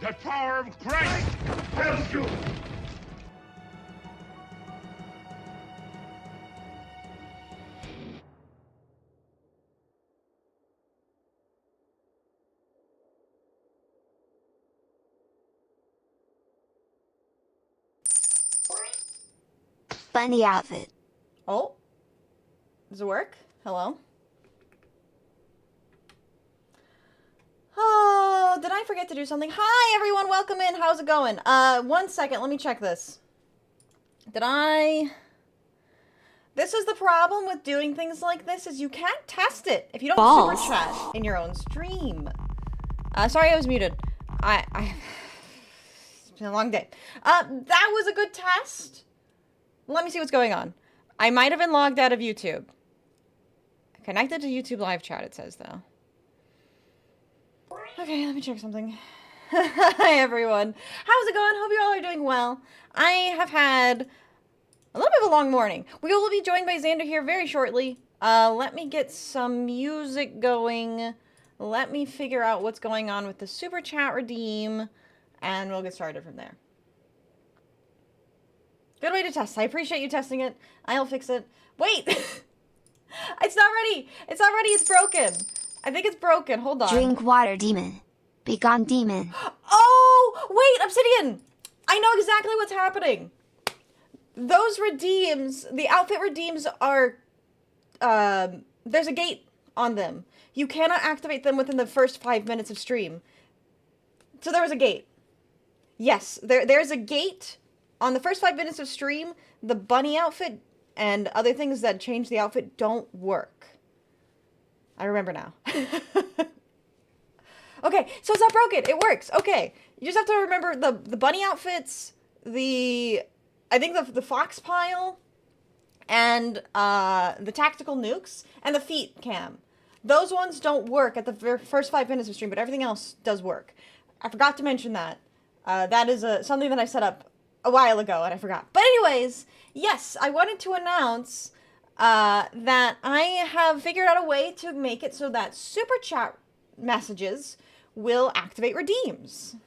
The power of Christ helps you! Bunny outfit. Oh. Does it work? Hello? Oh, did I forget to do something? Hi, everyone. Welcome in. How's it going? 1 second. Let me check this. Did I... This is the problem with doing things like this, is you can't test it if you don't super chat in your own stream. Sorry I was muted. It's been a long day. That was a good test. Let me see what's going on. I might have been logged out of YouTube. Connected to YouTube live chat, it says, though. Okay, let me check something. Hi, everyone. How's it going? Hope you all are doing well. I have had a little bit of a long morning. We will be joined by Xander here very shortly. Let me get some music going. Let me figure out what's going on with the super chat redeem, and we'll get started from there. Good way to test. I appreciate you testing it. I'll fix it. Wait! It's not ready! It's not ready! It's broken! I think it's broken. Hold on. Drink water, demon. Be gone, demon. Oh! Wait! Obsidian! I know exactly what's happening. Those redeems, the outfit redeems are... there's a gate on them. You cannot activate them within the first 5 minutes of stream. So there was a gate. Yes, there's a gate... On the first 5 minutes of stream, the bunny outfit and other things that change the outfit don't work. I remember now. Okay, so it's not broken. It works. Okay. You just have to remember the bunny outfits, I think the fox pile, and the tactical nukes, and the feet cam. Those ones don't work at the first 5 minutes of stream, but everything else does work. I forgot to mention that. That is something that I set up a while ago, and I forgot. But anyways, yes, I wanted to announce that I have figured out a way to make it so that super chat messages will activate redeems.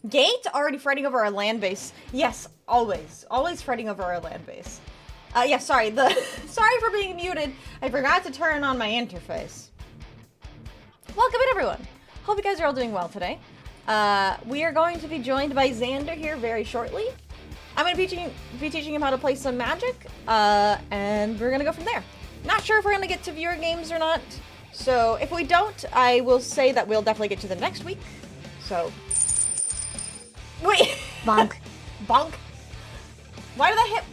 Gate, already fretting over our land base. Yes, always. Always fretting over our land base. Yeah, sorry. Sorry for being muted. I forgot to turn on my interface. Welcome in, everyone. Hope you guys are all doing well today. We are going to be joined by Xander here very shortly. I'm going to be teaching him how to play some Magic, and we're going to go from there. Not sure if we're going to get to viewer games or not, so if we don't, I will say that we'll definitely get to them next week. So, wait. Bonk. Bonk. Why did that hit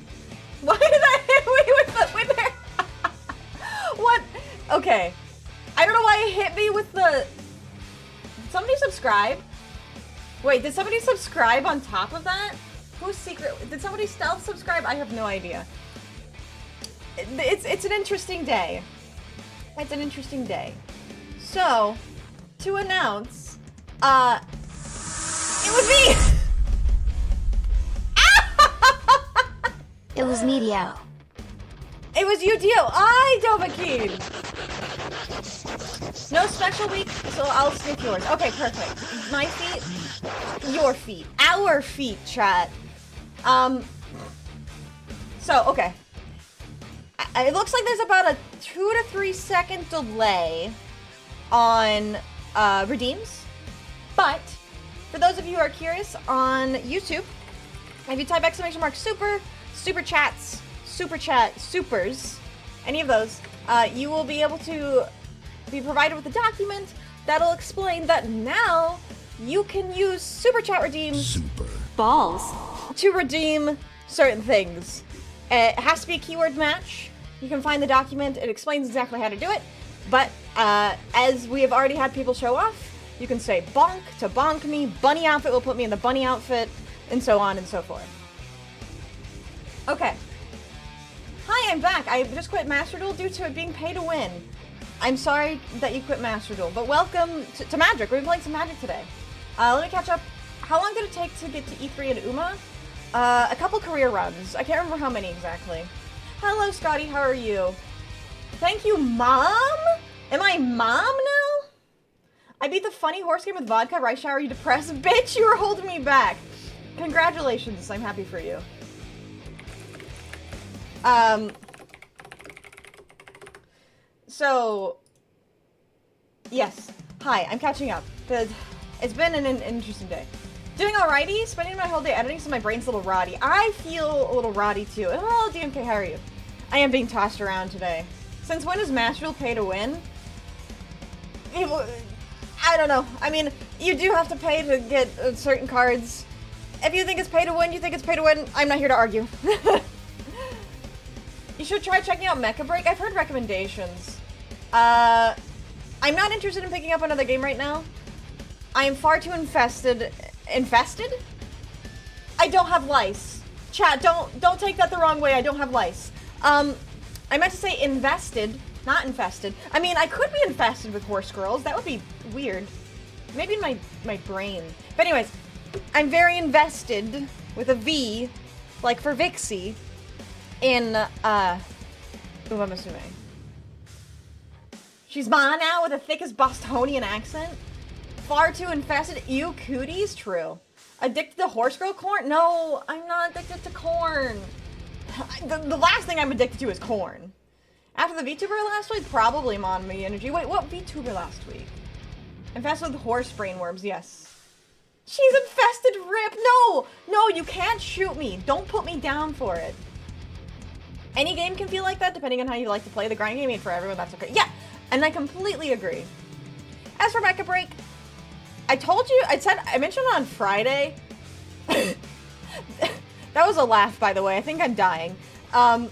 me with the... What? Okay. I don't know why it hit me with the... Did somebody subscribe? Wait, did somebody subscribe on top of that? Who's secret? Did somebody stealth subscribe? I have no idea. It's an interesting day. It's an interesting day. So, to announce, it was me! It was me, Dio. It was you, Dio. Dovahkiin. No special week, so I'll sniff yours. Okay, perfect. My feet, your feet, our feet, chat. So, okay. It looks like there's about a 2 to 3 second delay on redeems, but for those of you who are curious, on YouTube, if you type super chats, super chat, supers, any of those, you will be able to be provided with a document that'll explain that now you can use super chat redeems balls to redeem certain things. It has to be a keyword match. You can find the document. It explains exactly how to do it. But as we have already had people show off, you can say bonk to bonk me. Bunny outfit will put me in the bunny outfit, and so on and so forth. Okay. Hi, I'm back. I just quit Master Duel due to it being pay to win. I'm sorry that you quit Master Duel, but welcome to Magic. We've been playing some Magic today. Let me catch up. How long did it take to get to E3 and Uma? A couple career runs. I can't remember how many exactly. Hello, Scotty. How are you? Thank you, Mom? Am I Mom now? I beat the funny horse game with vodka. Right shower, you depressed bitch. You were holding me back. Congratulations. I'm happy for you. So, yes. Hi, I'm catching up. It's been an interesting day. Doing alrighty, spending my whole day editing so my brain's a little rotty. I feel a little rotty too. Oh, DMK, how are you? I am being tossed around today. Since when is Mashville pay to win? I don't know. I mean, you do have to pay to get certain cards. If you think it's pay to win, you think it's pay to win. I'm not here to argue. You should try checking out Mecha Break. I've heard recommendations. I'm not interested in picking up another game right now. I am far too infested. Infested? I don't have lice. Chat, don't take that the wrong way. I don't have lice. I meant to say invested, not infested. I mean, I could be infested with horse girls. That would be weird. Maybe in my brain. But anyways, I'm very invested with a V, like for Vixie, in Umamusume. She's mine now with the thickest Bostonian accent. Far too infested. Ew, cooties? True. Addicted to horse girl corn? No, I'm not addicted to corn. The last thing I'm addicted to is corn. After the VTuber last week, probably Monmi Energy. Wait, what VTuber last week? Infested with horse brain worms, yes. She's infested, rip! No, you can't shoot me. Don't put me down for it. Any game can feel like that, depending on how you like to play. The grind game ain't for everyone, that's okay. Yeah, and I completely agree. As for Mecha Break, I told you, I mentioned on Friday. That was a laugh, by the way. I think I'm dying. The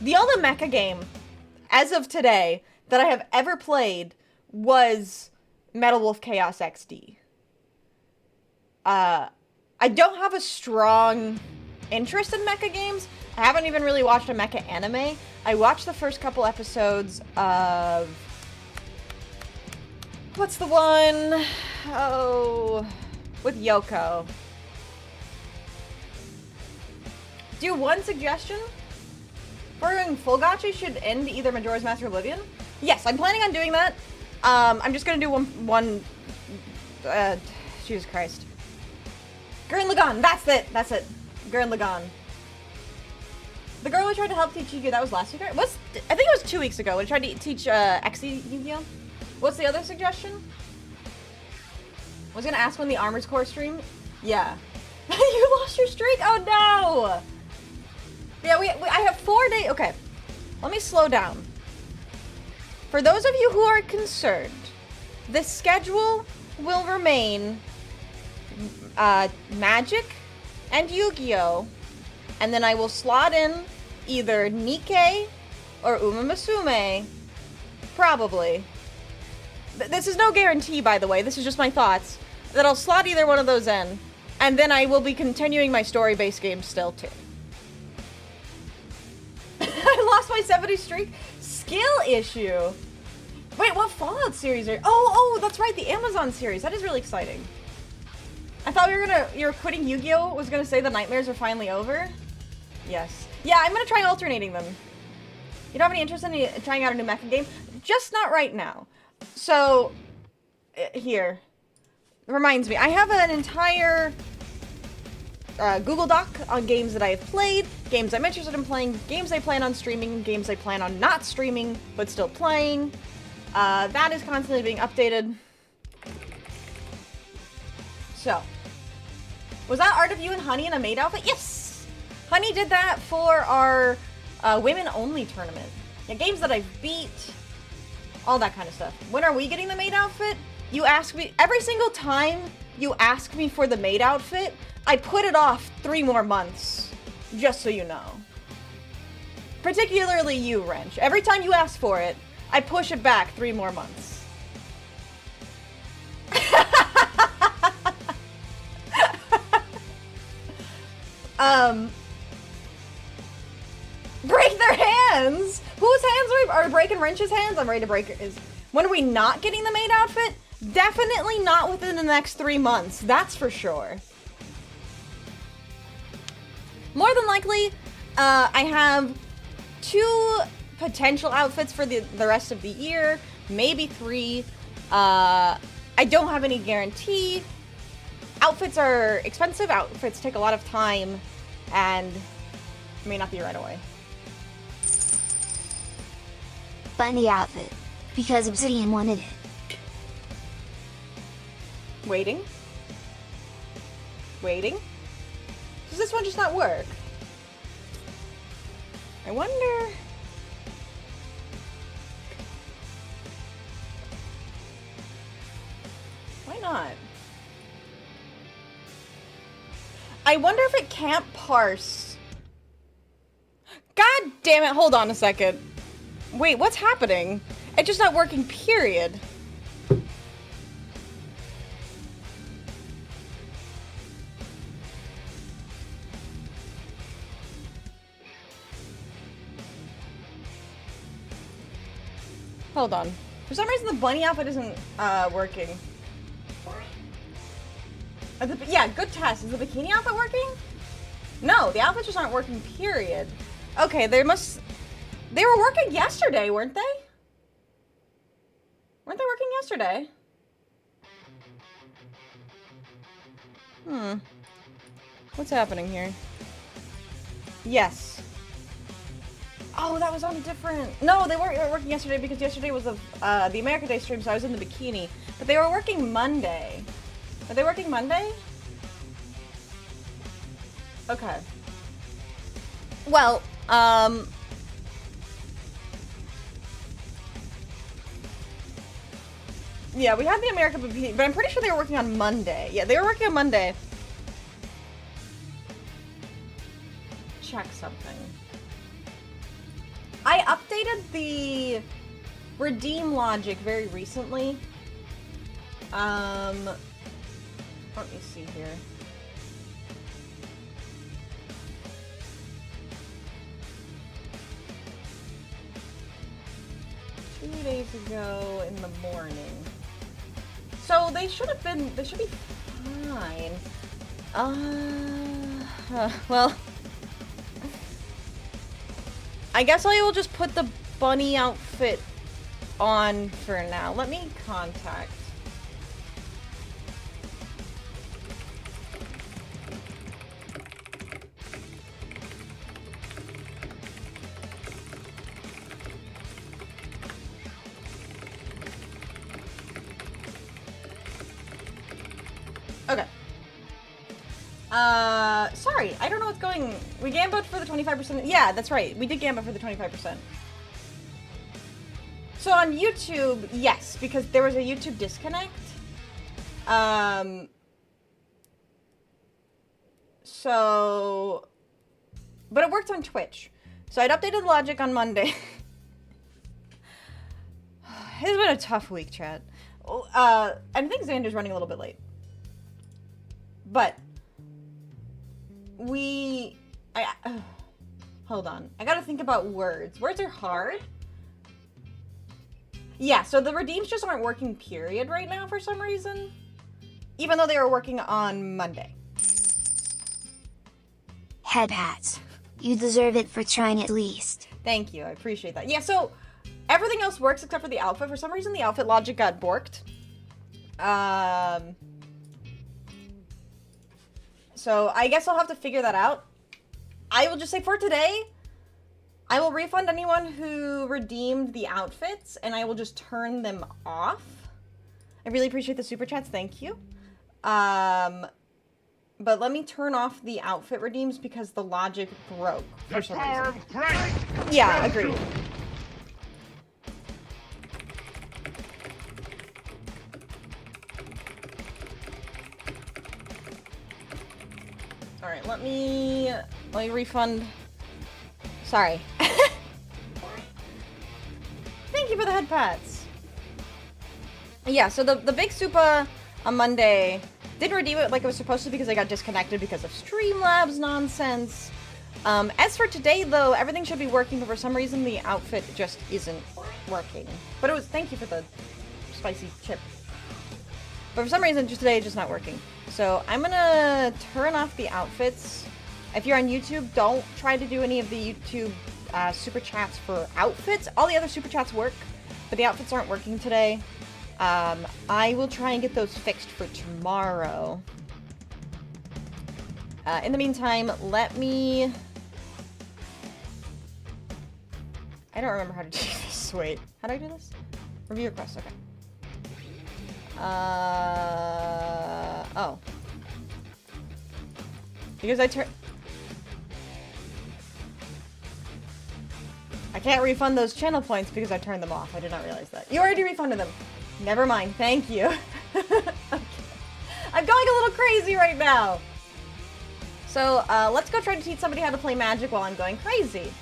only mecha game, as of today, that I have ever played was Metal Wolf Chaos XD. I don't have a strong interest in mecha games. I haven't even really watched a mecha anime. I watched the first couple episodes of... What's the one? Oh, with Yoko. Do one suggestion? Burrowing Full Gacha should end either Majora's Mask or Oblivion? Yes, I'm planning on doing that. I'm just gonna do one Jesus Christ. Gurren Lagann, that's it. Gurren Lagann. The girl who tried to help teach Yu-Gi-Oh! That was last week, right? I think it was 2 weeks ago when I tried to teach Xe Yu-Gi-Oh! What's the other suggestion? I was gonna ask when the Armored Core stream. Yeah. You lost your streak? Oh no! Yeah, I have 4 days. Okay, let me slow down. For those of you who are concerned, the schedule will remain Magic and Yu-Gi-Oh! And then I will slot in either Nikkei or Umamusume. Probably. This is no guarantee, by the way. This is just my thoughts. That I'll slot either one of those in. And then I will be continuing my story-based games still, too. I lost my 70 streak. Skill issue. Wait, what Fallout series are... Oh, that's right. The Amazon series. That is really exciting. I thought you were quitting Yu-Gi-Oh! Was gonna say the nightmares are finally over. Yes. Yeah, I'm gonna try alternating them. You don't have any interest in trying out a new mecha game? Just not right now. So, here. Reminds me, I have an entire Google Doc on games that I have played, games I'm interested in playing, games I plan on streaming, games I plan on not streaming, but still playing. That is constantly being updated. So, was that Art of You and Honey in a maid outfit? Yes! Honey did that for our women-only tournament. Yeah, games that I've beat, all that kind of stuff. When are we getting the maid outfit? You ask me, every single time you ask me for the maid outfit, I put it off 3 more months, just so you know. Particularly you, Wrench. Every time you ask for it, I push it back 3 more months. Break their hands? Whose hands are breaking Wrench's hands? I'm ready to break his. When are we not getting the maid outfit? Definitely not within the next 3 months. That's for sure. More than likely, I have 2 potential outfits for the rest of the year. maybe 3. I don't have any guarantee. Outfits are expensive, outfits take a lot of time, and may not be right away. Bunny outfit. Because Obsidian wanted it. Waiting. Waiting. Does this one just not work? I wonder... Why not? I wonder if it can't parse. God damn it, hold on a second. Wait, what's happening? It's just not working, period. Hold on. For some reason, the bunny outfit isn't working. Yeah, good test. Is the bikini outfit working? No, the outfits just aren't working, period. Okay, they were working yesterday, weren't they? Weren't they working yesterday? What's happening here? Yes. Oh, that was on a different... No, they weren't working yesterday because yesterday was the America Day stream, so I was in the bikini. But they were working Monday. Are they working Monday? Okay. Well, yeah, we had the America bikini, but I'm pretty sure they were working on Monday. Yeah, they were working on Monday. Check something. I updated the redeem logic very recently. Let me see here. Two days ago in the morning. So they should be fine. Well, I guess I will just put the bunny outfit on for now. Let me contact. Okay. Sorry, I don't know what's going... We gambled for the 25%. Yeah, that's right. We did gamble for the 25%. So on YouTube, yes, because there was a YouTube disconnect. So... But it worked on Twitch. So I'd updated the logic on Monday. It's been a tough week, chat. I think Xander's running a little bit late. But hold on. I gotta think about words. Words are hard. Yeah, so the redeems just aren't working, period, right now for some reason. Even though they were working on Monday. Head pats. You deserve it for trying at least. Thank you, I appreciate that. Yeah, so everything else works except for the outfit. For some reason, the outfit logic got borked. So I guess I'll have to figure that out. I will just say for today, I will refund anyone who redeemed the outfits, and I will just turn them off. I really appreciate the super chats, thank you. But let me turn off the outfit redeems because the logic broke for some reason. Yeah, agreed. Alright, let me refund. Sorry. Thank you for the head pats. Yeah, so the big Supa on Monday didn't redeem it like it was supposed to because I got disconnected because of Streamlabs nonsense. As for today, though, everything should be working, but for some reason the outfit just isn't working. But it was, thank you for the spicy chip. But for some reason, just today, it's just not working. So I'm gonna turn off the outfits. If you're on YouTube, don't try to do any of the YouTube super chats for outfits. All the other super chats work. but the outfits aren't working today. I will try and get those fixed for tomorrow. In the meantime, let me... I don't remember how to do this. Wait, how do I do this? Review request, okay. Oh. Because I can't refund those channel points because I turned them off. I did not realize that. You already refunded them. Never mind, thank you. Okay. I'm going a little crazy right now. So, let's go try to teach somebody how to play Magic while I'm going crazy.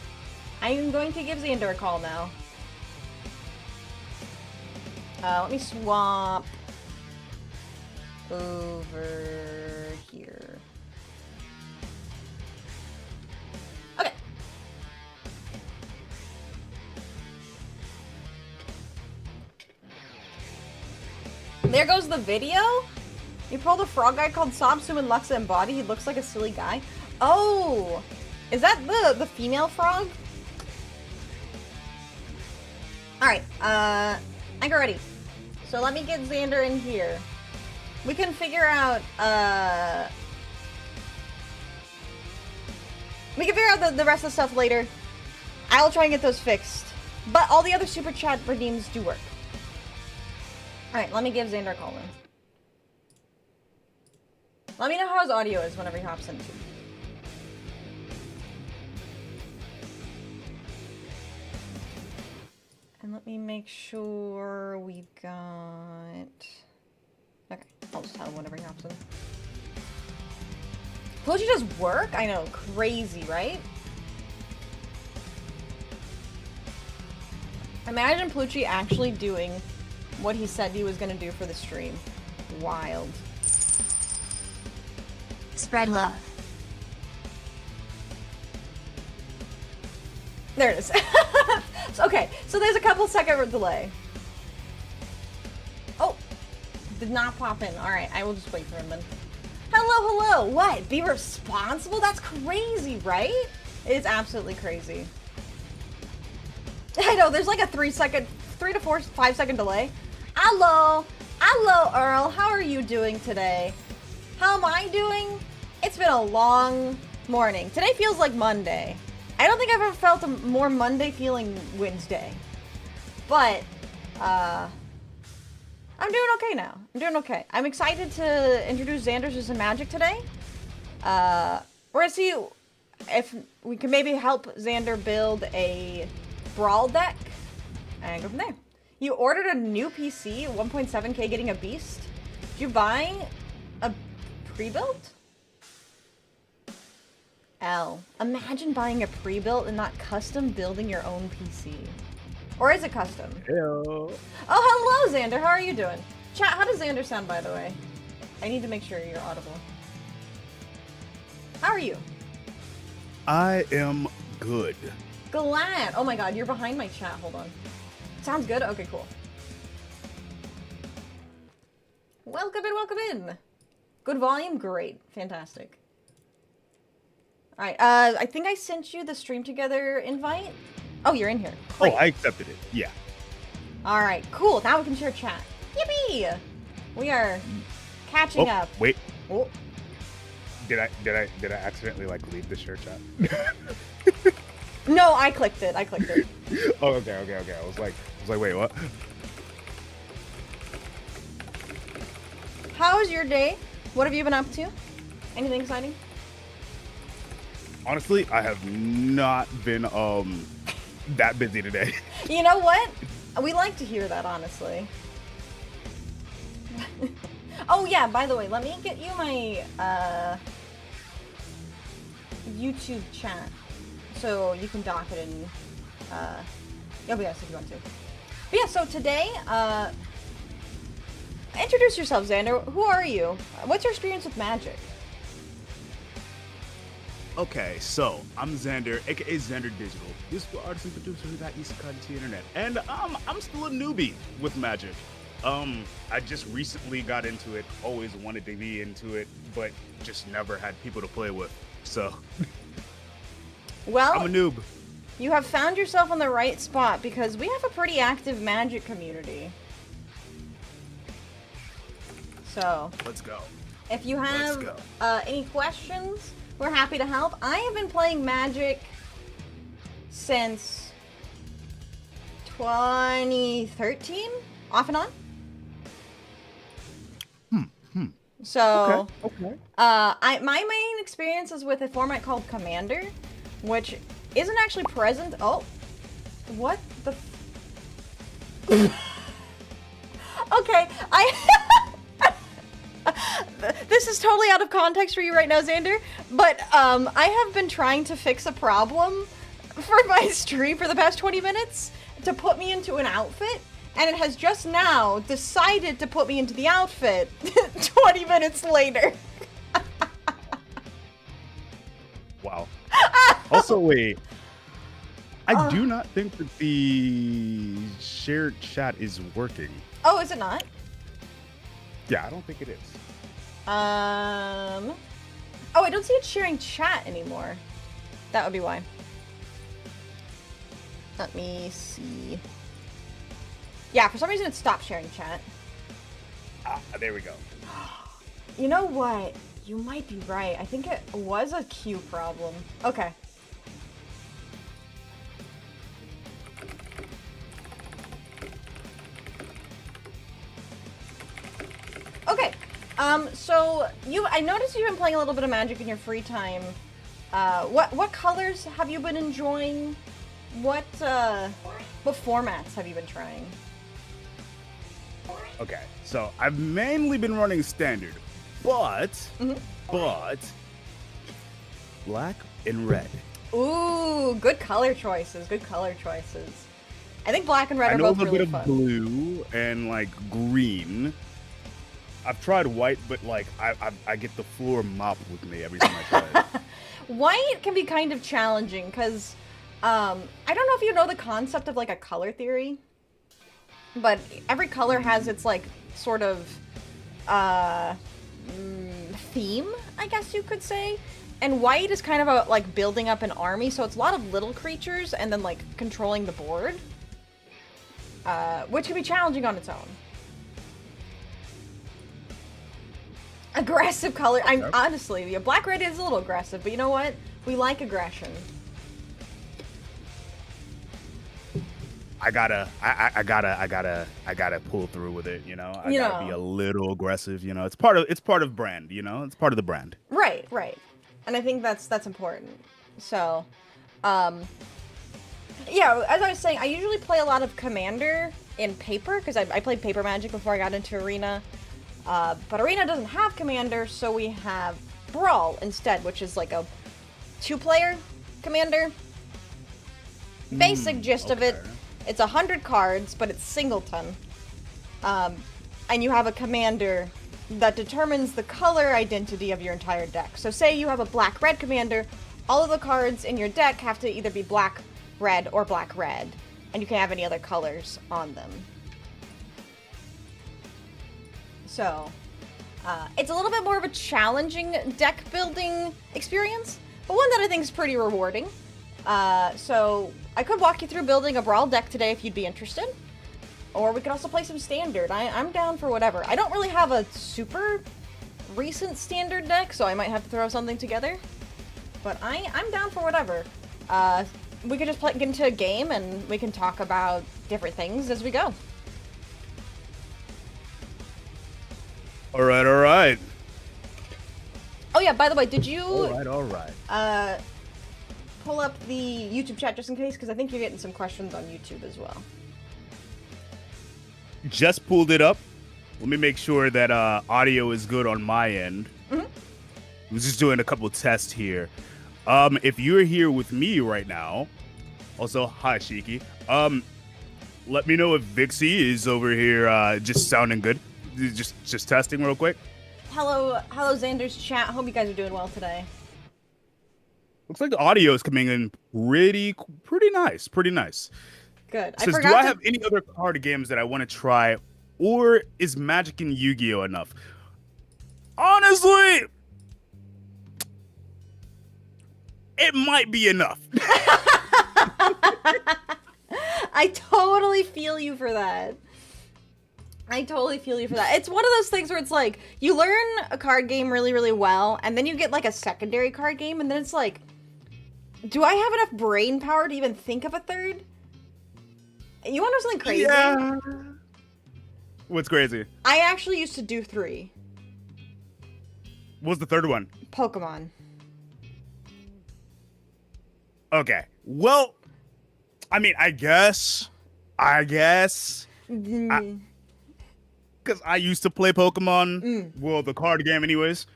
I'm going to give Xander a call now. Let me swap over here. Okay. There goes the video. You pulled a frog guy called Samsung and Luxa Embody. He looks like a silly guy. Oh, is that the female frog? All right, I got ready. So let me get Xander in here. We can figure out, the rest of the stuff later. I'll try and get those fixed. But all the other super chat redeems do work. Alright, let me give Xander a call then. Let me know how his audio is whenever he hops in too. And let me make sure we've got... Okay, I'll just tell him whenever he hops in. Plucci does work? I know, crazy, right? Imagine Plucci actually doing what he said he was gonna do for the stream. Wild. Spread love. There it is. Okay, so there's a couple second delay. Oh, did not pop in. All right, I will just wait for him then. Hello, hello. What? Be responsible? That's crazy, right? It's absolutely crazy. I know, there's like a 3 to 5 second delay. Hello. Hello, Earl. How are you doing today? How am I doing? It's been a long morning. Today feels like Monday. I don't think I've ever felt a more Monday feeling Wednesday. But, I'm doing okay now. I'm doing okay. I'm excited to introduce Xander to some Magic today. We're gonna see if we can maybe help Xander build a Brawl deck and go from there. You ordered a new PC, 1.7K getting a beast. Did you buy a pre-built? L. Imagine buying a pre-built and not custom building your own PC. Or is it custom? Hello. Oh, hello, Xander. How are you doing? Chat, how does Xander sound, by the way? I need to make sure you're audible. How are you? I am good. Glad. Oh my god, you're behind my chat. Hold on. Sounds good? Okay, cool. Welcome in, welcome in. Good volume? Great. Fantastic. Alright, I think I sent you the stream together invite. Oh, you're in here. Great. Oh, I accepted it. Yeah. Alright, cool. Now we can share chat. Yippee! We are catching up. Wait. Oh. Did I accidentally like leave the share chat? No, I clicked it. I clicked it. Oh, okay. I was like, wait, what? How was your day? What have you been up to? Anything exciting? Honestly, I have not been that busy today. You know what? We like to hear that, honestly. Oh yeah, by the way, let me get you my YouTube chat so you can dock it in OBS if you want to. But yeah, so today, introduce yourself, Xander. Who are you? What's your experience with Magic? Okay, so I'm Xander, aka Xander Digital, useful artist and producer who got used to cutting to the internet, and I'm still a newbie with Magic. I just recently got into it, always wanted to be into it, but just never had people to play with. So, well, I'm a noob. You have found yourself on the right spot because we have a pretty active magic community. So, Let's go. if you have any questions, we're happy to help. I have been playing Magic since 2013, off and on. So, Okay. my main experience is with a format called Commander, which isn't actually present. Oh, what the? Okay, this is totally out of context for you right now, Xander, but I have been trying to fix a problem for my stream for the past 20 minutes to put me into an outfit, and it has just now decided to put me into the outfit 20 minutes later. Wow. Also, wait. I do not think that the shared chat is working. Oh, is it not? Yeah, I don't think it is. Oh, I don't see it sharing chat anymore. That would be why. Let me see. Yeah, for some reason it stopped sharing chat. Ah, there we go. You know what? You might be right. I think it was a queue problem. Okay. Okay. So I noticed you've been playing a little bit of Magic in your free time. What colors have you been enjoying? What formats have you been trying? Okay, so I've mainly been running standard, but black and red. Ooh, good color choices. Good color choices. I think black and red I are know both a really bit fun. of blue and like green. I've tried white, but like I get the floor mopped with me every time I try it. White can be kind of challenging because I don't know if you know the concept of like a color theory, but every color has its like sort of theme, I guess you could say. And white is kind of a, like building up an army, so it's a lot of little creatures and then like controlling the board, which can be challenging on its own. Aggressive color. I'm honestly, yeah, black red is a little aggressive, but you know what? We like aggression. I gotta pull through with it, you know. I gotta be a little aggressive, you know. It's part of brand, you know. It's part of the brand. Right, right. And I think that's important. So, yeah, as I was saying, I usually play a lot of Commander in paper because I played paper Magic before I got into Arena. But Arena doesn't have Commander, so we have Brawl instead, which is like a 2-player Commander. Basic gist of it, it's 100 cards, but it's singleton. And you have a commander that determines the color identity of your entire deck. So say you have a black-red commander, all of the cards in your deck have to either be black-red or black-red, and you can't have any other colors on them. So, it's a little bit more of a challenging deck building experience, but one that I think is pretty rewarding. So I could walk you through building a Brawl deck today if you'd be interested. Or we could also play some Standard. I'm down for whatever. I don't really have a super recent Standard deck, so I might have to throw something together. But I'm down for whatever. We could just get into a game and we can talk about different things as we go. All right. Oh yeah, by the way, did you... All right. Pull up the YouTube chat just in case, because I think you're getting some questions on YouTube as well. Just pulled it up. Let me make sure that audio is good on my end. I was just doing a couple tests here. If you're here with me right now, also hi Shiki. Let me know if Vixie is over here just sounding good. Just testing real quick. Hello Xander's chat. Hope you guys are doing well today. Looks like the audio is coming in pretty nice. Good. Says, do I have any other card games that I want to try, or is Magic and Yu-Gi-Oh enough? Honestly, it might be enough. I totally feel you for that. It's one of those things where it's like, you learn a card game really, really well, and then you get like a secondary card game, and then it's like, do I have enough brain power to even think of a third? You want to know something crazy? Yeah. What's crazy? I actually used to do 3. What's the third one? Pokemon. Okay. Well, I mean, I guess. Because I used to play Pokemon. Well, the card game anyways.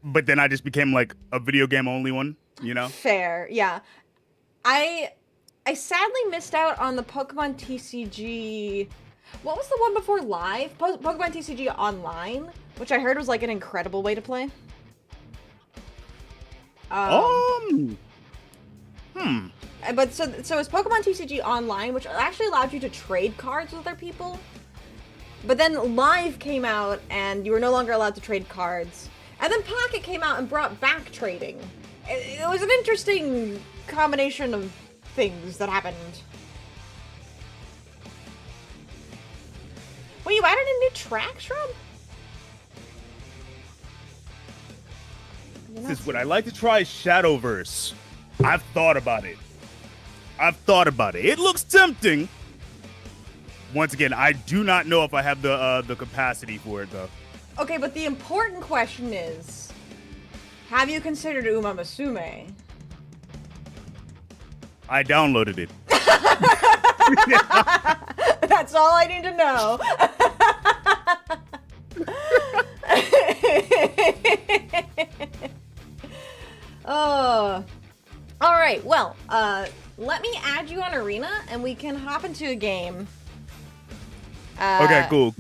But then I just became like a video game only one, you know? Fair, yeah. I sadly missed out on the Pokemon TCG. What was the one before Live? Pokemon TCG Online, which I heard was like an incredible way to play. But so it's Pokemon TCG Online, which actually allowed you to trade cards with other people. But then Live came out, and you were no longer allowed to trade cards. And then Pocket came out and brought back trading. It was an interesting combination of things that happened. Wait, you added a new track, Shrub? This is what I like to try Shadowverse. I've thought about it. It looks tempting. Once again, I do not know if I have the capacity for it, though. Okay, but the important question is, have you considered Uma Musume? I downloaded it. That's all I need to know. Oh. All right, well, let me add you on Arena, and we can hop into a game. Okay, cool.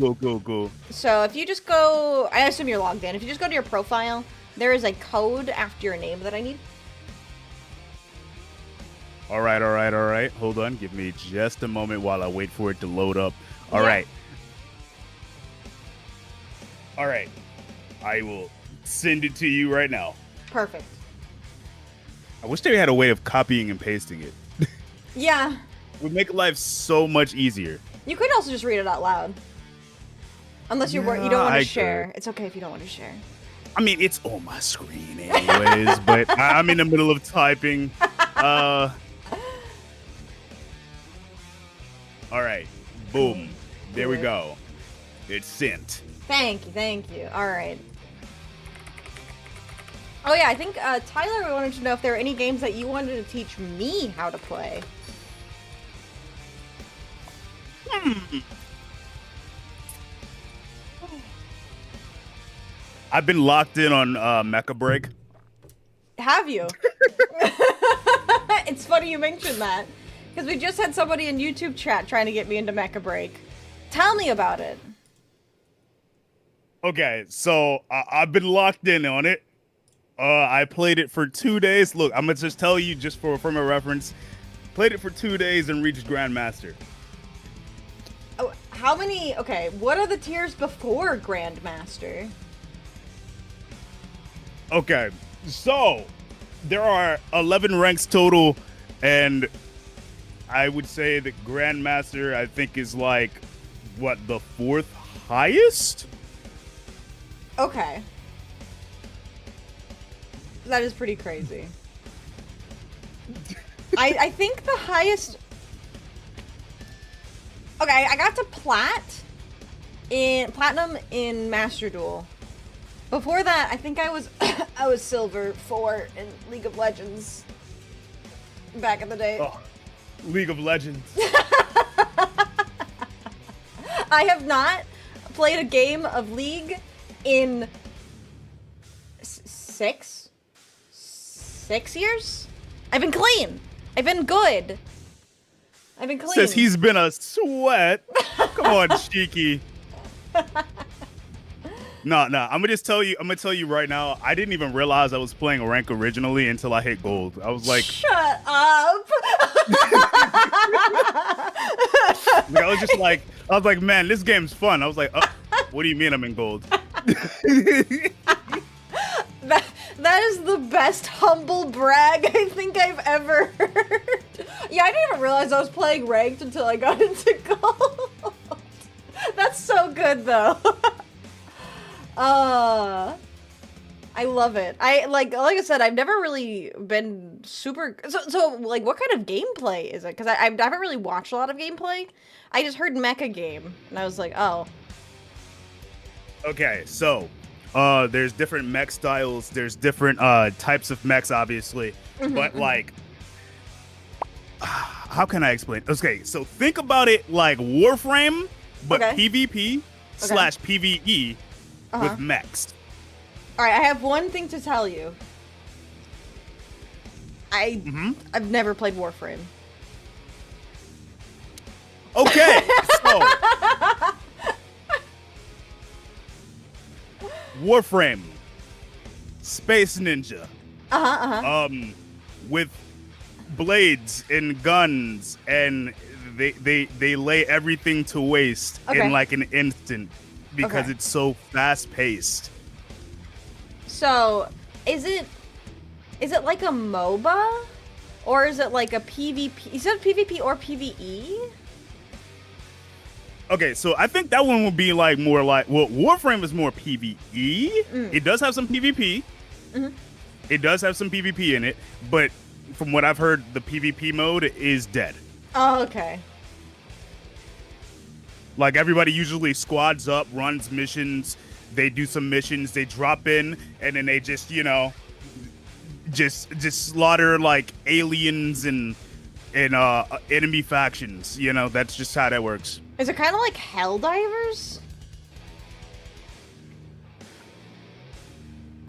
So if you just go, I assume you're logged in. If you just go to your profile, there is a code after your name that I need. All right. Hold on. Give me just a moment while I wait for it to load up. All right. I will send it to you right now. Perfect. I wish they had a way of copying and pasting it. Yeah. It would make life so much easier. You could also just read it out loud. Unless you don't want to share. Could. It's okay if you don't want to share. I mean, it's on my screen anyways, but I'm in the middle of typing. All right. Boom. There we go. It's sent. Thank you. All right. Oh yeah, I think Tyler wanted to know if there are any games that you wanted to teach me how to play. I've been locked in on Mecha Break. Have you? It's funny you mentioned that, because we just had somebody in YouTube chat trying to get me into Mecha Break. Tell me about it. Okay, so I've been locked in on it. I played it for 2 days. Look, I'm gonna just tell you, just from a reference, played it for 2 days and reached Grandmaster. Oh, how many? Okay, what are the tiers before Grandmaster? Okay, so there are 11 ranks total, and I would say that Grandmaster, I think, is like, what, the 4th highest? Okay. That is pretty crazy. I think the highest... Okay, I got to Platinum in Master Duel. Before that, I think I was I was Silver 4 in League of Legends. Back in the day. Oh, League of Legends. I have not played a game of League in 6 years? I've been clean. I've been good. I've been clean. Says he's been a sweat. Come on, Shiki. No. I'm gonna tell you right now. I didn't even realize I was playing rank originally until I hit gold. I was like, shut up. I was like, man, this game's fun. I was like, what do you mean I'm in gold? That is the best humble brag I think I've ever heard. Yeah, I didn't even realize I was playing ranked until I got into gold. That's so good, though. I love it. Like I said, I've never really been super. So like, what kind of gameplay is it? Because I haven't really watched a lot of gameplay. I just heard mecha game, and I was like, oh. Okay, so there's different mech styles. There's different types of mechs, obviously, but like. How can I explain? Okay, so think about it like Warframe, but PvP / PvE with mechs. All right, I have one thing to tell you. I've never played Warframe. Okay, so Warframe, Space Ninja, with blades and guns, and they lay everything to waste in like an instant because it's so fast paced. So, is it like a MOBA, or is it like a PvP? Is it PvP or PvE? Okay, so I think that one would be like more like, well, Warframe is more PvE. It does have some PvP. It does have some PvP in it, but from what I've heard, the PvP mode is dead. Oh, okay. Like, everybody usually squads up, runs missions, they do some missions, they drop in, and then they just, you know, just slaughter, like, aliens and enemy factions. You know, that's just how that works. Is it kind of like Helldivers?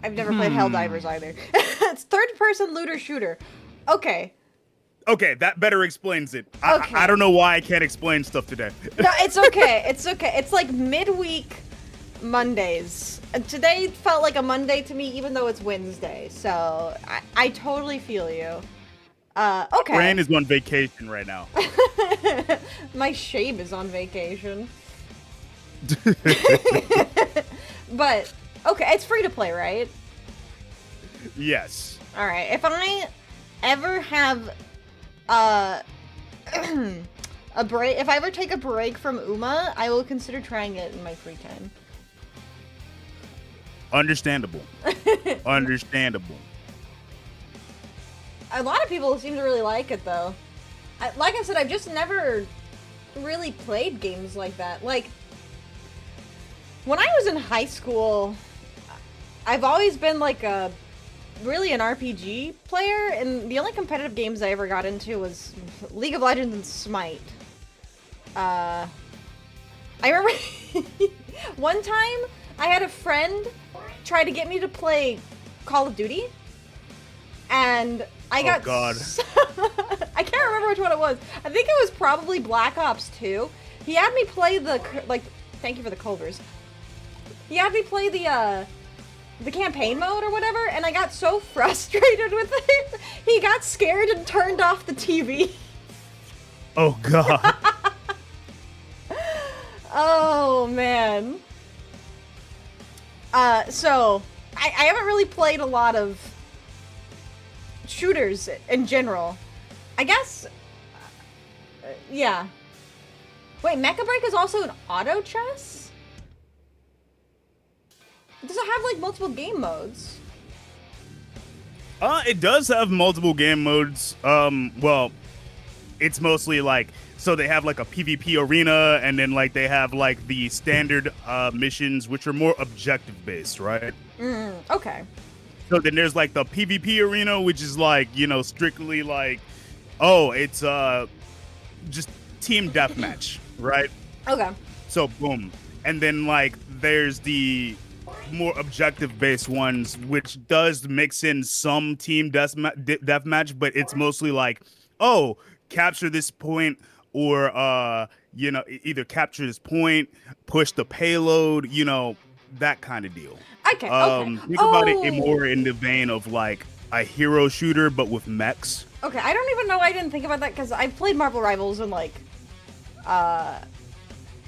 I've never played Helldivers either. It's third-person looter shooter. Okay. Okay, that better explains it. Okay. I don't know why I can't explain stuff today. No, it's okay. It's okay. It's like midweek Mondays. And today felt like a Monday to me, even though it's Wednesday. So I totally feel you. Okay. Fran is on vacation right now. My shame is on vacation. But, okay, it's free to play, right? Yes. Alright, if I ever have a break, if I ever take a break from Uma, I will consider trying it in my free time. Understandable. Understandable. A lot of people seem to really like it, though. Like I said, I've just never really played games like that. Like, when I was in high school, I've always been like really an RPG player, and the only competitive games I ever got into was League of Legends and Smite. I remember one time I had a friend try to get me to play Call of Duty, and I got... Oh, God. I can't remember which one it was. I think it was probably Black Ops 2. He had me play the... Like, thank you for the Culvers. He had me play the campaign mode or whatever, and I got so frustrated with it. He got scared and turned off the TV. Oh, God. Oh, man. So, I haven't really played a lot of shooters in general. I guess, yeah. Wait, Mecha Break is also an auto chess? Does it have, like, multiple game modes? It does have multiple game modes. Well, it's mostly like, so they have like a PvP arena, and then like they have like the standard missions, which are more objective based, right? Okay. So then there's like the PvP arena, which is like, you know, strictly like, oh, it's just team deathmatch, right? Okay. So boom. And then like there's the more objective based ones, which does mix in some team deathmatch, but it's mostly like, oh, capture this point, or you know, either capture this point, push the payload, you know, that kind of deal. Okay. Think about it more in the vein of like a hero shooter, but with mechs. Okay, I don't even know why I didn't think about that, because I've played Marvel Rivals and like, I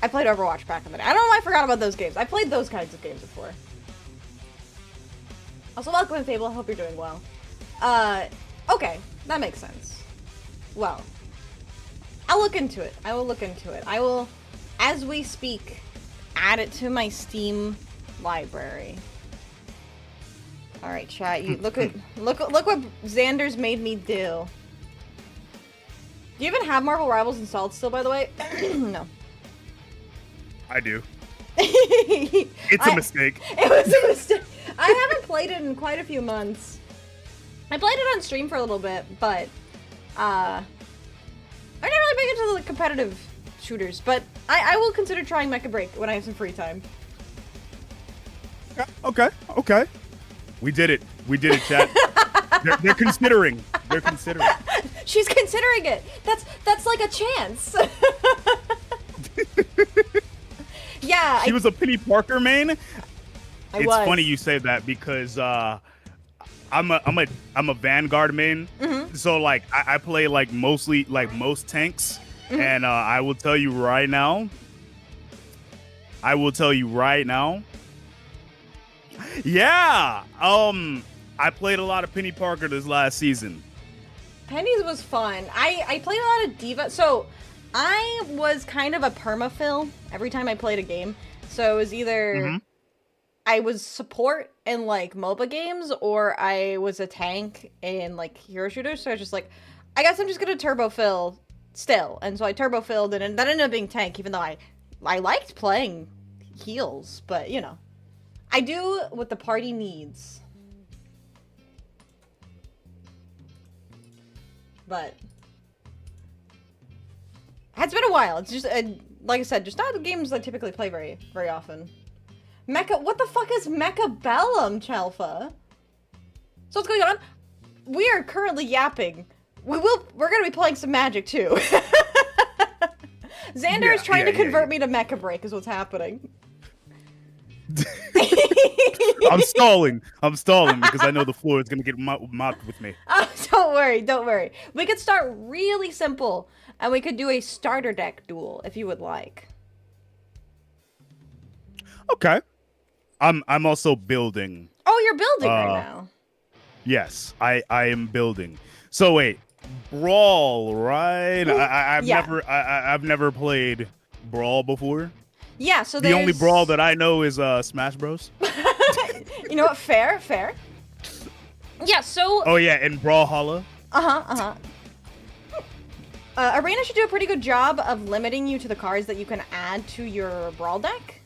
played Overwatch back in the day. I don't know why I forgot about those games. I played those kinds of games before. Also, welcome in, Fable. I hope you're doing well. Okay, that makes sense. Well, I'll look into it. I will look into it. I will, as we speak, add it to my Steam library. All right, chat. You look what Xander's made me do. Do you even have Marvel Rivals installed still, by the way? No. I do. It's a mistake. It was a mistake. I haven't played it in quite a few months. I played it on stream for a little bit, but I never really big into the competitive shooters. But I will consider trying Mecha Break when I have some free time. Okay. We did it. We did it, chat. They're considering. They're considering. She's considering it. That's like a chance. Yeah. She was a Penny Parker main. It's was. funny you say that because I'm a Vanguard main. Mm-hmm. So like I play like mostly like most tanks, mm-hmm. and I will tell you right now. Yeah. I played a lot of Penny Parker this last season. Penny's was fun. I played a lot of Diva. So I was kind of a permafill every time I played a game. So it was either mm-hmm. I was support in like MOBA games or I was a tank in like hero shooters. So I was just like, I guess I'm just gonna turbo fill still. And so I turbo filled and that ended up being tank, even though I liked playing heals, but you know. I do what the party needs. But it's been a while. It's just, like I said, just not the games I typically play very, very often. Mecha, what the fuck is Mecha Bellum, Chelfa? So what's going on? We are currently yapping. We're gonna be playing some Magic too. Xander is trying to convert me to Mecha Break is what's happening. I'm stalling because I know the floor is gonna get mopped with me. Oh, don't worry. We could start really simple, and we could do a starter deck duel if you would like. Okay. I'm also building. Oh, you're building right now. Yes, I am building. So wait, Brawl, right? I've never played Brawl before. Yeah, so the only Brawl that I know is Smash Bros. You know what? Fair. Yeah, so... Oh, yeah, and Brawlhalla. Arena should do a pretty good job of limiting you to the cards that you can add to your Brawl deck.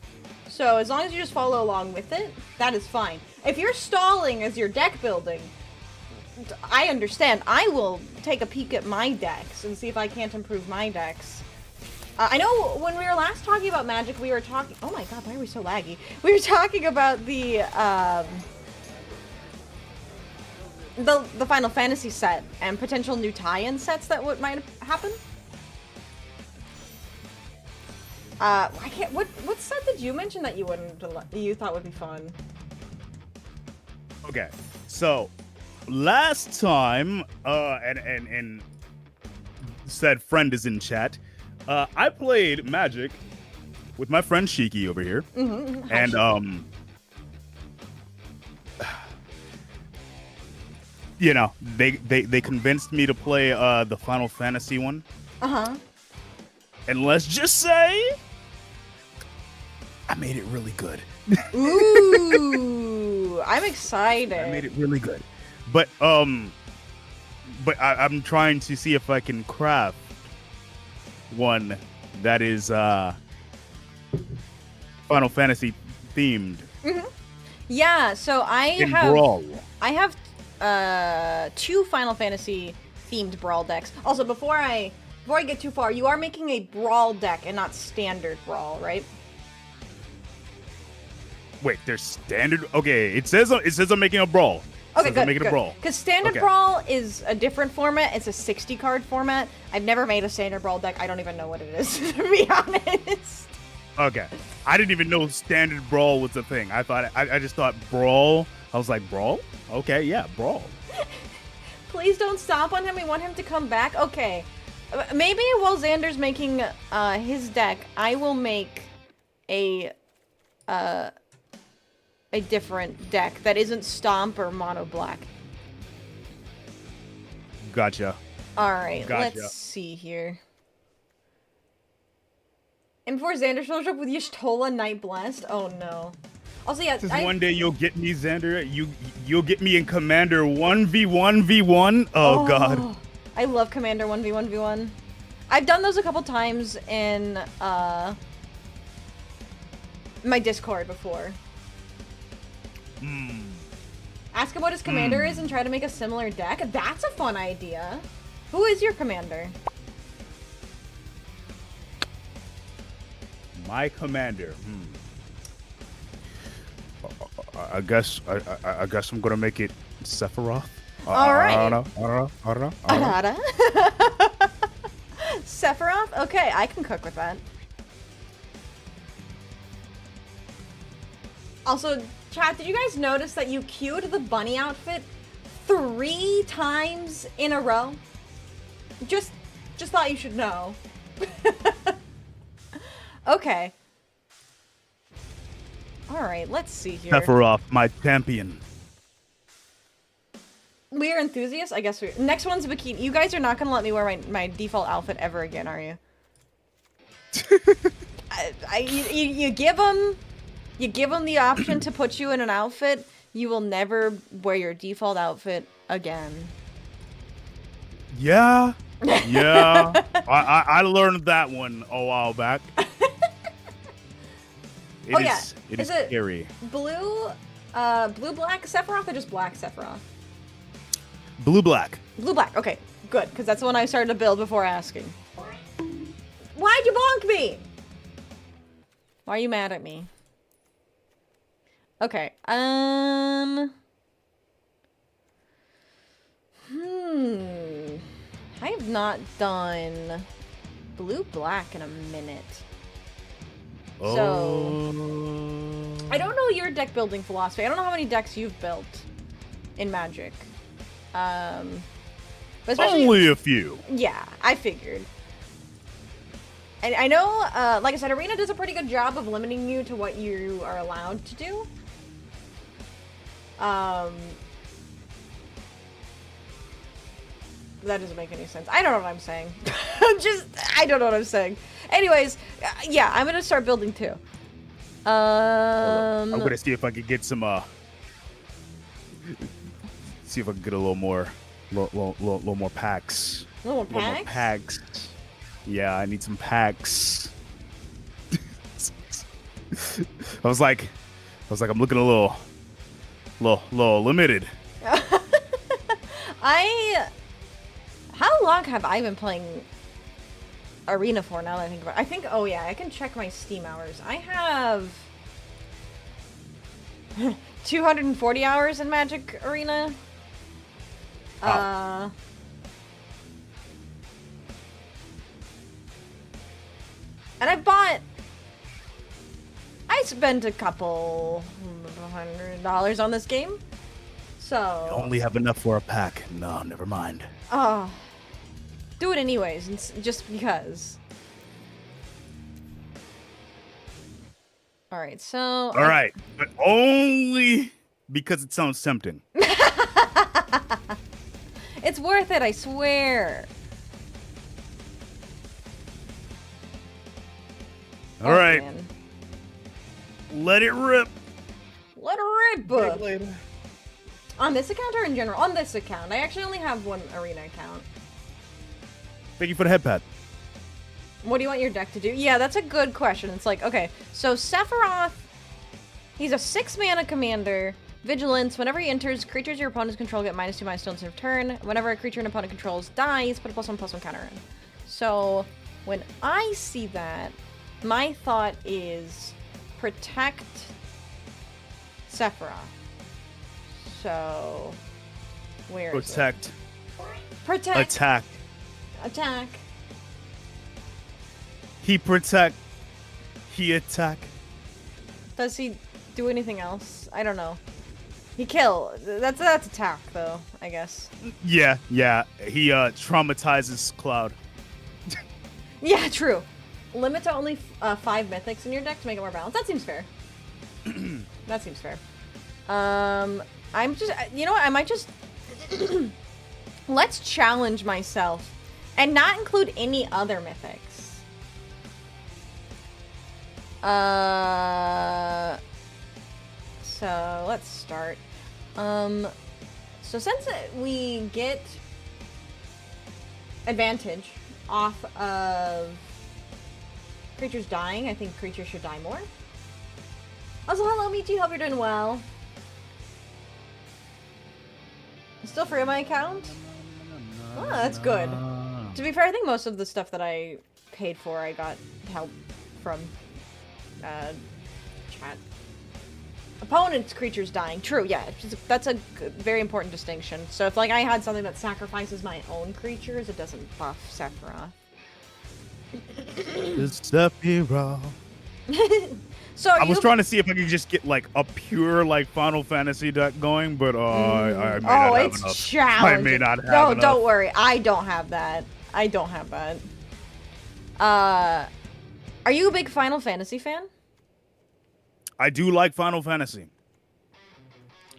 So as long as you just follow along with it, that is fine. If you're stalling as your deck building, I understand. I will take a peek at my decks and see if I can't improve my decks. I know when we were last talking about Magic, we were talking... Oh my god, why are we so laggy? We were talking about the Final Fantasy set and potential new tie-in sets that might happen. I can't... What set did you mention that you thought would be fun? Okay, so last time, and said friend is in chat. I played Magic with my friend Shiki over here, and you know, they convinced me to play the Final Fantasy one. And let's just say, I made it really good. Ooh, I'm excited. I made it really good, but I'm trying to see if I can craft one that is Final Fantasy themed. Yeah, so I have 2 Final Fantasy themed Brawl decks. Also, before I get too far, you are making a Brawl deck and not standard Brawl, right? Wait, there's standard. Okay, it says I'm making a Brawl. Okay, good. Make it a Brawl. Because standard Brawl is a different format. It's a 60 card format. I've never made a standard Brawl deck. I don't even know what it is, to be honest. Okay, I didn't even know standard Brawl was a thing. I just thought Brawl. I was like, Brawl? Okay, yeah, Brawl. Please don't stop on him. We want him to come back. Okay, maybe while Xander's making his deck, I will make a different deck that isn't Stomp or Mono Black. Gotcha. Alright, Gotcha. let's see here. And before Xander shows up with Y'shtola Night Blast. Oh no. Also, yeah. One day you'll get me, Xander. You'll get me in Commander 1v1v1. Oh god. I love Commander 1v1v1. I've done those a couple times in my Discord before. Ask him what his commander is and try to make a similar deck. That's a fun idea. Who is your commander? My commander. I guess I'm gonna make it Sephiroth. All right. I don't know. Sephiroth? Okay, I can cook with that. Also, chat, did you guys notice that you queued the bunny outfit 3 times in a row? Just thought you should know. Okay. Alright, let's see here. Sephiroth, my champion. We are enthusiasts? I guess we are. Next one's a bikini. You guys are not going to let me wear my default outfit ever again, are you? You give them the option to put you in an outfit, you will never wear your default outfit again. Yeah. I learned that one a while back. It is scary. Blue black Sephiroth or just black Sephiroth? Blue black. Blue black. Okay, good, because that's the one I started to build before asking. Why'd you bonk me? Why are you mad at me? Okay. I have not done blue black in a minute. So I don't know your deck building philosophy. I don't know how many decks you've built in Magic. But only a few. Yeah, I figured. And I know, like I said, Arena does a pretty good job of limiting you to what you are allowed to do. That doesn't make any sense. I don't know what I'm saying. I don't know what I'm saying. Anyways, yeah, I'm gonna start building too. I'm gonna see if I can get some, see if I can get a little more packs. Little more packs? Yeah, I need some packs. I was like, I'm looking a little limited. How long have I been playing Arena for now that I think about it? Oh yeah, I can check my Steam hours. I have 240 hours in Magic Arena. Wow. And I spent a couple $100 on this game. So I only have enough for a pack. No, never mind. Oh. Do it anyways, just because. Alright, so... Alright, but only because it sounds tempting. It's worth it, I swear. Alright. Man. Let it rip. Let it rip. On this account or in general? On this account. I actually only have one Arena account. Thank you for the headpad. What do you want your deck to do? Yeah, that's a good question. It's like, okay, so Sephiroth, he's a 6-mana commander. Vigilance, whenever he enters, creatures your opponents control get -2/-2 stones in return. Whenever a creature an opponent controls dies, put a +1/+1 counter in. So, when I see that, my thought is protect Sephiroth. So, where is it? Protect. Attack. Attack. He protect. He attack. Does he do anything else? I don't know. He kill. That's attack though, I guess. Yeah. He traumatizes Cloud. Yeah, true. Limit to only 5 mythics in your deck to make it more balanced. That seems fair. That seems fair. I'm just, you know what? I might just let's challenge myself and not include any other mythics. So let's start. So since we get advantage off of creatures dying, I think creatures should die more. Also, hello, Michi. Hope you're doing well. Still free on my account? Oh, that's good. To be fair, I think most of the stuff that I paid for, I got help from chat. Opponent's creatures dying. True, yeah. That's a very important distinction. So if, like, I had something that sacrifices my own creatures, it doesn't buff Sephiroth. Sephiroth. So I was trying to see if I could just get like a pure like Final Fantasy deck going, but I may not have enough. Challenging. I may not have No, enough. don't worry. I don't have that. I don't have that. Are you a big Final Fantasy fan? I do like Final Fantasy.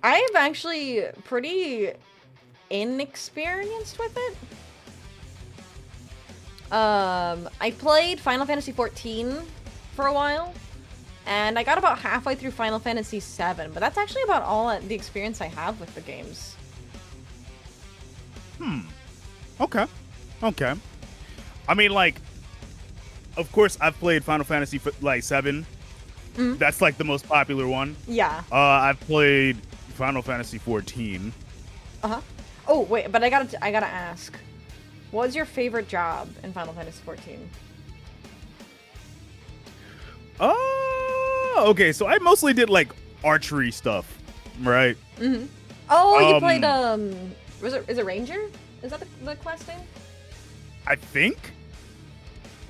I am actually pretty inexperienced with it. I played Final Fantasy 14 for a while. And I got about halfway through Final Fantasy 7, but that's actually about all the experience I have with the games. Okay. I mean, like, of course, I've played Final Fantasy like 7. That's like the most popular one. Yeah. I've played Final Fantasy 14. Oh wait, but I gotta ask, what was your favorite job in Final Fantasy 14? Okay, so I mostly did like archery stuff, right? Oh, you played is it Ranger? Is that the quest name? I think.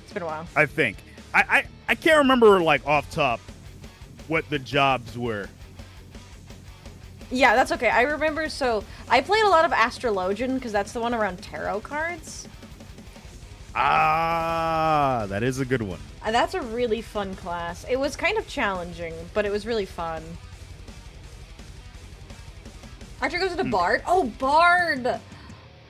It's been a while. I think. I can't remember like off top what the jobs were. Yeah, that's okay. I remember. So I played a lot of Astrologian because that's the one around tarot cards. That is a good one. That's a really fun class. It was kind of challenging, but it was really fun. Archer goes into Bard. Oh, Bard!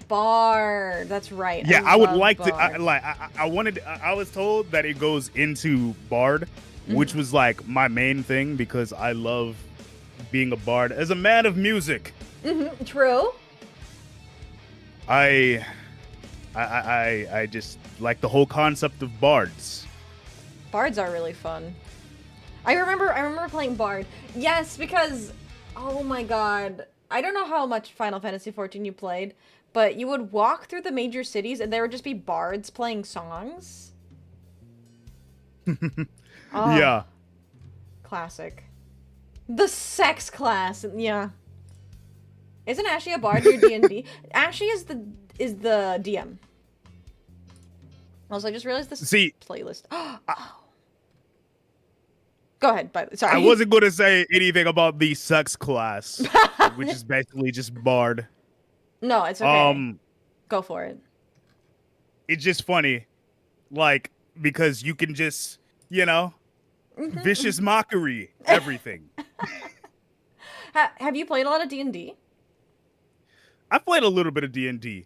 Bard. That's right. Yeah, I would like Bard. to. I was told that it goes into Bard, which was like my main thing because I love being a Bard as a man of music. True. I just like the whole concept of bards. Bards are really fun. I remember playing Bard. Yes, because oh my god. I don't know how much Final Fantasy 14 you played, but you would walk through the major cities and there would just be bards playing songs. Yeah. Classic. The sex class. Yeah. Isn't Ashley a bard in your D&D? Ashley is the DM. Also, I just realized this playlist. Go ahead. Sorry. I wasn't going to say anything about the sex class, which is basically just bard. No, it's okay. Go for it. It's just funny, like, because you can just, vicious mockery, everything. Have you played a lot of D&D? I've played a little bit of D&D.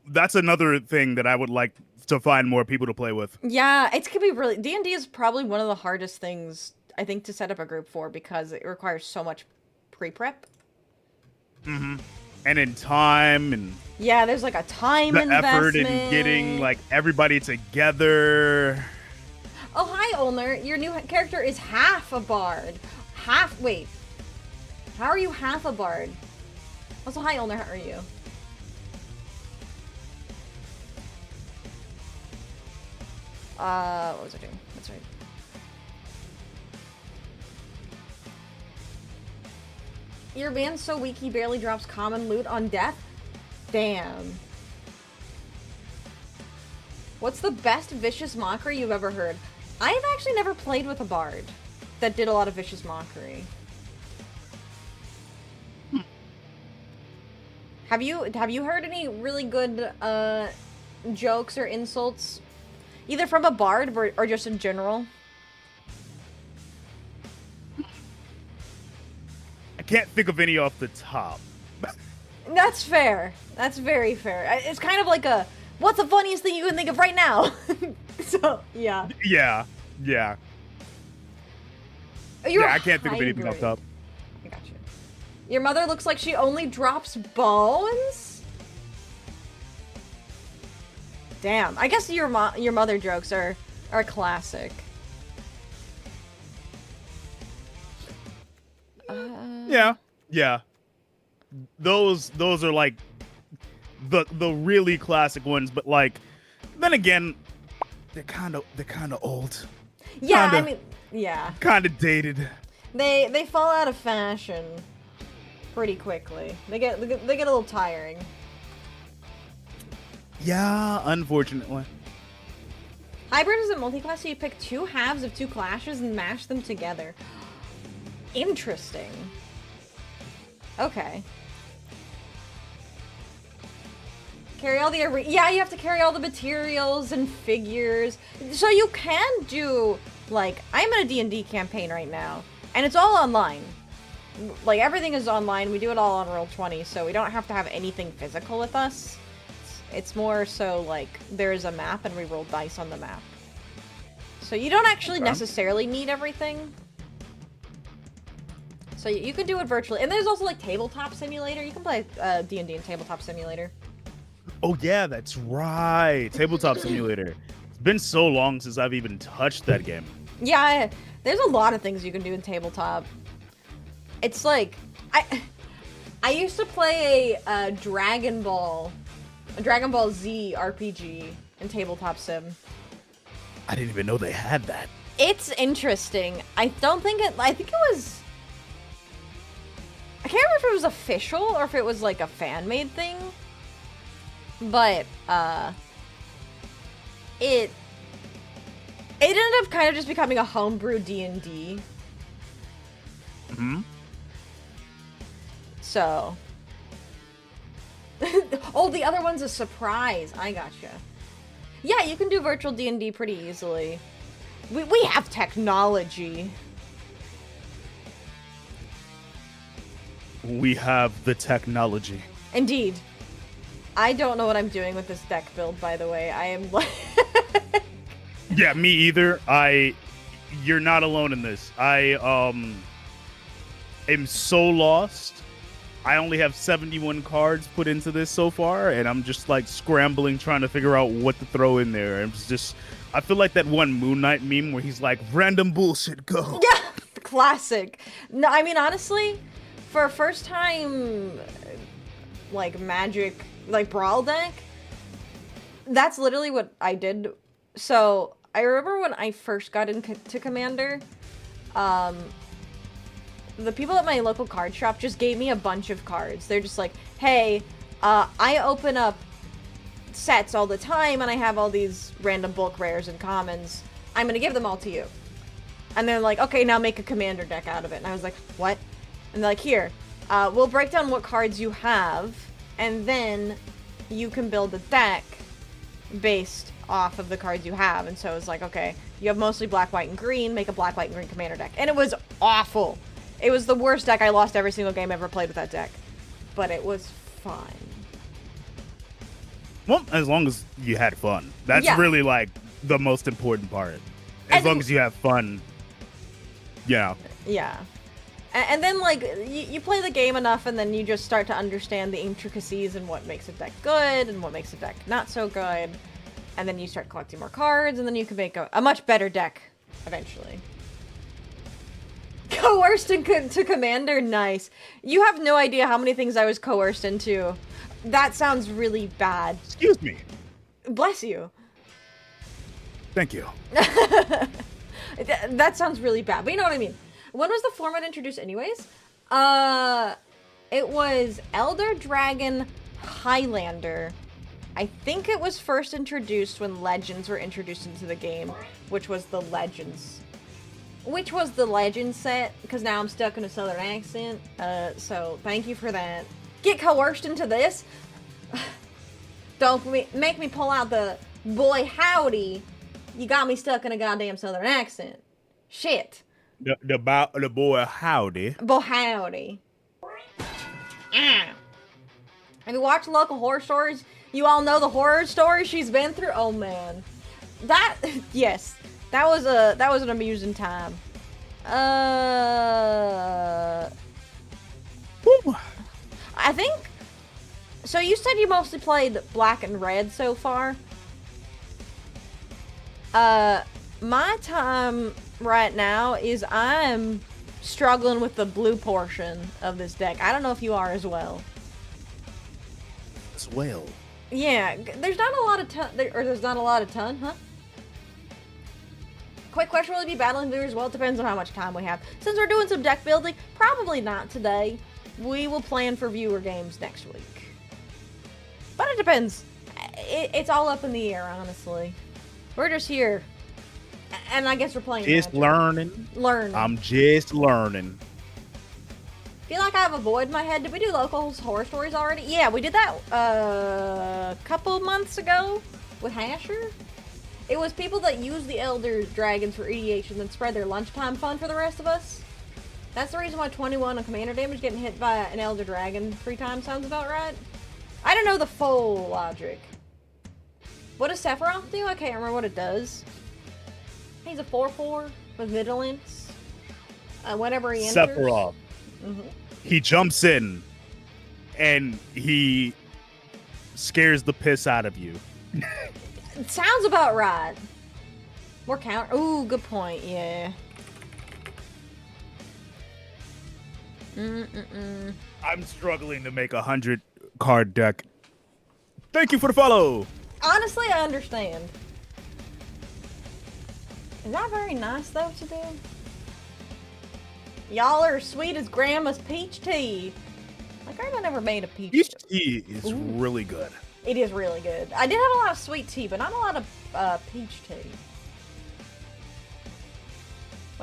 That's another thing that I would like to find more people to play with. Yeah, it could be really... D&D is probably one of the hardest things, I think, to set up a group for because it requires so much pre-prep. And in time and... Yeah, there's like a time investment. Effort in getting like everybody together. Oh, hi, Ulner. Your new character is half a bard. Wait. How are you half a bard? Also, hi, Ulner. How are you? What was I doing? That's right. Your man's so weak he barely drops common loot on death? Damn. What's the best vicious mockery you've ever heard? I've actually never played with a bard that did a lot of vicious mockery. Have you heard any really good jokes or insults, either from a bard or just in general? I can't think of any off the top. That's fair. That's very fair. It's kind of like a, what's the funniest thing you can think of right now? So, yeah. Yeah. You're Yeah, I can't think of anything off hybrid. top. I got you. Your mother looks like she only drops bones? Damn. I guess your mother jokes are classic. Yeah. Those are like the really classic ones, but like then again, they're kind of old. Yeah, Kinda. I mean, yeah. Kind of dated. They fall out of fashion pretty quickly. They get a little tiring. Yeah, unfortunately. Hybrid is a multi-class, so you pick two halves of two clashes and mash them together. Interesting. Okay. Carry all the yeah, you have to carry all the materials and figures. So you can do, like, I'm in a D&D campaign right now, and it's all online. Like, everything is online. We do it all on Roll20, so we don't have to have anything physical with us. It's more so, like, there is a map, and we roll dice on the map. So you don't actually necessarily need everything. So you can do it virtually. And there's also, like, Tabletop Simulator. You can play D&D in Tabletop Simulator. Oh yeah, that's right. Tabletop Simulator. It's been so long since I've even touched that game. Yeah, there's a lot of things you can do in tabletop. It's like I used to play a Dragon Ball Z RPG in Tabletop Sim. I didn't even know they had that. It's interesting. I think it was, I can't remember if it was official or if it was like a fan-made thing. But it ended up kind of just becoming a homebrew D&D. Hmm. So, oh, the other one's a surprise. I gotcha. Yeah, you can do virtual D&D pretty easily. We have technology. We have the technology. Indeed. I don't know what I'm doing with this deck build, by the way. I am like... Yeah, me either. You're not alone in this. I am so lost. I only have 71 cards put into this so far, and I'm just like scrambling trying to figure out what to throw in there. I feel like that one Moon Knight meme where he's like, random bullshit, go. Yeah, classic. No, I mean, honestly, for a first time, like, Magic, like, Brawl deck, that's literally what I did. So, I remember when I first got into Commander, the people at my local card shop just gave me a bunch of cards. They're just like, hey, I open up sets all the time, and I have all these random bulk rares and commons. I'm gonna give them all to you. And they're like, okay, now make a Commander deck out of it. And I was like, what? And they're like, here, we'll break down what cards you have, and then you can build a deck based off of the cards you have. And so it was like, okay, you have mostly black, white, and green, make a black, white, and green Commander deck. And it was awful. It was the worst deck. I lost every single game I ever played with that deck. But it was fun. Well, as long as you had fun. That's really, like, the most important part. As long as you have fun, yeah. Yeah. And then, like, you play the game enough, and then you just start to understand the intricacies and what makes a deck good and what makes a deck not so good. And then you start collecting more cards, and then you can make a much better deck eventually. Coerced into Commander? Nice. You have no idea how many things I was coerced into. That sounds really bad. Excuse me. Bless you. Thank you. That sounds really bad, but you know what I mean. When was the format introduced anyways? It was Elder Dragon Highlander. I think it was first introduced when Legends were introduced into the game, which was the Legends set, because now I'm stuck in a southern accent, so thank you for that. Get coerced into this? Don't make me pull out the boy howdy. You got me stuck in a goddamn southern accent. Shit. The boy howdy. Boy howdy. Have you watched local horror stories? You all know the horror stories she's been through? Oh man. Yes. That was an amusing time. I think... So you said you mostly played black and red so far? My time right now is I'm struggling with the blue portion of this deck. I don't know if you are as well. As well. Yeah, there's not a lot of there's not a lot of huh? Quick question, will you be battling viewers? Well, it depends on how much time we have. Since we're doing some deck building, probably not today. We will plan for viewer games next week. But it depends. It's all up in the air, honestly. We're just here. And I guess we're playing Just Magic. learning. I'm just learning. I feel like I have a void in my head. Did we do local horror stories already? Yeah, we did that a couple months ago with Hasher. It was people that use the Elder Dragons for EDH and then spread their lunchtime fun for the rest of us. That's the reason why 21 on commander damage getting hit by an Elder Dragon 3 times sounds about right. I don't know the full logic. What does Sephiroth do? I can't remember what it does. He's a 4/4 with vigilance. Whenever he enters. Sephiroth. He jumps in and he scares the piss out of you. It sounds about right. More counter. Ooh, good point. Yeah. I'm struggling to make a 100 card deck. Thank you for the follow. Honestly, I understand. Is that very nice though to do? Y'all are as sweet as Grandma's peach tea. My grandma never made a peach tea is really good. It is really good. I did have a lot of sweet tea, but not a lot of peach tea.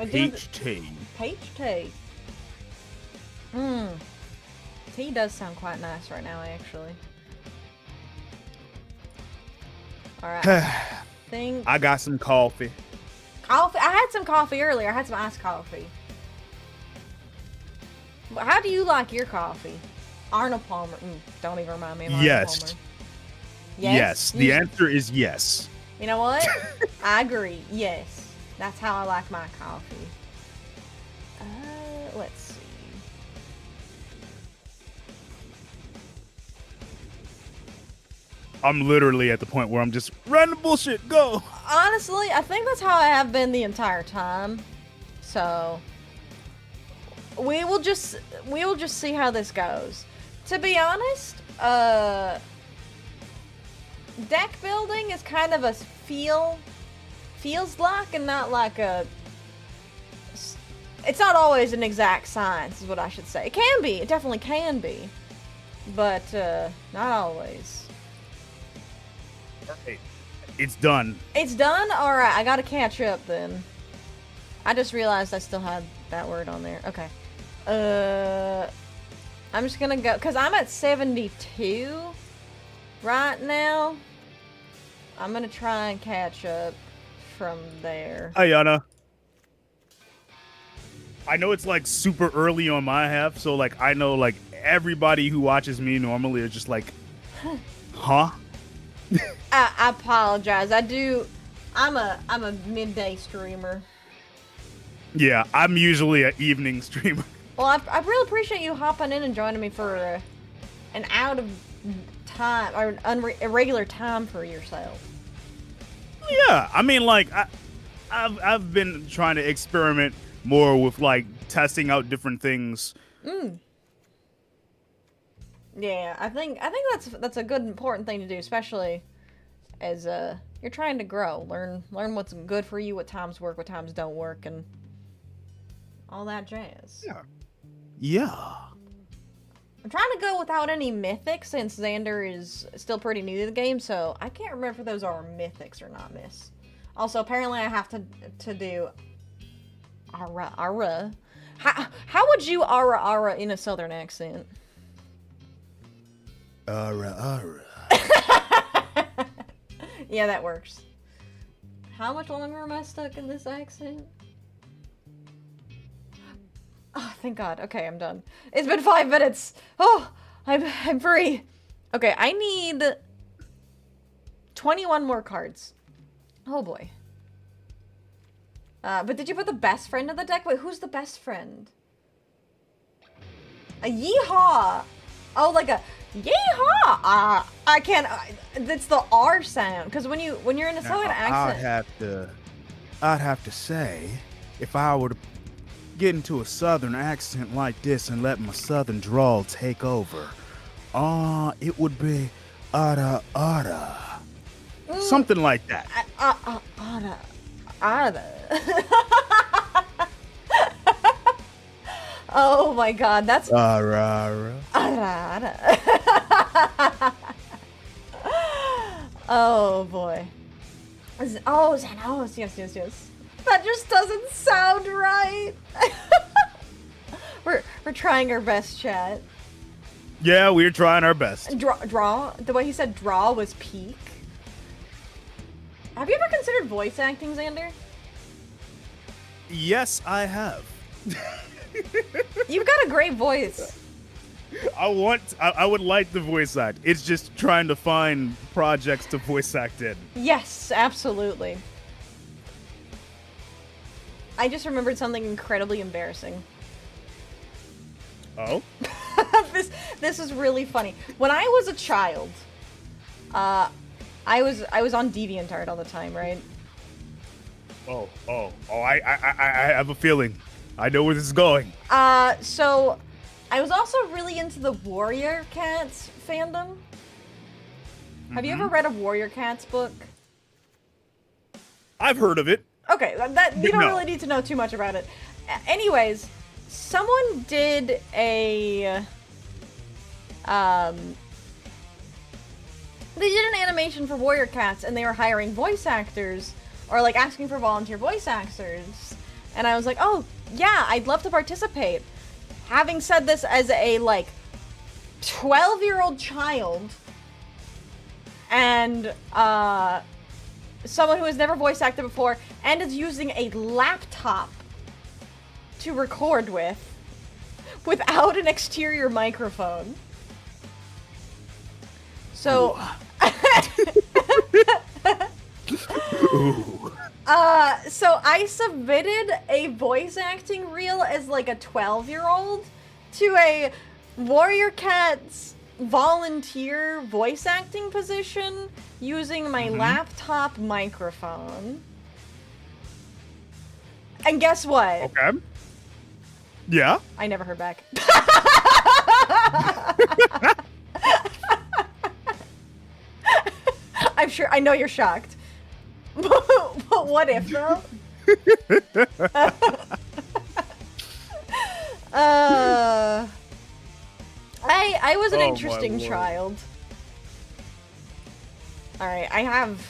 Peach tea. Peach tea. Tea does sound quite nice right now, actually. Alright. I got some coffee. Coffee? I had some coffee earlier. I had some iced coffee. How do you like your coffee? Arnold Palmer. Don't even remind me of Arnold Palmer. Yes. The answer is yes. You know what? I agree. Yes. That's how I like my coffee. Let's see. I'm literally at the point where I'm just run the bullshit, go. Honestly, I think that's how I have been the entire time. So we will just see how this goes. To be honest, deck building is kind of a feels like and not like a. It's not always an exact science, is what I should say. It can be. It definitely can be, but not always. Hey, it's done. It's done? Alright, I gotta catch up then. I just realized I still had that word on there. Okay. I'm just gonna go, because I'm at 72 right now. I'm gonna try and catch up from there. Hi, Yana. I know it's like super early on my half, so like I know like everybody who watches me normally is just like, huh? I apologize. I'm a midday streamer. Yeah, I'm usually an evening streamer. Well, I really appreciate you hopping in and joining me for an out of time or irregular time for yourself. Yeah, I mean, like I've been trying to experiment more with like testing out different things. Yeah, I think that's a good important thing to do, especially as you're trying to grow, learn what's good for you, what times work, what times don't work, and all that jazz. Yeah. I'm trying to go without any mythics since Xander is still pretty new to the game, so I can't remember if those are mythics or not, miss. Also, apparently I have to do ara. How would you ara in a southern accent? Ara. Yeah, that works. How much longer am I stuck in this accent? Oh, thank God. Okay, I'm done. It's been 5 minutes. Oh, I'm free. Okay, I need 21 more cards. Oh boy. But did you put the best friend in the deck? Wait, who's the best friend? A yeehaw! Oh, like a yeehaw! I can't. It's the R sound because when you're in a southern accent. I'd have to say, if I were to get into a southern accent like this and let my southern drawl take over, it would be ada ada, something like that. Ada. Oh my god, that's Ara. Oh boy. Oh, Xanos, yes. That just doesn't sound right. We're trying our best, chat. Yeah, we're trying our best. Draw. The way he said draw was peak. Have you ever considered voice acting, Xander? Yes, I have. You've got a great voice. I would like the voice act. It's just trying to find projects to voice act in. Yes, absolutely. I just remembered something incredibly embarrassing. Oh? This is really funny. When I was a child, I was on DeviantArt all the time, right? Oh! I have a feeling. I know where this is going. So I was also really into the Warrior Cats fandom. Have you ever read a Warrior Cats book? I've heard of it. Okay, you don't really need to know too much about it. Anyways, someone did a they did an animation for Warrior Cats, and they were hiring voice actors or like asking for volunteer voice actors. And I was like, oh yeah, I'd love to participate. Having said this as a like 12-year-old child and someone who has never voice acted before and is using a laptop to record without an exterior microphone. So so I submitted a voice acting reel as like a 12-year-old to a Warrior Cats volunteer voice acting position using my laptop microphone. And guess what? Okay. Yeah? I never heard back. I'm sure, I know you're shocked. But what if, though? I was an interesting child. Alright, I have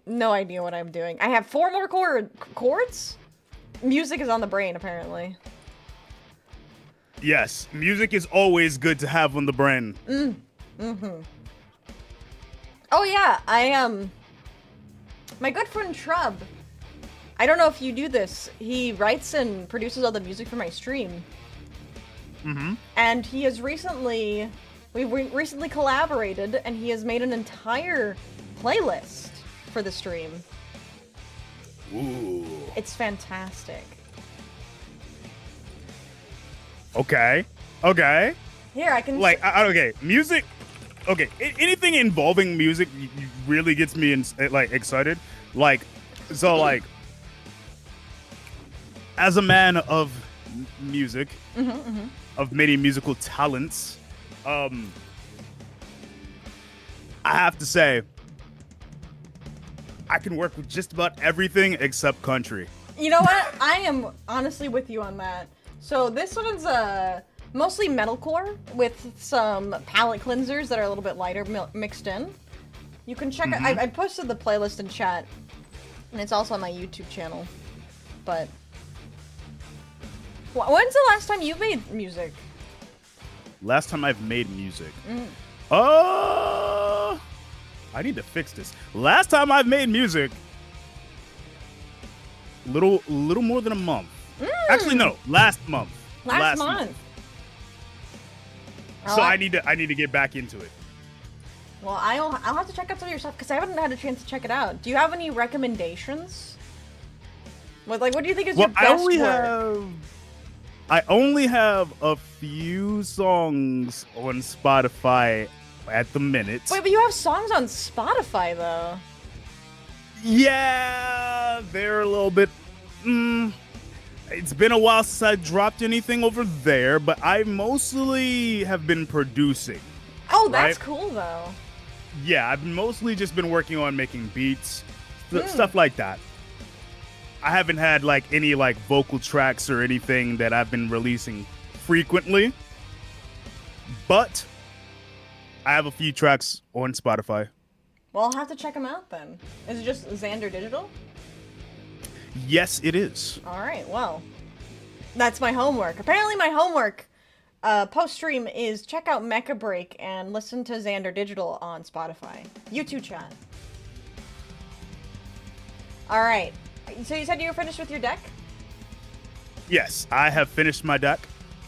no idea what I'm doing. I have 4 more chords? Music is on the brain, apparently. Yes, music is always good to have on the brain. Oh yeah, my good friend Shrub. I don't know if you do this. He writes and produces all the music for my stream. And he has recently, we recently collaborated, and he has made an entire playlist for the stream. Ooh. It's fantastic. Okay. Here, I can... Like, okay, music... Okay, anything involving music really gets me excited. Like, so like, as a man of music, of many musical talents, I have to say, I can work with just about everything except country. You know what? I am honestly with you on that. So this one's mostly metalcore with some palette cleansers that are a little bit lighter mixed in. You can check it. I posted the playlist in chat, and it's also on my YouTube channel. But when's the last time you made music? Last time I've made music. I need to fix this. Last time I've made music, little more than a month. Actually, no, last month. Last month. So I need to get back into it. Well, I'll have to check out some of your stuff because I haven't had a chance to check it out. Do you have any recommendations? What do you think is your best work? I only have a few songs on Spotify at the minute. Wait, but you have songs on Spotify, though. Yeah, they're a little bit... it's been a while since I dropped anything over there, but I mostly have been producing. Oh, that's cool, though. Yeah, I've mostly just been working on making beats, stuff like that. I haven't had like any like vocal tracks or anything that I've been releasing frequently, but I have a few tracks on Spotify. Well, I'll have to check them out then. Is it just Xander Digital? Yes, it is. All right, well, that's my homework. Apparently my homework post-stream is check out Mecha Break and listen to Xander Digital on Spotify. YouTube chat. All right. So you said you were finished with your deck? Yes, I have finished my deck.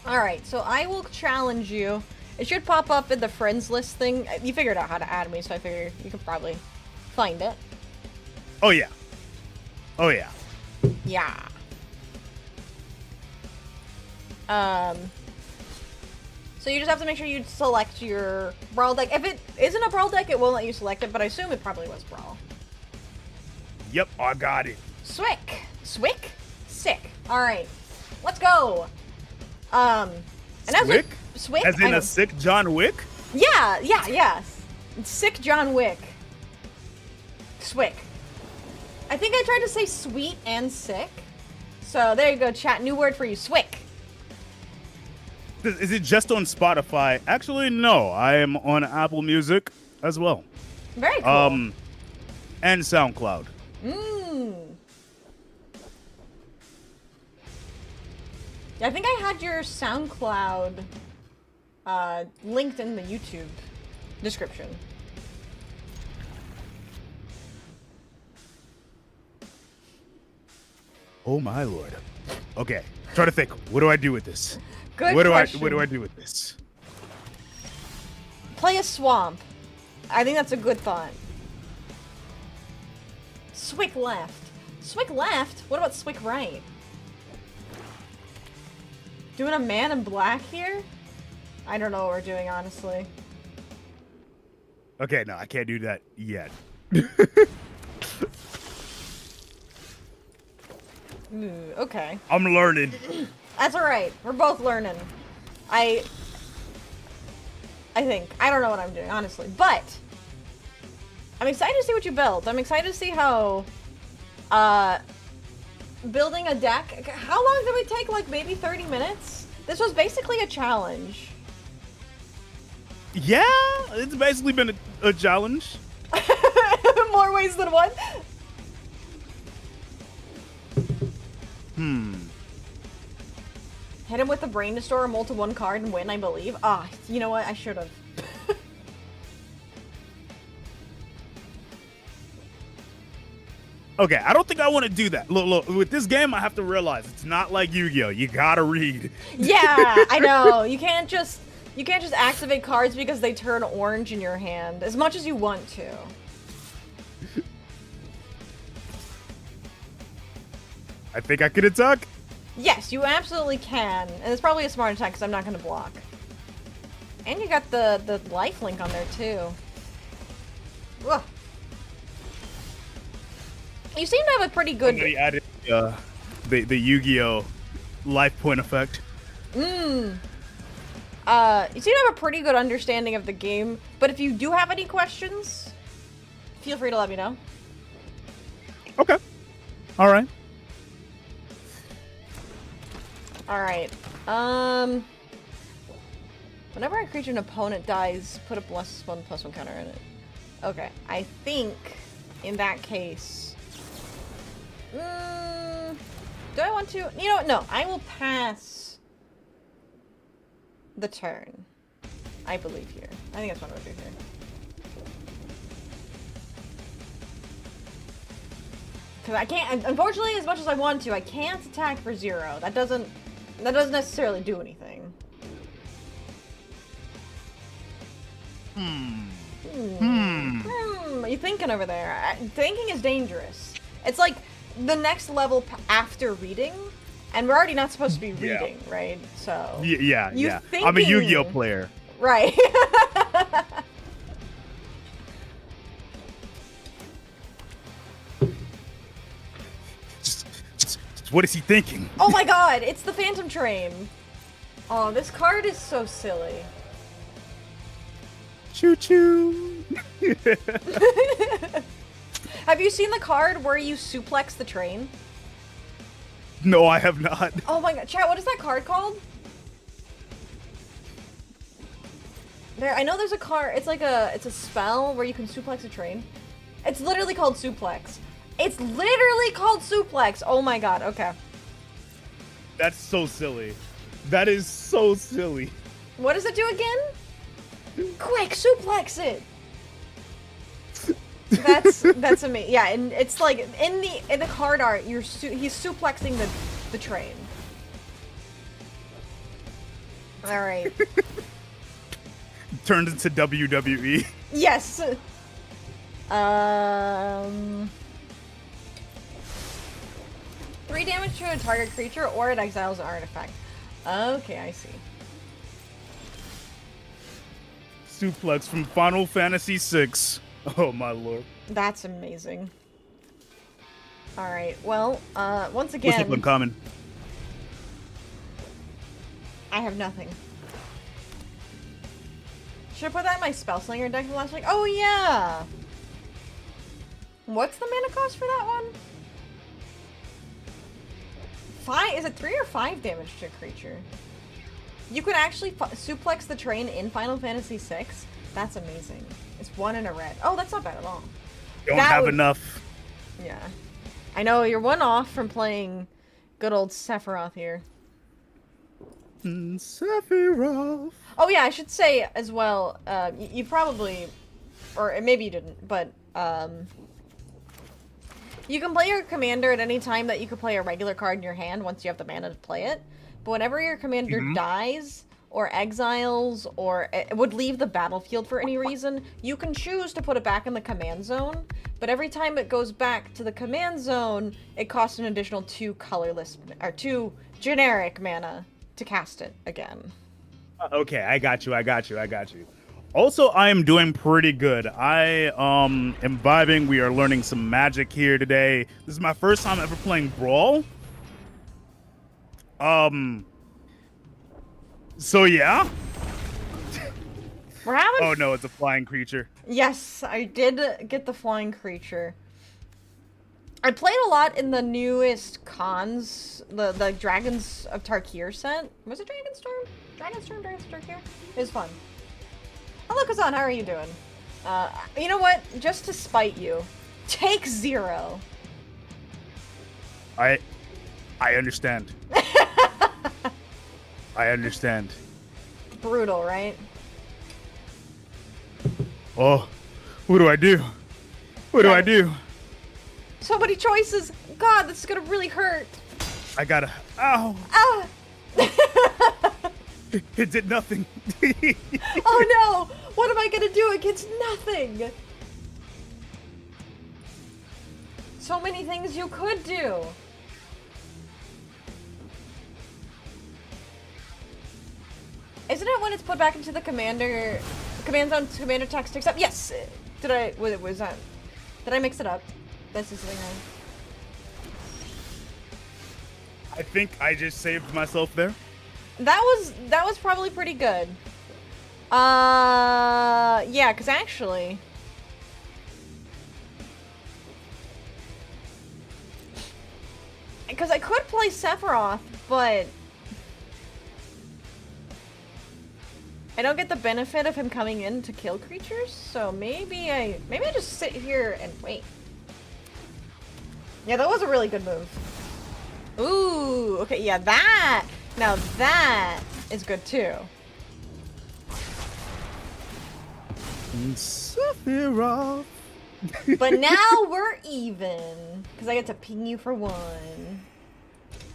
All right, so I will challenge you. It should pop up in the friends list thing. You figured out how to add me, so I figure you could probably find it. Oh, yeah. Oh, yeah. Yeah. So you just have to make sure you select your Brawl deck. If it isn't a Brawl deck, it won't let you select it, but I assume it probably was Brawl. Yep, I got it. Swick. Swick? Sick. Alright. Let's go. And as Swick? Swick? As in a sick John Wick? Yeah. Sick John Wick. Swick. I think I tried to say sweet and sick. So there you go, chat. New word for you. Swick. Is it just on Spotify? Actually, no. I am on Apple Music as well. Very cool. And SoundCloud. I think I had your SoundCloud linked in the YouTube description. Oh my lord. Okay, try to think. What do I do with this? Good What question. do I do with this? Play a swamp. I think that's a good thought. Swick left. Swick left? What about Swick right? Doing a man in black here? I don't know what we're doing, honestly. Okay, no, I can't do that yet. Okay. I'm learning. That's alright. We're both learning. I think. I don't know what I'm doing, honestly. But I'm excited to see what you built. I'm excited to see how building a deck. How long did we take? Like maybe 30 minutes? This was basically a challenge. Yeah, it's basically been a challenge. More ways than one. Hit him with the brain to store a multi-1 card and win, I believe. Ah, you know what? I should have. Okay, I don't think I want to do that. Look, with this game, I have to realize it's not like Yu-Gi-Oh! You gotta read. Yeah, I know. You can't just activate cards because they turn orange in your hand, as much as you want to. I think I could attack. Yes, you absolutely can. And it's probably a smart attack because I'm not going to block. And you got the life link on there, too. Ugh. You seem to have a pretty good... Somebody added the Yu-Gi-Oh! Life point effect. You seem to have a pretty good understanding of the game. But if you do have any questions, feel free to let me know. Okay. All right. Alright, whenever I creature an opponent dies, put a +1/+1 counter in it. Okay, I think, in that case... do I want to... You know what? No, I will pass the turn. I believe here. I think that's what I'm going to do here. Because I can't... Unfortunately, as much as I want to, I can't attack for 0. That doesn't necessarily do anything. What are you thinking over there? Thinking is dangerous. It's like the next level after reading, and we're already not supposed to be reading, right? So Yeah. thinking... I'm a Yu-Gi-Oh player. Right. Just what is he thinking? Oh my god, it's the Phantom Train. Oh, this card is so silly. Choo choo. Have you seen the card where you suplex the train? No, I have not. Oh my god, chat, what is that card called? There, I know there's a card, it's a spell where you can suplex a train. It's literally called suplex. It's literally called suplex. Oh my god, okay. That's so silly. That is so silly. What does it do again? Quick, suplex it. That's amazing. Yeah, and it's like in the card art, he's suplexing the train. All right. Turned into WWE. Yes. 3 damage to a target creature, or it exiles an artifact. Okay, I see. Suplex from Final Fantasy VI. Oh my lord. That's amazing. Alright, well, once What's up, again, Uncommon? I have nothing. Should I put that in my Spellslinger deck from last week? Oh yeah! What's the mana cost for that one? 5? Is it 3 or 5 damage to a creature? You can actually suplex the train in Final Fantasy VI? That's amazing. It's 1 and a red. Oh, that's not bad at all. Don't have enough. Yeah. I know, you're 1 off from playing good old Sephiroth here. Sephiroth. Oh yeah, I should say as well, you probably, or maybe you didn't, but you can play your commander at any time that you could play a regular card in your hand once you have the mana to play it. But whenever your commander dies, or exiles, or it would leave the battlefield for any reason, you can choose to put it back in the command zone. But every time it goes back to the command zone, it costs an additional 2 colorless, or 2 generic mana to cast it again. Okay, I got you. Also, I am doing pretty good. I am vibing. We are learning some magic here today. This is my first time ever playing Brawl. So yeah. We're having... Oh no, it's a flying creature. Yes, I did get the flying creature. I played a lot in the newest cons, the Dragons of Tarkir set. Was it Dragonstorm? Dragons of Tarkir? It was fun. Hello, Kazan, how are you doing? You know what? Just to spite you, take 0. I understand. I understand. Brutal, right? Oh, what do I do? What do I do? So many choices. God, this is gonna really hurt. I gotta. Ow! Ah! It did nothing. Oh no! What am I gonna do against nothing? So many things you could do. Isn't it when it's put back into the command zone, commander text takes up? Yes! Did I, was that, did I mix it up? That's just something wrong. I think I just saved myself there. That was probably pretty good. Yeah, because actually... Because I could play Sephiroth, but... I don't get the benefit of him coming in to kill creatures, so maybe I just sit here and wait. Yeah, that was a really good move. Ooh, okay, yeah, now that is good too. Sephiroth. But now we're even, because I get to ping you for 1.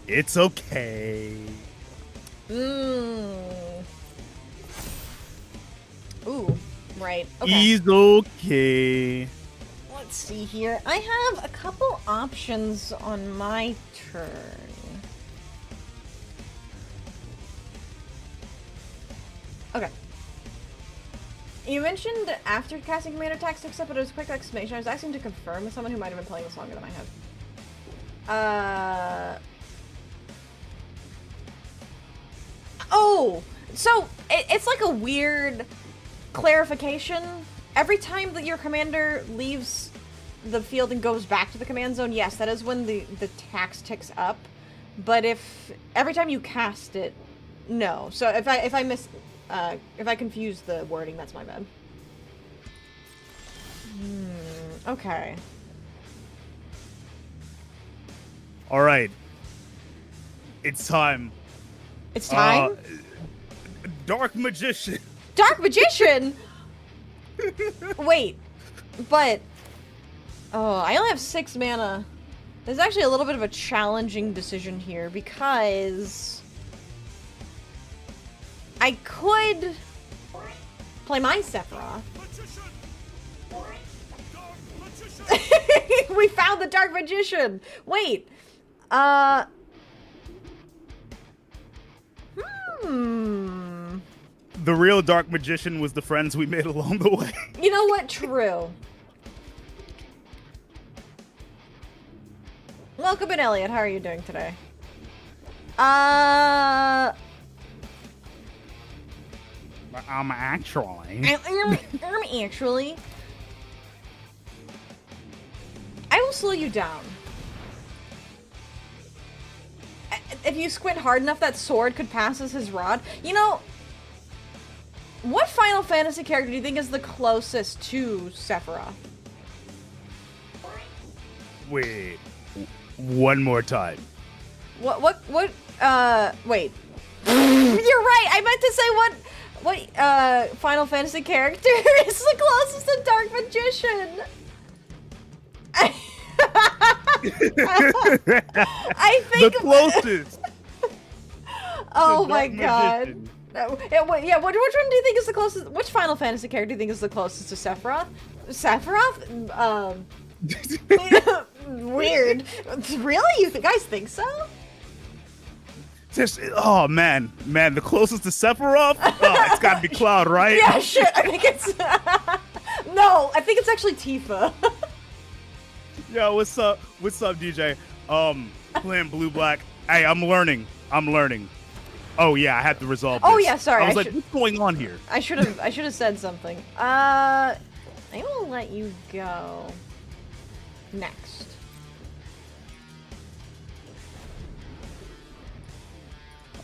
It's okay. Ooh, right. Okay. He's okay. Let's see here. I have a couple options on my turn. Okay. You mentioned after casting command attacks, except but it was a quick exclamation. I was asking to confirm with someone who might have been playing this longer than I have. Oh! So, it's like a weird clarification. Every time that your commander leaves the field and goes back to the command zone, yes, that is when the tax ticks up. But if every time you cast it, no. So if I confuse the wording, that's my bad. Okay. All right. It's time. It's time? Dark Magician. Dark Magician? Wait, but... Oh, I only have 6 mana. There's actually a little bit of a challenging decision here, because... I could... play my Sephiroth. We found the Dark Magician! Wait! The real Dark Magician was the friends we made along the way. You know what? True. Welcome in, Elliot. How are you doing today? I'm actually. Actually. I will slow you down. If you squint hard enough, that sword could pass as his rod. You know, what Final Fantasy character do you think is the closest to Sephiroth? Wait. One more time. Wait. You're right, I meant to say what Final Fantasy character is the closest to Dark Magician? I think the closest. Oh my god. Yeah, which one do you think is the closest? Which Final Fantasy character do you think is the closest to Sephiroth? Sephiroth? Weird. Really? You guys think so? Oh man, the closest to Sephiroth? It's gotta be Cloud, right? Yeah, shit. I think it's no. I think it's actually Tifa. Yo, what's up? What's up, DJ? Playing blue black. Hey, I'm learning. Oh yeah, I had to resolve this. Oh yeah, sorry. I was like, what's going on here? I should have said something. I will let you go next.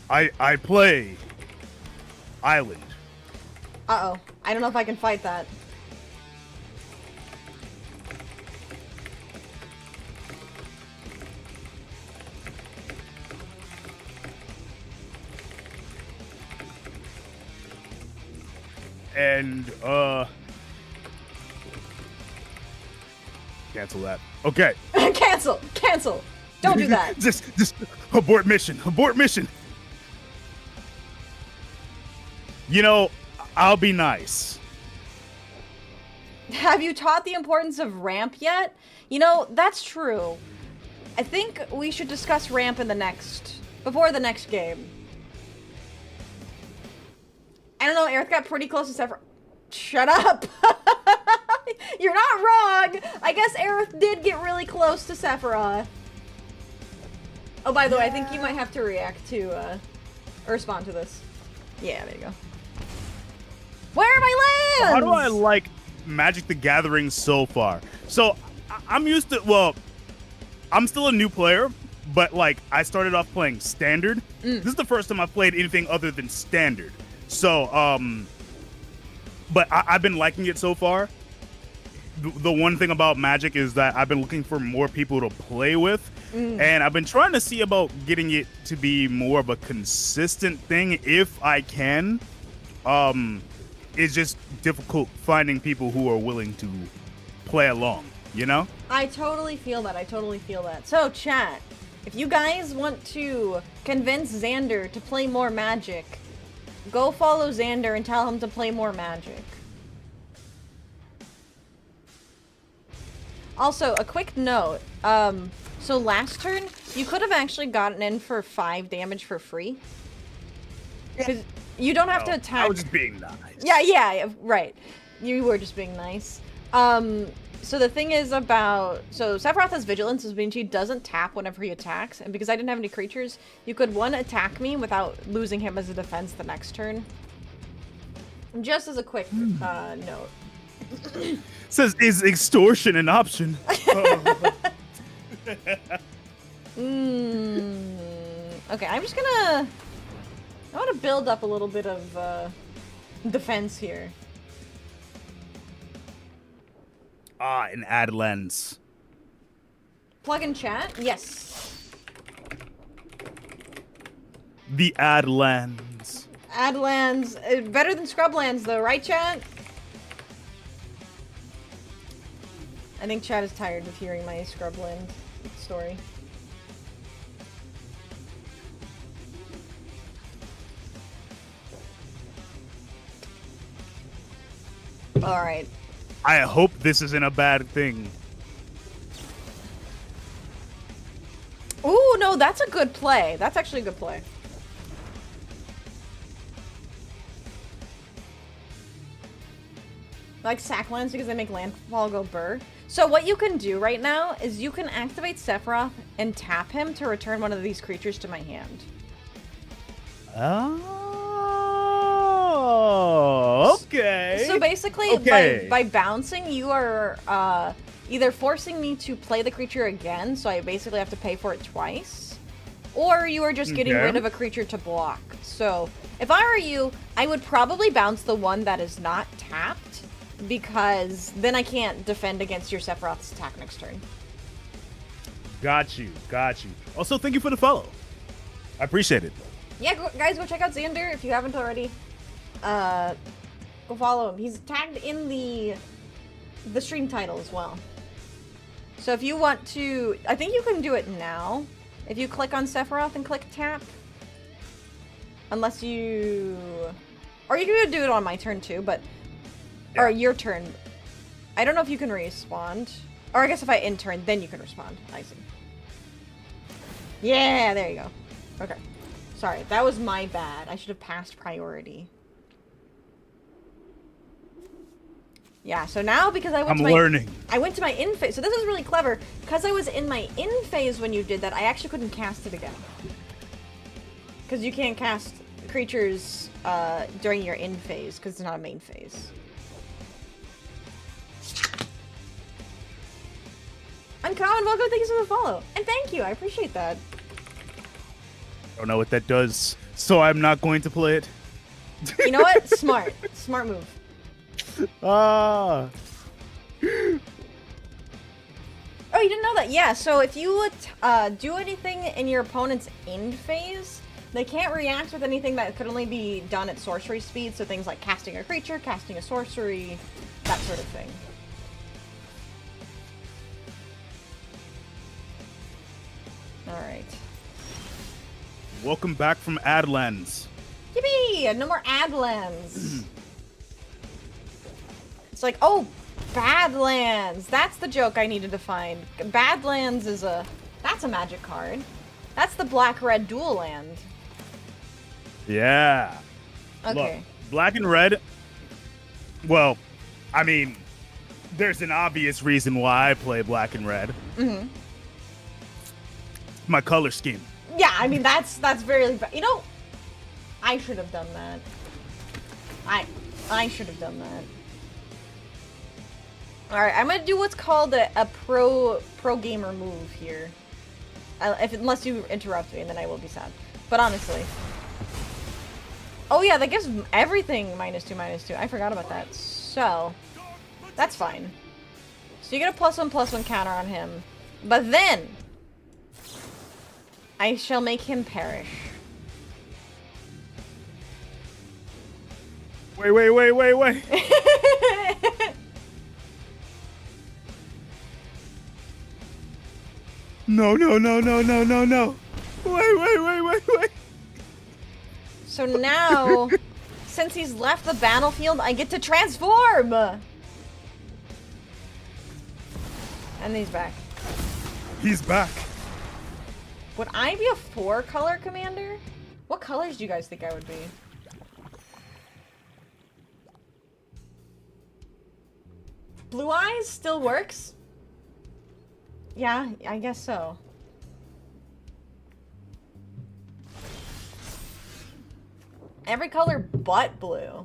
I play Island. Uh-oh. I don't know if I can fight that. And cancel that. Okay. Cancel. Don't do that. just abort mission. You know, I'll be nice. Have you taught the importance of ramp yet? You know, that's true. I think we should discuss ramp before the next game. I don't know, Aerith got pretty close to Sephiroth. Shut up! You're not wrong! I guess Aerith did get really close to Sephiroth. Oh, by the way, I think you might have to react to, or respond to this. Yeah, there you go. Where are my lands? How do I like Magic the Gathering so far? So, I'm used to, well, I'm still a new player, but, like, I started off playing Standard. This is the first time I've played anything other than Standard. So, but I've been liking it so far. The one thing about Magic is that I've been looking for more people to play with, and I've been trying to see about getting it to be more of a consistent thing if I can. It's just difficult finding people who are willing to play along, you know? I totally feel that. So, chat, if you guys want to convince Xander to play more Magic, go follow Xander and tell him to play more Magic. Also, a quick note. So last turn, you could have actually gotten in for 5 damage for free. Because you don't have to attack. I was just being nice. Yeah, right. You were just being nice. So the thing is about... So Sephiroth has Vigilance, which means he doesn't tap whenever he attacks. And because I didn't have any creatures, you could, one, attack me without losing him as a defense the next turn. Just as a quick note. Says, is extortion an option? Okay, I'm just gonna... I want to build up a little bit of defense here. An ad lens. Plug in chat? Yes. The ad lens. Adlands, better than Scrublands though, right chat? I think chat is tired of hearing my Scrubland story. Alright. I hope this isn't a bad thing. Ooh, no, that's a good play. That's actually a good play. Like Sacklands because they make landfall go burr. So what you can do right now is you can activate Sephiroth and tap him to return one of these creatures to my hand. Oh, okay. So basically, by bouncing, you are either forcing me to play the creature again, so I basically have to pay for it twice, or you are just getting rid of a creature to block. So if I were you, I would probably bounce the one that is not tapped, because then I can't defend against your Sephiroth's attack next turn. Got you. Also, thank you for the follow. I appreciate it. Yeah, guys, go check out Xander if you haven't already. Go follow him. He's tagged in the stream title as well. So if you want to, I think you can do it now. If you click on Sephiroth and click tap. Unless you... Or you can do it on my turn too, but... Yeah. Or your turn. I don't know if you can respond. Or I guess if I end turn, then you can respond. I see. Yeah, there you go. Okay. Sorry, that was my bad. I should have passed priority. Yeah, so now because I went to my in phase. So this is really clever. Because I was in my in phase when you did that, I actually couldn't cast it again. Because you can't cast creatures during your in phase because it's not a main phase. Uncommon, welcome, thank you for the follow. And thank you, I appreciate that. I don't know what that does, so I'm not going to play it. You know what? Smart. Smart move. Ah. Oh, you didn't know that? Yeah, so if you do anything in your opponent's end phase, they can't react with anything that could only be done at sorcery speed, so things like casting a creature, casting a sorcery, that sort of thing. Alright. Welcome back from Adlands. Yippee! No more Adlands. It's like, oh, Badlands. That's the joke I needed to find. Badlands is that's a magic card. That's the black-red dual land. Yeah. Okay. Look, black and red, well, I mean, there's an obvious reason why I play black and red. Mm-hmm. My color scheme. Yeah, I mean, that's very... You know, I should have done that. I should have done that. Alright, I'm gonna do what's called a pro gamer move here. Unless you interrupt me, and then I will be sad. But honestly. Oh yeah, that gives everything -2/-2. I forgot about that. So, that's fine. So you get a +1/+1 counter on him. But then, I shall make him perish. Wait. No. Wait. So now, since he's left the battlefield, I get to transform! And he's back. He's back. Would I be a 4-color commander? What colors do you guys think I would be? Blue eyes still works? Yeah, I guess so. Every color but blue.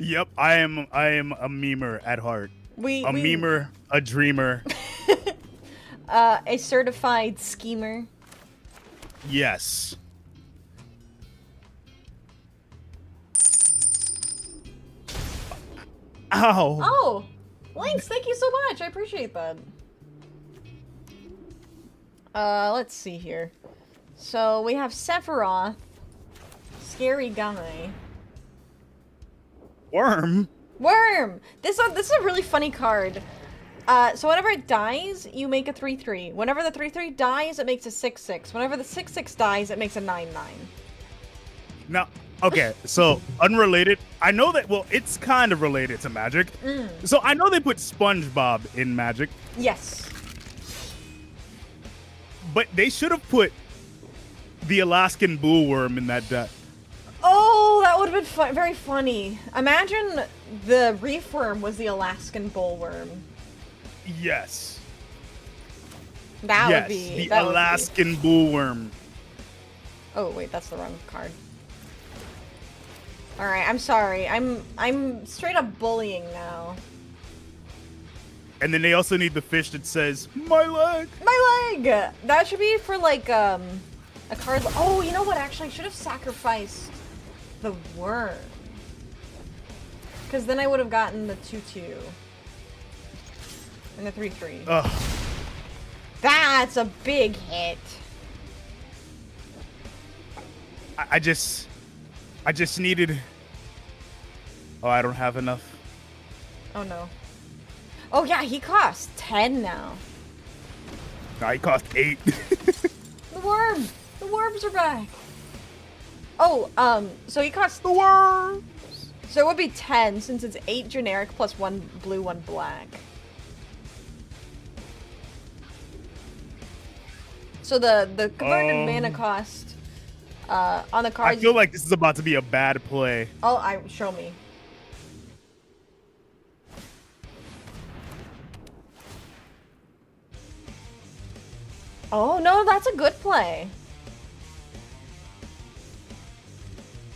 Yep, I am a memer at heart. Memer, a dreamer. A certified schemer. Yes. Ow. Oh, Lynx, thank you so much. I appreciate that. Let's see here. So we have Sephiroth, scary guy. Worm. This is a really funny card. So whenever it dies, you make a 3/3. Whenever the 3/3 dies, it makes a 6/6. Whenever the 6/6 dies, it makes a 9/9. Now, okay, so unrelated. I know that. Well, it's kind of related to Magic. So I know they put SpongeBob in Magic. Yes. But they should have put the Alaskan bullworm in that deck. Oh, that would have been very funny. Imagine the reef worm was the Alaskan bullworm. Yes. That yes, would be the that Alaskan bullworm. Oh wait, that's the wrong card. All right, I'm sorry. I'm straight up bullying now. And then they also need the fish that says "my leg." My leg. That should be for like a card. Oh, you know what? Actually, I should have sacrificed the worm. Because then I would have gotten the 2/2 and the 3/3. Ugh. That's a big hit. I just needed. Oh, I don't have enough. Oh no. Oh yeah, he costs 10 now. No, he cost 8. The worm! The worms are back! Oh, so he costs... The worms! So it would be 10 since it's 8 generic plus 1 blue, 1 black. So the converted mana cost on the cards... I feel like this is about to be a bad play. Oh, show me. Oh, no, that's a good play.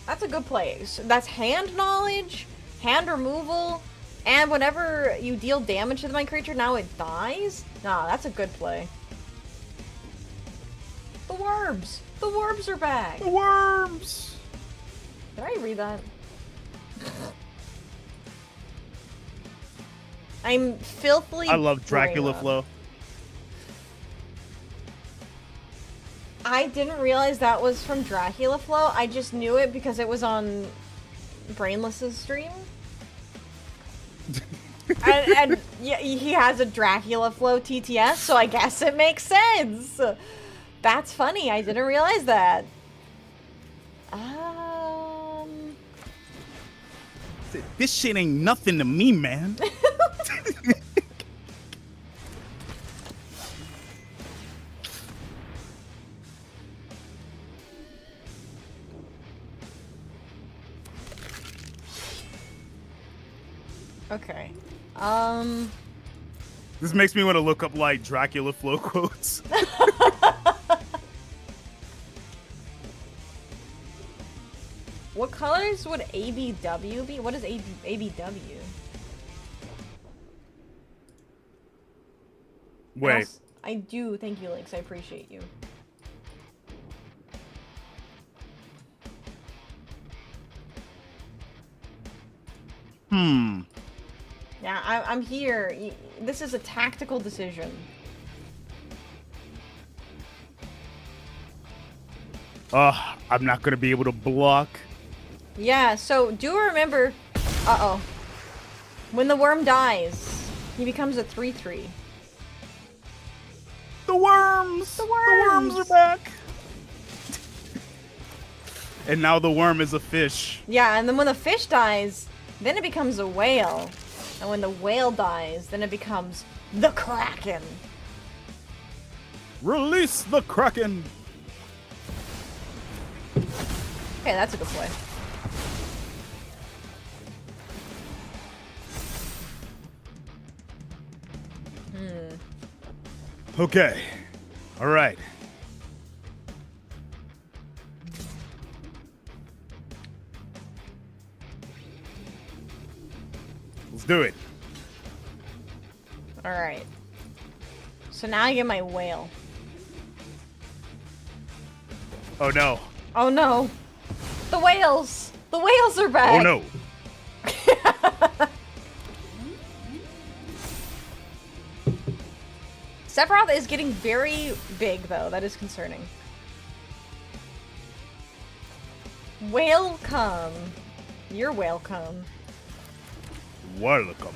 That's a good play. So that's hand knowledge, hand removal, and whenever you deal damage to my creature, now it dies? Nah, that's a good play. The worms! The worms are back! The worms! Did I read that? I'm filthily I love Dracula brain Flow. I didn't realize that was from Dracula Flow. I just knew it because it was on Brainless's stream. and yeah, he has a Dracula Flow TTS, so I guess it makes sense. That's funny. I didn't realize that. This shit ain't nothing to me, man. Okay. This makes me want to look up like Dracula Flow quotes. What colors would ABW be? What is ABW? Wait. Yes, I do. Thank you, Lynx. I appreciate you. Yeah, I'm here. This is a tactical decision. I'm not gonna be able to block. Yeah, so do remember... Uh-oh. When the worm dies, he becomes a 3/3. The worms! The worms! The worms are back! And now the worm is a fish. Yeah, and then when the fish dies, Then it becomes a whale. And when the whale dies, then it becomes the Kraken. Release the Kraken! Okay, that's a good play. Okay. Alright. Let's do it. Alright. So now I get my whale. Oh no. Oh no. The whales! The whales are back! Oh no. Sephiroth is getting very big, though. That is concerning. Welcome. You're welcome. Welcome.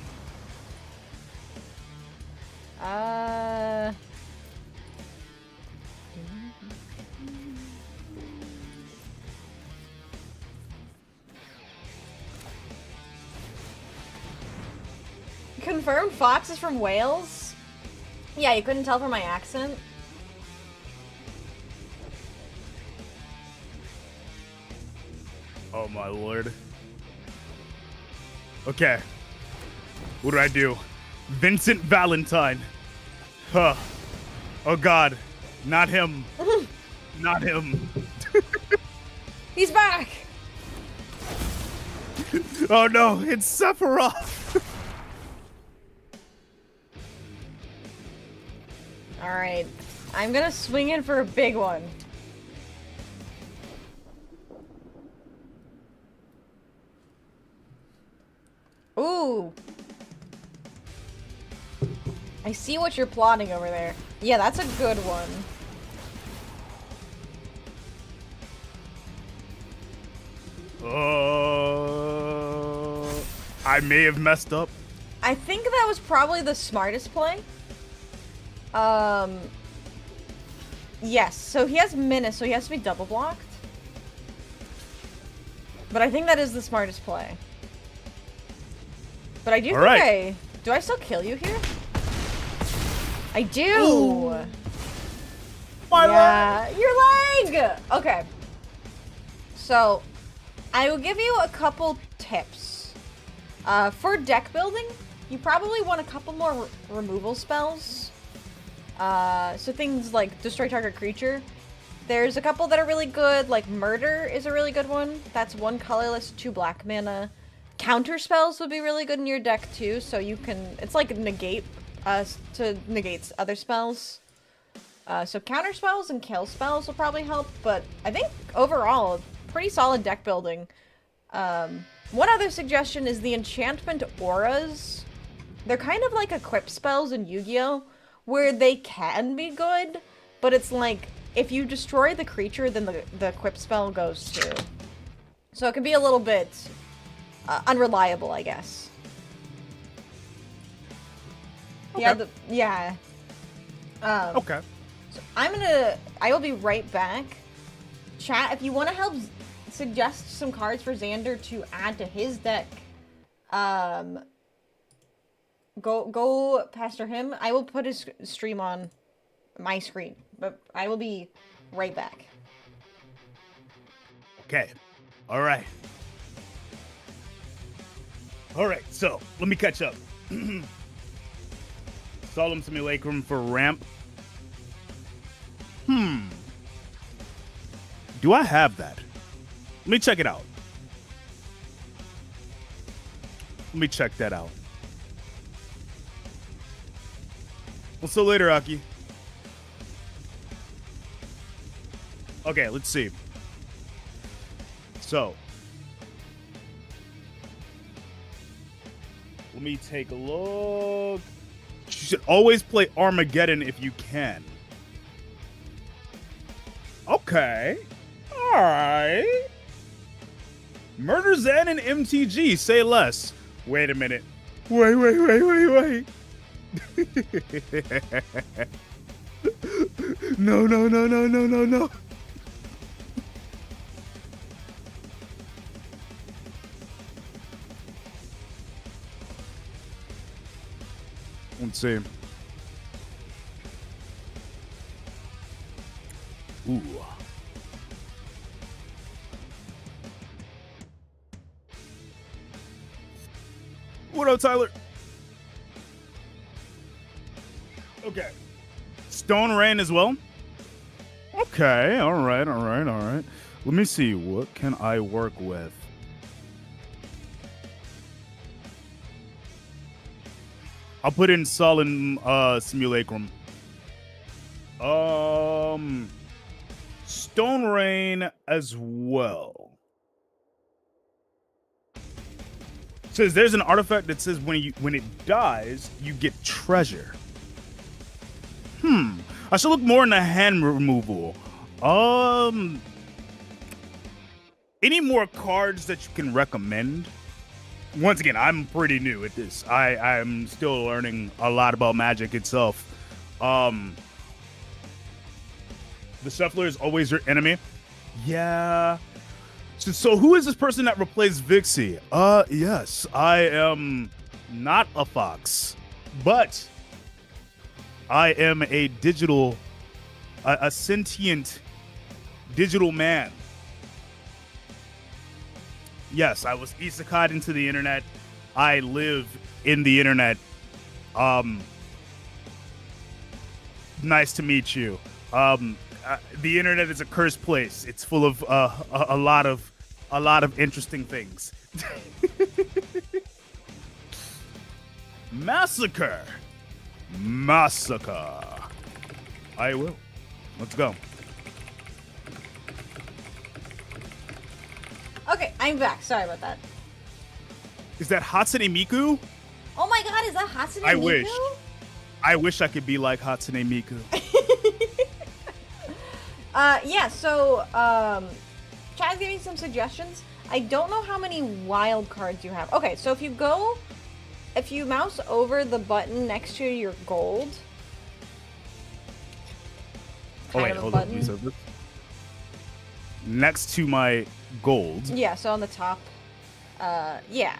Confirmed Fox is from Wales? Yeah, you couldn't tell from my accent? Oh my lord. Okay. What do I do? Vincent Valentine. Huh. Oh god. Not him. Not him. He's back! Oh no, it's Sephiroth. Alright. I'm gonna swing in for a big one. Ooh. I see what you're plotting over there. Yeah, that's a good one. I may have messed up. I think that was probably the smartest play. Yes, so he has menace, so he has to be double blocked. But I think that is the smartest play. But I do think do I still kill you here? I do! Ooh. My leg! Your leg! Okay. So, I will give you a couple tips. For deck building, you probably want a couple more removal spells. So things like destroy target creature. There's a couple that are really good, like Murder is a really good one. That's 1 colorless, 2 black mana. Counter spells would be really good in your deck too, so you can, it's like negate, to negate other spells. So counter spells and kill spells will probably help, but I think overall, pretty solid deck building. One other suggestion is the enchantment auras. They're kind of like equip spells in Yu-Gi-Oh! Where they can be good, but it's like, if you destroy the creature, then the equip spell goes too. So it can be a little bit unreliable, I guess. Okay. Yeah. Okay. So I will be right back. Chat, if you want to help suggest some cards for Xander to add to his deck, go pester him. I will put his stream on my screen, but I will be right back. Okay. All right. All right. So let me catch up. Solemn Simulacrum for ramp. Do I have that? Let me check it out. Let me check that out. Well, so later, Aki. Okay, let's see. So, let me take a look. You should always play Armageddon if you can. Okay. Alright. Murder Zen and MTG, say less. Wait a minute. Wait. No. Let's see. Ooh. What up, Tyler? Okay. Stone Rain as well. Okay. All right. Let me see. What can I work with? I'll put in Solemn Simulacrum. Stone Rain as well. Says there's an artifact that says when it dies, you get treasure. I should look more into hand removal. Any more cards that you can recommend? Once again, I'm pretty new at this. I'm still learning a lot about Magic itself. The Shuffler is always your enemy. Yeah. So who is this person that replaced Vixie? Yes, I am not a fox, but I am a sentient digital man. Yes, I was isekai'd into the internet. I live in the internet. Nice to meet you. The internet is a cursed place. It's full of a lot of interesting things. Massacre. I will. Let's go. Okay, I'm back. Sorry about that. Is that Hatsune Miku? Oh my god, is that Hatsune I Miku? I wish I could be like Hatsune Miku. Yeah, so, Chad's giving some suggestions. I don't know how many wild cards you have. Okay, so if you mouse over the button next to your gold. Oh wait, hold on. Next to my gold. Yeah, so on the top. Yeah.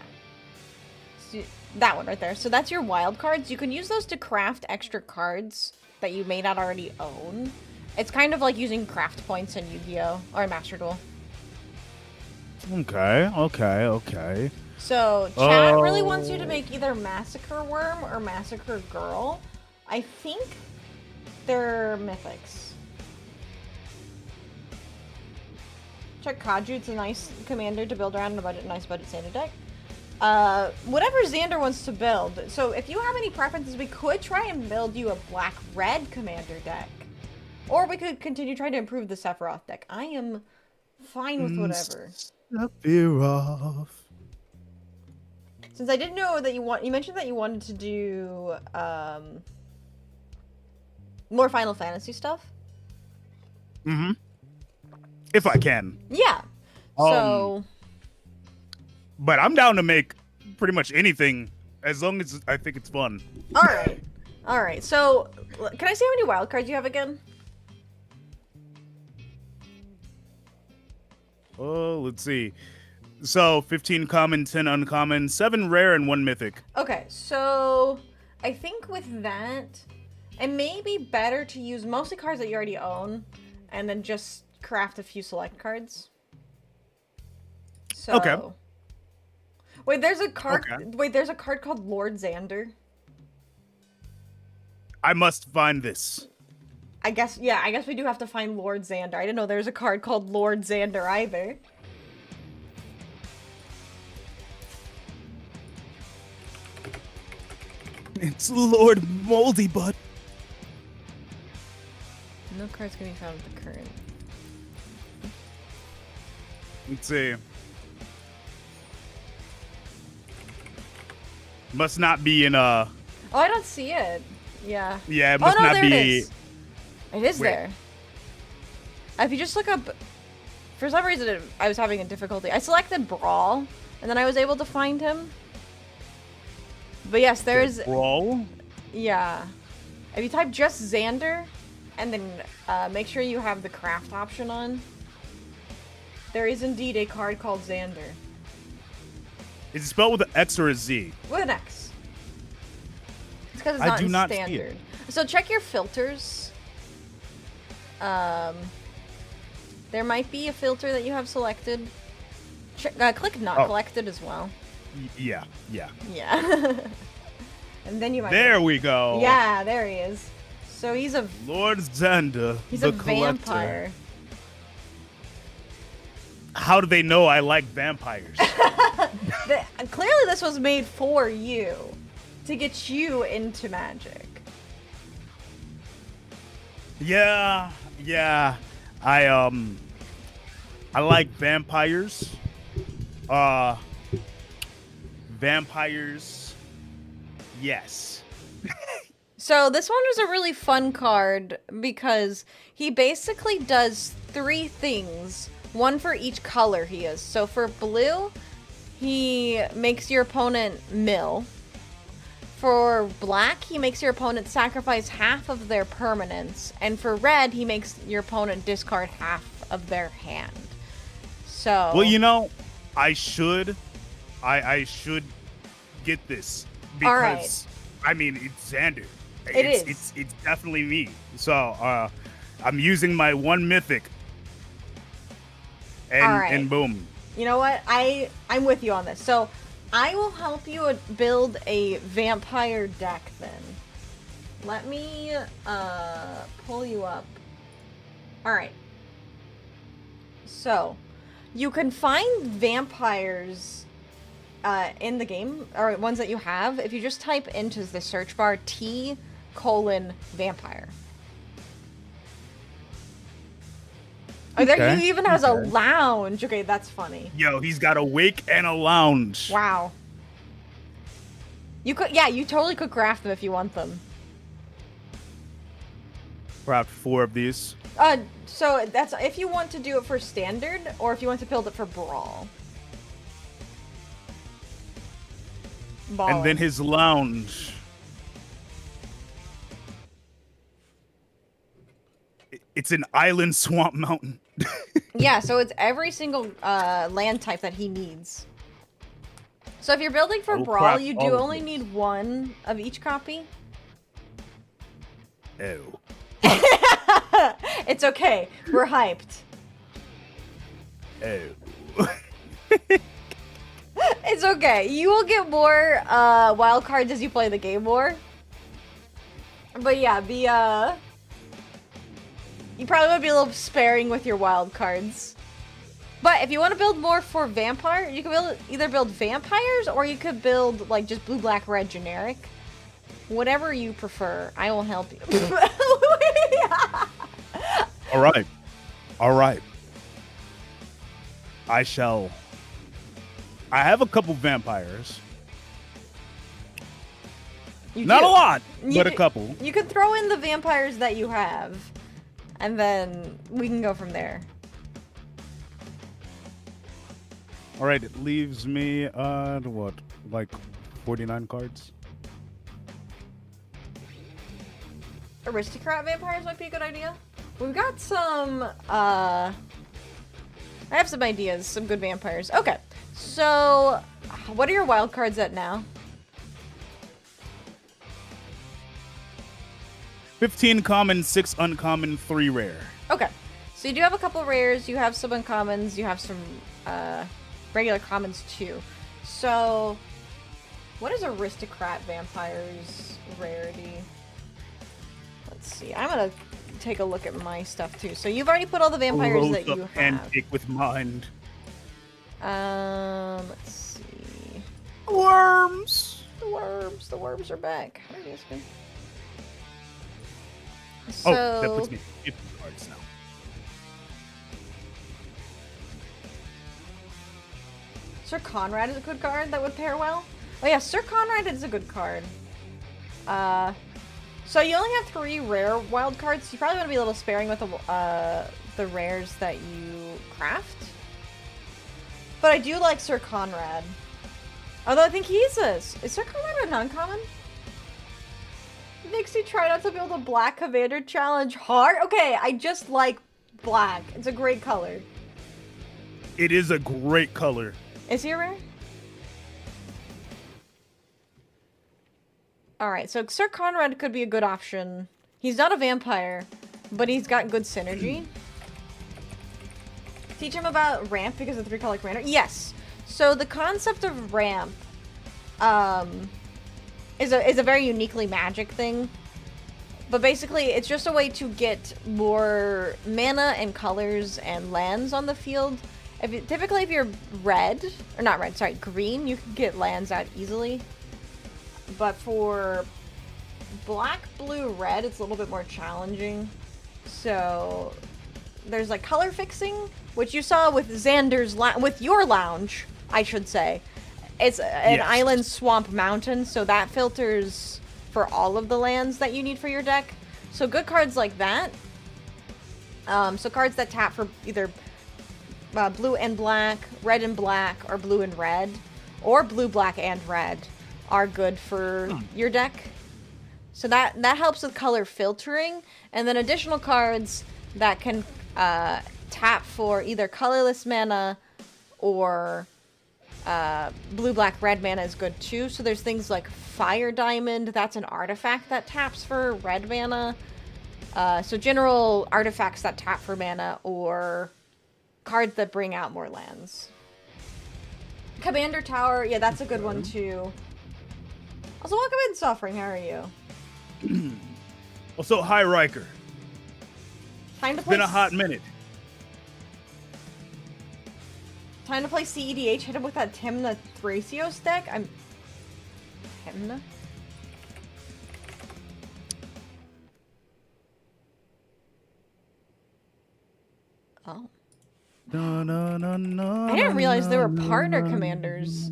So that one right there. So that's your wild cards. You can use those to craft extra cards that you may not already own. It's kind of like using craft points in Yu-Gi-Oh! Or Master Duel. Okay. So, chat really wants you to make either Massacre Worm or Massacre Girl. I think they're mythics. Check Kaju, it's a nice commander to build around in a nice budget standard deck. Whatever Xander wants to build. So, if you have any preferences, we could try and build you a black-red commander deck. Or we could continue trying to improve the Sephiroth deck. I am fine with whatever. Sephiroth. Since I didn't know that you mentioned that you wanted to do more Final Fantasy stuff. Mm-hmm. If I can. Yeah. So. But I'm down to make pretty much anything as long as I think it's fun. All right. So, can I see how many wild cards you have again? Oh, let's see. So, 15 common, 10 uncommon, 7 rare, and 1 mythic. Okay, so I think with that, it may be better to use mostly cards that you already own, and then just craft a few select cards. So, okay. Wait, there's a card. Okay. Wait, there's a card called Lord Xander. I must find this. I guess we do have to find Lord Xander. I didn't know there's a card called Lord Xander either. It's Lord Moldy Butt. No cards can be found with the current. Let's see. Must not be in Oh, I don't see it. Yeah. Yeah, it must not be. It is. It is there. If you just look up, for some reason I was having a difficulty. I selected Brawl, and then I was able to find him. But yes, there's Brawl. Yeah. If you type just Xander, and then make sure you have the craft option on, there is indeed a card called Xander. Is it spelled with an X or a Z? With an X. because it's I not do in not see it. standard. So check your filters. There might be a filter that you have selected. Click not collected as well. Yeah. Yeah. And then you might. There we go. Yeah, there he is. So he's a Lord Xander, he's the a collector. vampire. How do they know I like vampires? Clearly, this was made for you to get you into magic. Yeah. I like vampires. Vampires. Yes. So this one was a really fun card because he basically does 3 things, one for each color he is. So for blue, he makes your opponent mill. For black, he makes your opponent sacrifice half of their permanents. And for red, he makes your opponent discard half of their hand. So... Well, you know, I should get this. Because, all right. I mean, it's Xander. It's definitely me. So, I'm using my 1 mythic. And, all right. and boom. You know what? I'm with you on this. So I will help you build a vampire deck then. Let me pull you up. All right. So you can find vampires in the game, or ones that you have, if you just type into the search bar T:vampire. Oh, there he even has a lounge. Okay, that's funny. Yo, he's got a wake and a lounge. Wow. You could, yeah, you totally could craft them if you want them. Craft 4 of these. So that's if you want to do it for standard, or if you want to build it for brawl. Ballin'. And then his lounge. It's an island swamp mountain. Yeah, so it's every single land type that he needs. So if you're building for brawl, crap, you all do of only this. need 1 of each copy. Ew. It's okay. We're hyped. Ew. It's okay. You will get more wild cards as you play the game more. But yeah, you probably want to be a little sparing with your wild cards. But if you want to build more for vampire, you can either build vampires or you could build like just blue, black, red generic. Whatever you prefer, I will help you. All right. I have a couple vampires. Not a lot, but a couple. You could throw in the vampires that you have, and then we can go from there. All right, it leaves me what, like 49 cards? Aristocrat vampires might be a good idea. We've got some, I have some ideas, some good vampires. Okay, so what are your wild cards at now? 15 common, 6 uncommon, 3 rare. Okay, so you do have a couple rares, you have some uncommons, you have some regular commons too. So what is Aristocrat vampires rarity? Let's see, I'm gonna take a look at my stuff too. So you've already put all the vampires that you have. Pancake with mind. Let's see. Worms. The worms are back. How do you spin? Oh, that puts me 50 cards now. Sir Conrad is a good card that would pair well. Oh yeah, Sir Conrad is a good card. So you only have 3 rare wild cards. So you probably want to be a little sparing with the rares that you craft. But I do like Sir Conrad. Although I think is Sir Conrad an uncommon? Vixie tried out to build a black commander challenge hard. Okay, I just like black. It's a great color. It is a great color. Is he a rare? Alright, so Sir Conrad could be a good option. He's not a vampire, but he's got good synergy. Teach him about ramp because of 3-color commander? Yes. So the concept of ramp is a very uniquely magic thing. But basically, it's just a way to get more mana and colors and lands on the field. Typically, if you're green, you can get lands out easily. But for black, blue, red, it's a little bit more challenging. So there's like color fixing, which you saw with Xander's with your lounge, I should say. It's an island, swamp, mountain, so that filters for all of the lands that you need for your deck. So good cards like that. So cards that tap for either blue and black, red and black, or blue and red, or blue, black, and red are good for your deck. So that helps with color filtering, and then additional cards that can tap for either colorless mana or blue, black, red mana is good too. So there's things like Fire Diamond, that's an artifact that taps for red mana. So general artifacts that tap for mana, or cards that bring out more lands. Commander Tower, yeah, that's a good one too. Also, welcome in, Suffering, how are you? Also, hi, Riker. Time to It's play. been a hot minute. Time to play CEDH. Hit him with that Timna Thracios deck. Timna? Oh. No, no, no, no. I didn't realize there were partner commanders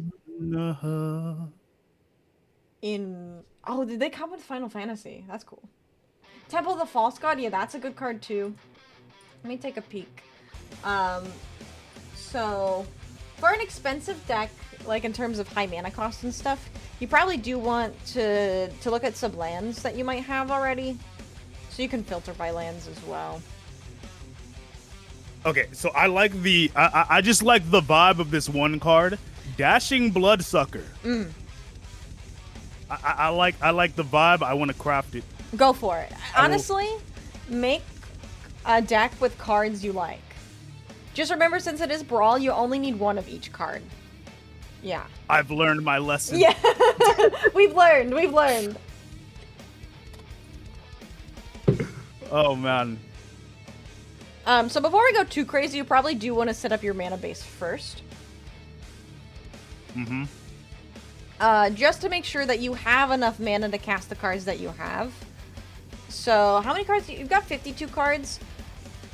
in... Oh, did they come with Final Fantasy? That's cool. Temple of the False God? Yeah, that's a good card too. Let me take a peek. So, for an expensive deck, like in terms of high mana cost and stuff, you probably do want to look at some lands that you might have already. So you can filter by lands as well. Okay, so I like the... I just like the vibe of this one card. Dashing Bloodsucker. I like the vibe. I want to craft it. Go for it. Honestly, make a deck with cards you like. Just remember, since it is Brawl, you only need one of each card. Yeah. I've learned my lesson. Yeah. We've learned. Oh, man. So before we go too crazy, you probably do want to set up your mana base first. Just to make sure that you have enough mana to cast the cards that you have. So, how many cards? You've got 52 cards.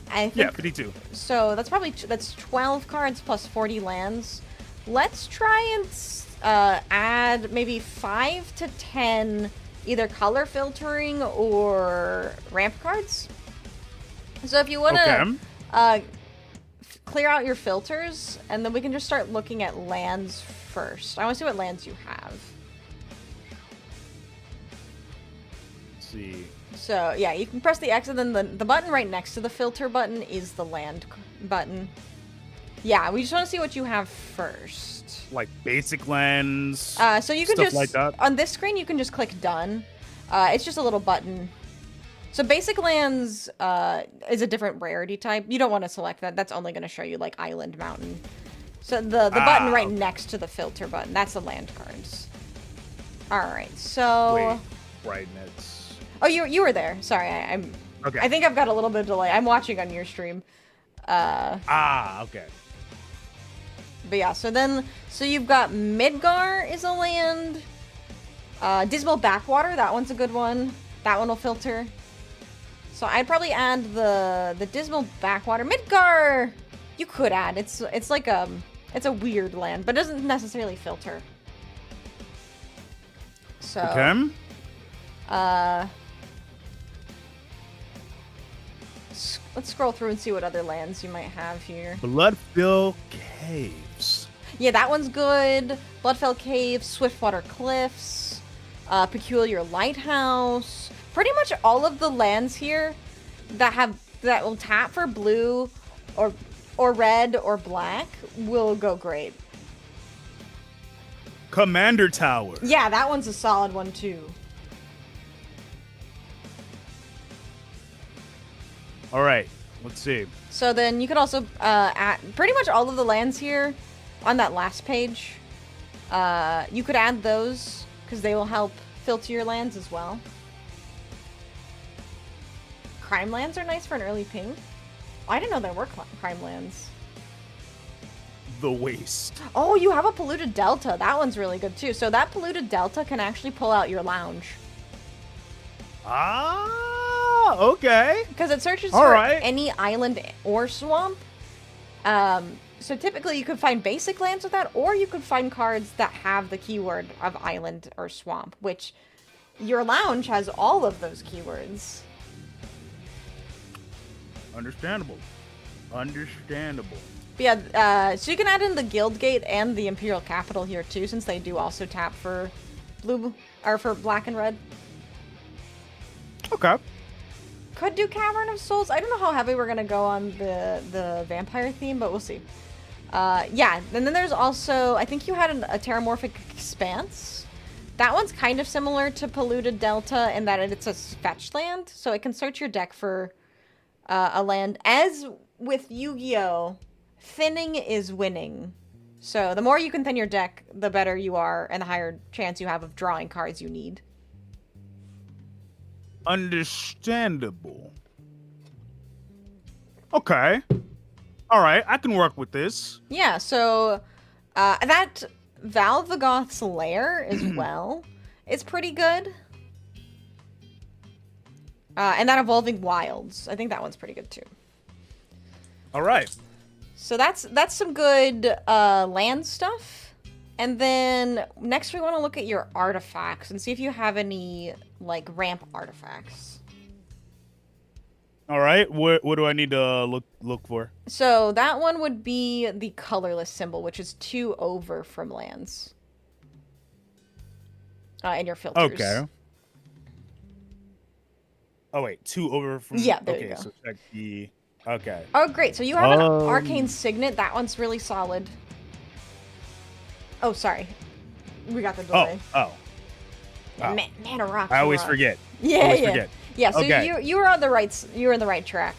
I think, yeah, 52. So that's probably that's 12 cards plus 40 lands. Let's try and add maybe 5 to 10 either color filtering or ramp cards. So if you want to clear out your filters, and then we can just start looking at lands first. I want to see what lands you have. Let's see. So, yeah, you can press the X, and then the button right next to the filter button is the land button. Yeah, we just want to see what you have first. Like basic lands, so you can stuff just, like that. on this screen, you can just click done. It's just a little button. So basic lands is a different rarity type. You don't want to select that. That's only going to show you, like, island, mountain. So the button right next to the filter button, that's the land cards. Alright, so... Wait, brightness. Oh, you were there. Sorry, I'm... Okay. I think I've got a little bit of delay. I'm watching on your stream. Okay. But yeah, so you've got Midgar is a land. Dismal Backwater, that one's a good one. That one will filter. So I'd probably add the Dismal Backwater. Midgar, you could add. It's like it's a weird land, but it doesn't necessarily filter. So Okay. Let's scroll through and see what other lands you might have here. Bloodfell Caves. Yeah, that one's good. Bloodfell Caves, Swiftwater Cliffs, Peculiar Lighthouse. Pretty much all of the lands here that will tap for blue or red or black will go great. Commander Tower. Yeah, that one's a solid one too. All right, let's see. So then you could also add pretty much all of the lands here on that last page. You could add those because they will help filter your lands as well. Crime lands are nice for an early ping. Oh, I didn't know there were crime lands. The Waste. Oh, you have a polluted delta. That one's really good too. So that polluted delta can actually pull out your lounge. Ah, okay. Because it searches All for right. any island or swamp. So typically you could find basic lands with that, or you could find cards that have the keyword of island or swamp, which your lounge has all of those keywords. Understandable. Understandable. But yeah, so you can add in the Guild Gate and the Imperial Capital here too, since they do also tap for blue or for black and red. Okay. Could do Cavern of Souls. I don't know how heavy we're gonna go on the vampire theme, but we'll see. Yeah, and then there's also, I think you had a Terramorphic Expanse. That one's kind of similar to Polluted Delta in that it's a fetch land, so it can search your deck for a land. As with Yu-Gi-Oh, thinning is winning. So the more you can thin your deck, the better you are, and the higher chance you have of drawing cards you need. Understandable. Okay. All right, I can work with this. Yeah, so that Valve the Goth's Lair as well is pretty good. And that Evolving Wilds, I think that one's pretty good too. All right. So that's some good land stuff. And then next we want to look at your artifacts and see if you have any like ramp artifacts. All right. What do I need to look for? So that one would be the colorless symbol, which is 2 over from lands. In your filters. Okay. Oh wait, 2 over from. Yeah, there you okay, go. so check the. Okay. Oh, great. So you have an Arcane Signet. That one's really solid. Oh, sorry. We got the delay. Oh. Mana Rock. I always forget. Yeah, always yeah. forget. Yeah, so Okay. you were on the right. You were in the right track.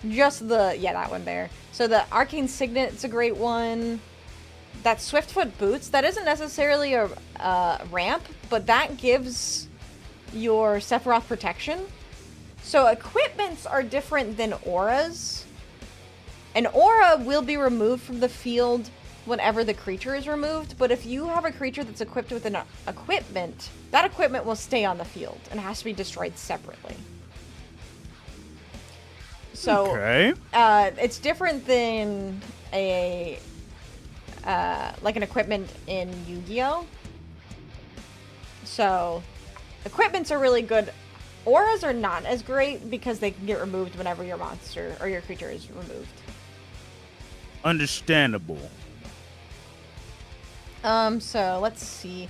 Just the that one there. So the Arcane Signet, it's a great one. That Swiftfoot Boots, that isn't necessarily a ramp, but that gives your Sephiroth protection. So equipments are different than auras. An aura will be removed from the field whenever the creature is removed, but if you have a creature that's equipped with an equipment, that equipment will stay on the field and has to be destroyed separately. So Okay. It's different than a like an equipment in Yu-Gi-Oh. So equipments are really good. Auras are not as great because they can get removed whenever your monster or your creature is removed. Understandable. So let's see.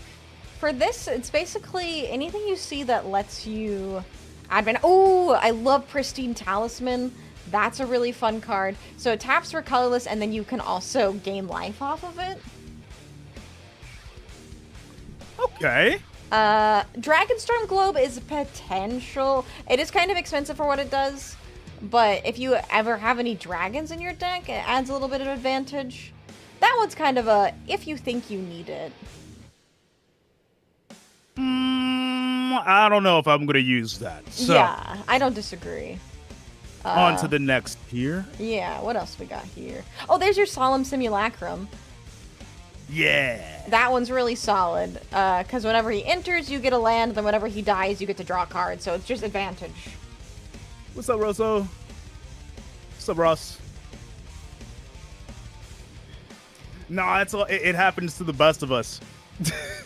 For this, it's basically anything you see that lets you add. Oh, I love Pristine Talisman. That's a really fun card. So it taps for colorless, and then you can also gain life off of it. Okay. Dragonstorm Globe is potential. It is kind of expensive for what it does, but if you ever have any dragons in your deck, it adds a little bit of advantage. That one's kind of a if you think you need it. I don't know if I'm gonna use that. So Yeah, I don't disagree. on to the next tier. Yeah, what else we got here? Oh, there's your Solemn Simulacrum. Yeah. That one's really solid, because whenever he enters, you get a land, then whenever he dies, you get to draw a card, so it's just advantage. What's up, Rosso? What's up, Ross? No, it's all, it happens to the best of us.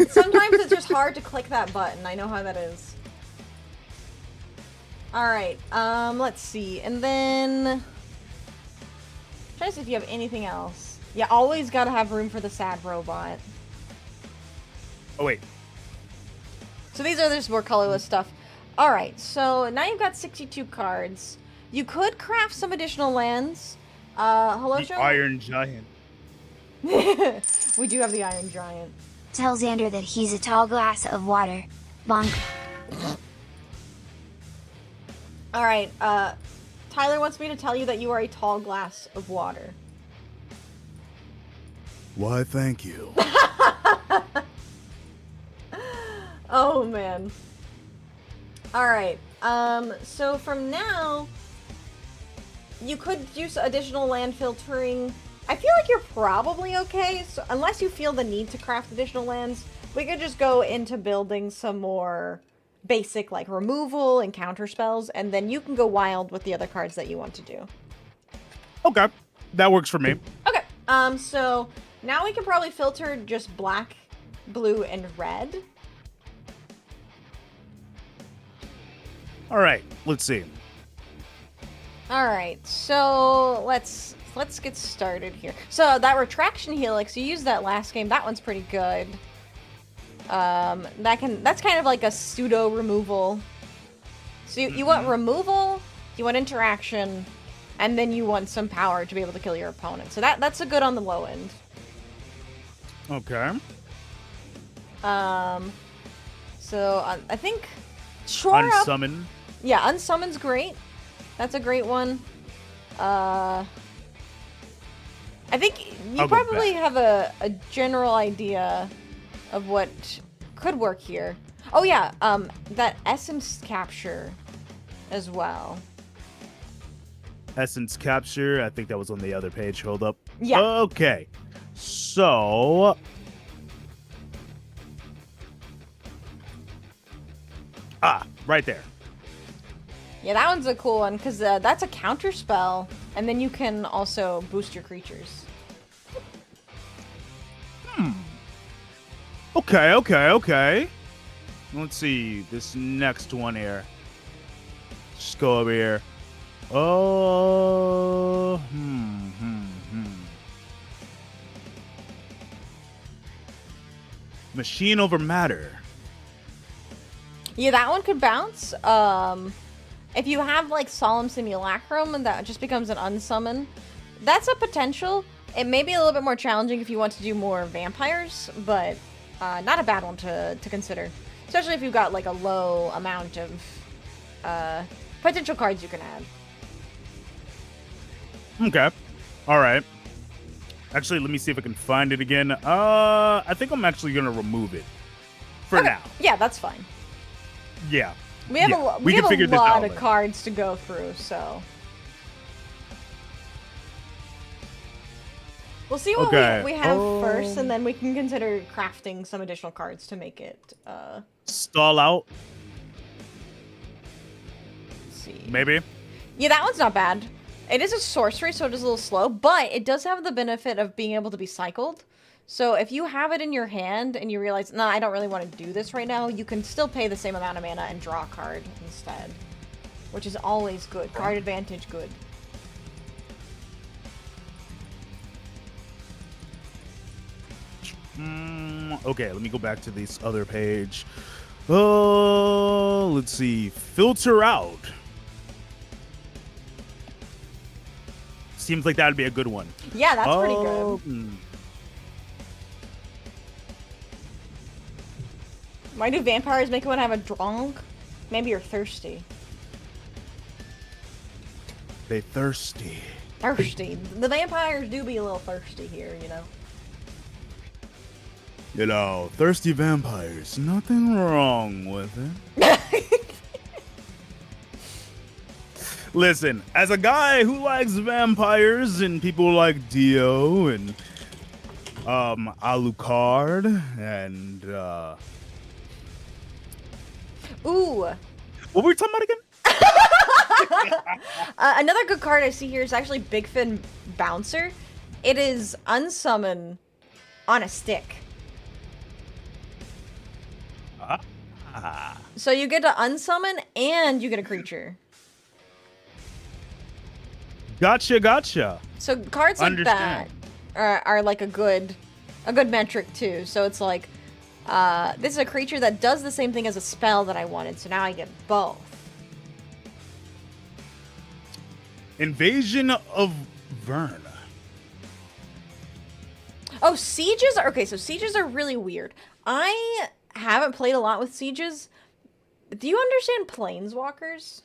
Sometimes it's just hard to click that button. I know how that is. Alright, let's see. And then... try to see if you have anything else. You always gotta have room for the sad robot. Oh, wait. So these are just more colorless stuff. Alright, so now you've got 62 cards. You could craft some additional lands. Hello, The Joe? Iron Giant. We do have the Iron Giant. Tell Xander that he's a tall glass of water. Bonk. Alright, Tyler wants me to tell you that you are a tall glass of water. Why, thank you. Oh, man. Alright, so from now, you could use additional land filtering. I feel like you're probably okay, so unless you feel the need to craft additional lands, we could just go into building some more basic, like, removal and counter spells, and then you can go wild with the other cards that you want to do. Okay, that works for me. Okay, so now we can probably filter just black, blue, and red. All right, let's see. All right, so let's get started here. So that retraction helix, you used that last game. That one's pretty good. That's kind of like a pseudo removal. So you want removal, you want interaction, and then you want some power to be able to kill your opponent. So that's a good on the low end. Okay. So I think shore up. Unsummon. Yeah, unsummon's great. That's a great one. I think you probably have a general idea of what could work here. Oh yeah, that essence capture as well. Essence capture. I think that was on the other page. Hold up. Yeah. Okay. So. Right there. Yeah, that one's a cool one, because that's a counter spell, and then you can also boost your creatures. Okay. Let's see this next one here. Just go over here. Oh, Machine over matter. Yeah, that one could bounce. If you have, like, Solemn Simulacrum, and that just becomes an unsummon, that's a potential. It may be a little bit more challenging if you want to do more vampires, but not a bad one to consider. Especially if you've got, like, a low amount of potential cards you can add. Okay. All right. Actually, let me see if I can find it again. I think I'm actually going to remove it for now. Yeah, that's fine. Yeah. We have a this lot out of cards to go through, so we'll see what we have first, and then we can consider crafting some additional cards to make it stall out. Let's see. Maybe. Yeah, that one's not bad. It is a sorcery, so it is a little slow, but it does have the benefit of being able to be cycled. So if you have it in your hand and you realize, nah, I don't really want to do this right now, you can still pay the same amount of mana and draw a card instead. Which is always good. Card advantage, good. Okay, let me go back to this other page. Oh, let's see. Filter out. Seems like that'd be a good one. Yeah, that's pretty good. Why do vampires make one have a drunk? Maybe you're thirsty. They thirsty. Thirsty. The vampires do be a little thirsty here, you know. You know, thirsty vampires. Nothing wrong with it. Listen, as a guy who likes vampires and people like Dio and Alucard and Ooh. What were we talking about again? Another good card I see here is actually Big Fin Bouncer. It is unsummon on a stick. So you get to unsummon and you get a creature. Gotcha. So cards like that are like a good metric too. So it's like, this is a creature that does the same thing as a spell that I wanted, so now I get both. Invasion of Vern. Oh, sieges are okay. So sieges are really weird. I haven't played a lot with sieges. Do you understand planeswalkers?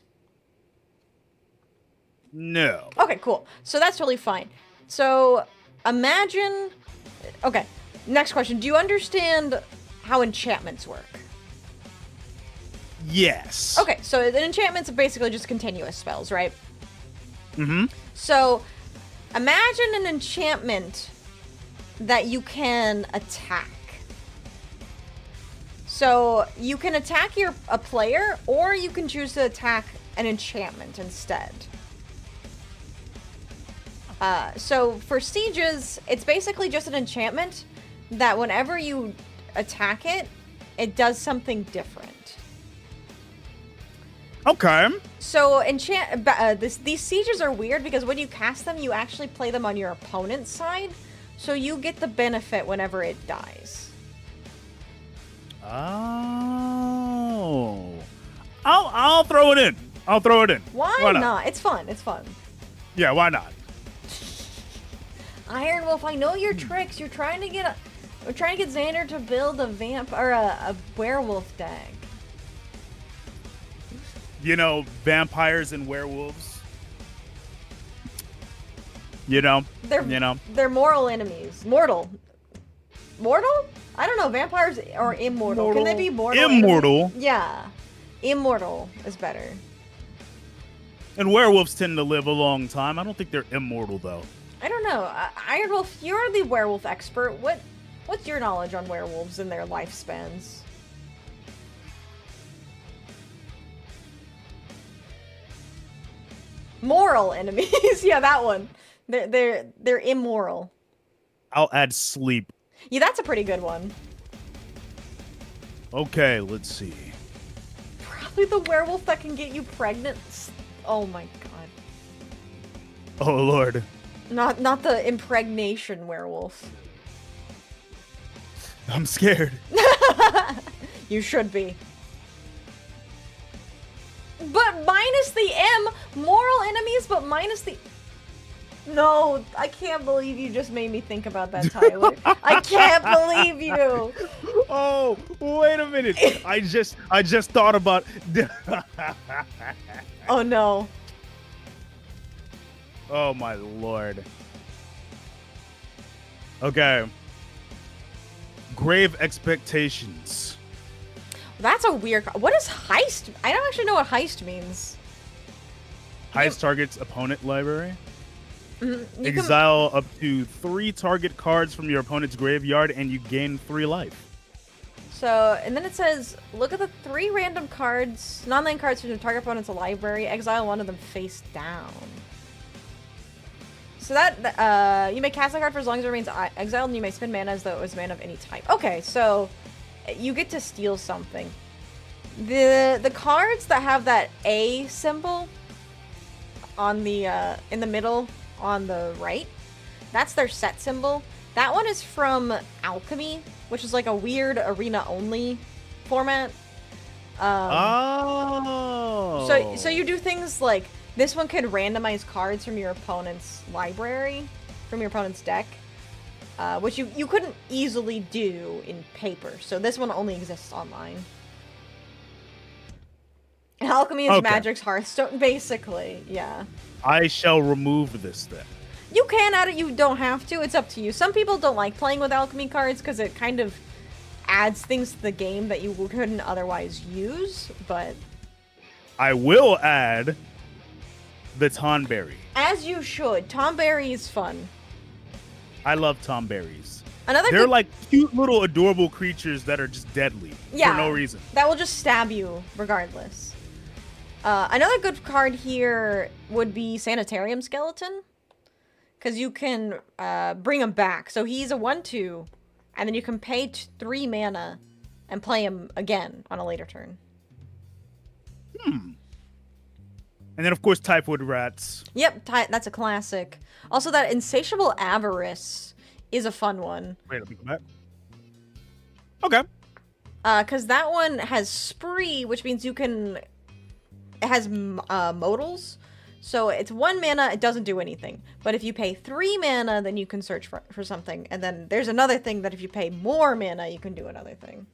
No. Okay, cool. So that's totally fine. So imagine... Okay, next question. Do you understand how enchantments work? Yes. Okay, so an enchantment's basically just continuous spells, right? Mm-hmm. So imagine an enchantment that you can attack. So you can attack a player, or you can choose to attack an enchantment instead. So for sieges, it's basically just an enchantment that whenever you attack it, it does something different. Okay. So these sieges are weird because when you cast them, you actually play them on your opponent's side, so you get the benefit whenever it dies. Oh. I'll throw it in. I'll throw it in. Why not? It's fun. It's fun. Yeah, why not? Iron Wolf, I know your tricks. We're trying to get Xander to build a a werewolf deck. You know, vampires and werewolves. They're moral enemies. Mortal? I don't know. Vampires are immortal. Can they be mortal? Immortal. Enemies? Yeah. Immortal is better. And werewolves tend to live a long time. I don't think they're immortal, though. I don't know. Iron Wolf, you're the werewolf expert. What's your knowledge on werewolves and their lifespans? Moral enemies. Yeah, that one. They're immoral. I'll add sleep. Yeah, that's a pretty good one. Okay, let's see. Probably the werewolf that can get you pregnant. Oh my god. Oh lord. Not the impregnation werewolf. I'm scared. You should be. But minus the M, moral enemies, but minus the... No, I can't believe you just made me think about that, Tyler. I can't believe you. Oh, wait a minute. I just thought about... Oh, no. Oh, my lord. Okay. Grave Expectations. That's a weird... What is heist? I don't actually know what heist means. Heist targets opponent library. Mm-hmm. Exile up to 3 target cards from your opponent's graveyard and you gain 3 life. So, and then it says, look at the 3 random cards, non-land cards from your target opponent's library. Exile one of them face down. So that, you may cast a card for as long as it remains exiled, and you may spend mana as though it was mana of any type. Okay, so you get to steal something. The cards that have that A symbol on the, in the middle on the right, that's their set symbol. That one is from Alchemy, which is like a weird arena-only format. So you do things like, this one could randomize cards from your opponent's library, from your opponent's deck, which you couldn't easily do in paper. So this one only exists online. Alchemy is Magic's Hearthstone, basically, yeah. I shall remove this then. You can add it, you don't have to, it's up to you. Some people don't like playing with Alchemy cards because it kind of adds things to the game that you couldn't otherwise use, but... I will add the Tonberry. As you should. Tonberry is fun. I love Tonberries. They're like cute little adorable creatures that are just deadly for no reason. That will just stab you regardless. Another good card here would be Sanitarium Skeleton, because you can bring him back. So he's a 1/2, and then you can pay 3 mana and play him again on a later turn. And then, of course, Typhoid Rats. Yep, that's a classic. Also, that Insatiable Avarice is a fun one. Wait, let me come back. Okay. Because that one has Spree, which means you can... It has modals. So it's 1 mana, it doesn't do anything. But if you pay 3 mana, then you can search for something. And then there's another thing that if you pay more mana, you can do another thing.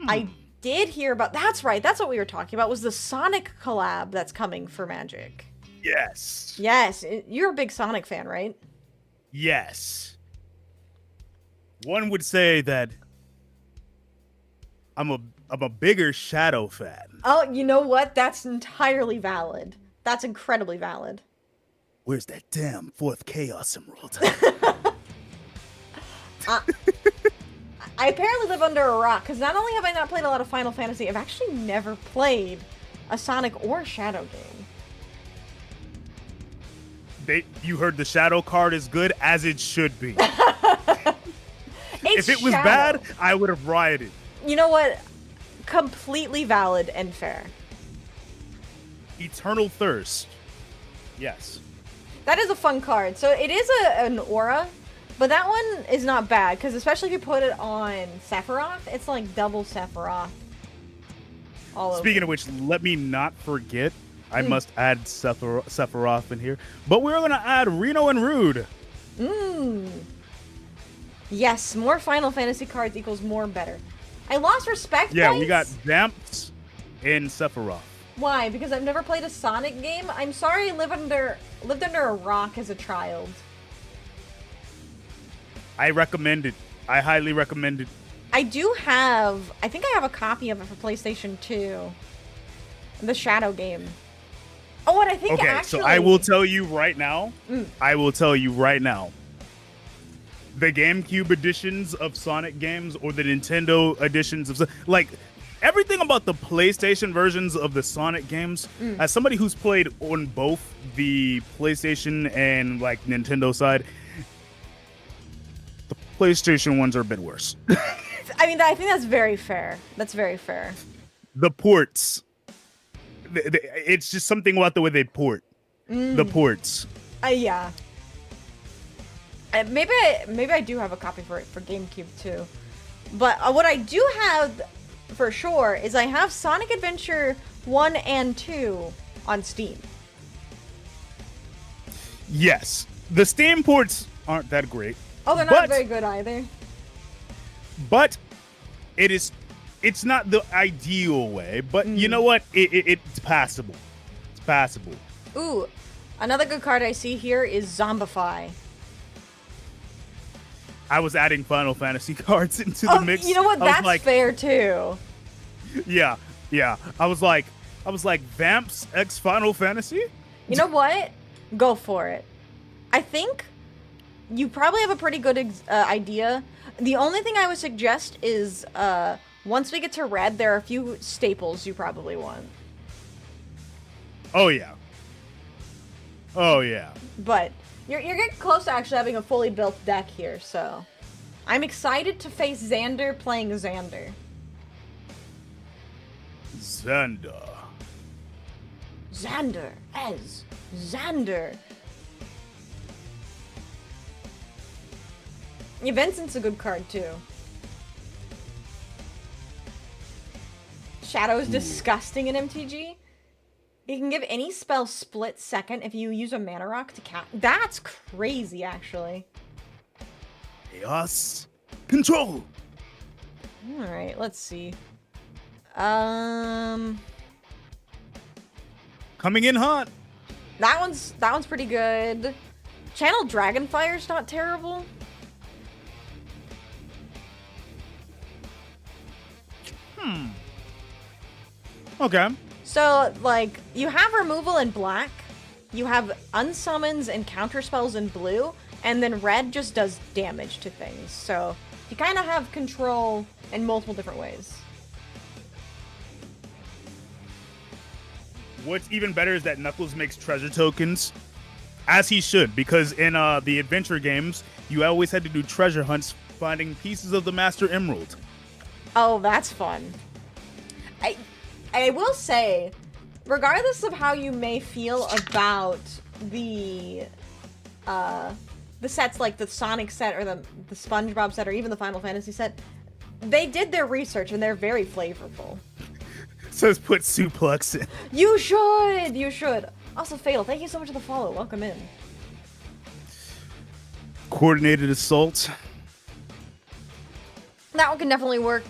I did hear about... That's right, that's what we were talking about, was the Sonic collab that's coming for Magic. Yes. Yes, you're a big Sonic fan, right? Yes. One would say that I'm a bigger Shadow fan. Oh, you know what? That's entirely valid. That's incredibly valid. Where's that damn fourth Chaos Emerald? I apparently live under a rock, because not only have I not played a lot of Final Fantasy, I've actually never played a Sonic or Shadow game. You heard the Shadow card is good, as it should be. If it was bad, I would have rioted. You know what? Completely valid and fair. Eternal Thirst. Yes. That is a fun card. So it is an aura, but that one is not bad, because especially if you put it on Sephiroth, it's like double Sephiroth. Speaking of which, let me not forget, I must add Sephiroth in here, but we're going to add Reno and Rude. Yes, more Final Fantasy cards equals more better. I lost respect Yeah, points. we got Vamps and Sephiroth. Why? Because I've never played a Sonic game? I'm sorry I lived under a rock as a child. I recommend it. I highly recommend it. I think I have a copy of it for PlayStation 2. The Shadow game. Oh, and I think actually... so I will tell you right now. I will tell you right now. The GameCube editions of Sonic games or the Nintendo editions of... Like, everything about the PlayStation versions of the Sonic games, as somebody who's played on both the PlayStation and, like, Nintendo side, the PlayStation ones are a bit worse. I mean, I think that's very fair. That's very fair. The ports. It's just something about the way they port. The ports. Yeah. Maybe I do have a copy for GameCube too. But what I do have for sure is I have Sonic Adventure 1 and 2 on Steam. Yes. The Steam ports aren't that great. Oh, they're not very good either. But it's not the ideal way, but you know what? It's passable. It's passable. Ooh, another good card I see here is Zombify. I was adding Final Fantasy cards into the mix. You know what? That's fair too. Yeah. I was like Vamps X Final Fantasy? You know what? Go for it. I think you probably have a pretty good idea. The only thing I would suggest is once we get to Red, there are a few staples you probably want. Oh yeah. But you're getting close to actually having a fully built deck here, so I'm excited to face Xander playing Xander. Xander as Xander. Yeah, Vincent's a good card too. Shadow is disgusting in MTG. You can give any spell split second if you use a mana rock to cast. That's crazy, actually. Chaos Control. All right, let's see. Coming in hot. That one's pretty good. Channel Dragonfire's not terrible. Okay. So, like, you have removal in black, you have unsummons and counterspells in blue, and then red just does damage to things. So, you kind of have control in multiple different ways. What's even better is that Knuckles makes treasure tokens, as he should, because in the adventure games, you always had to do treasure hunts finding pieces of the Master Emerald. Oh, that's fun. I will say, regardless of how you may feel about the sets like the Sonic set or the SpongeBob set or even the Final Fantasy set, they did their research and they're very flavorful. Says put suplex in. You should. Also, Fatal, thank you so much for the follow. Welcome in. Coordinated assault. That one can definitely work.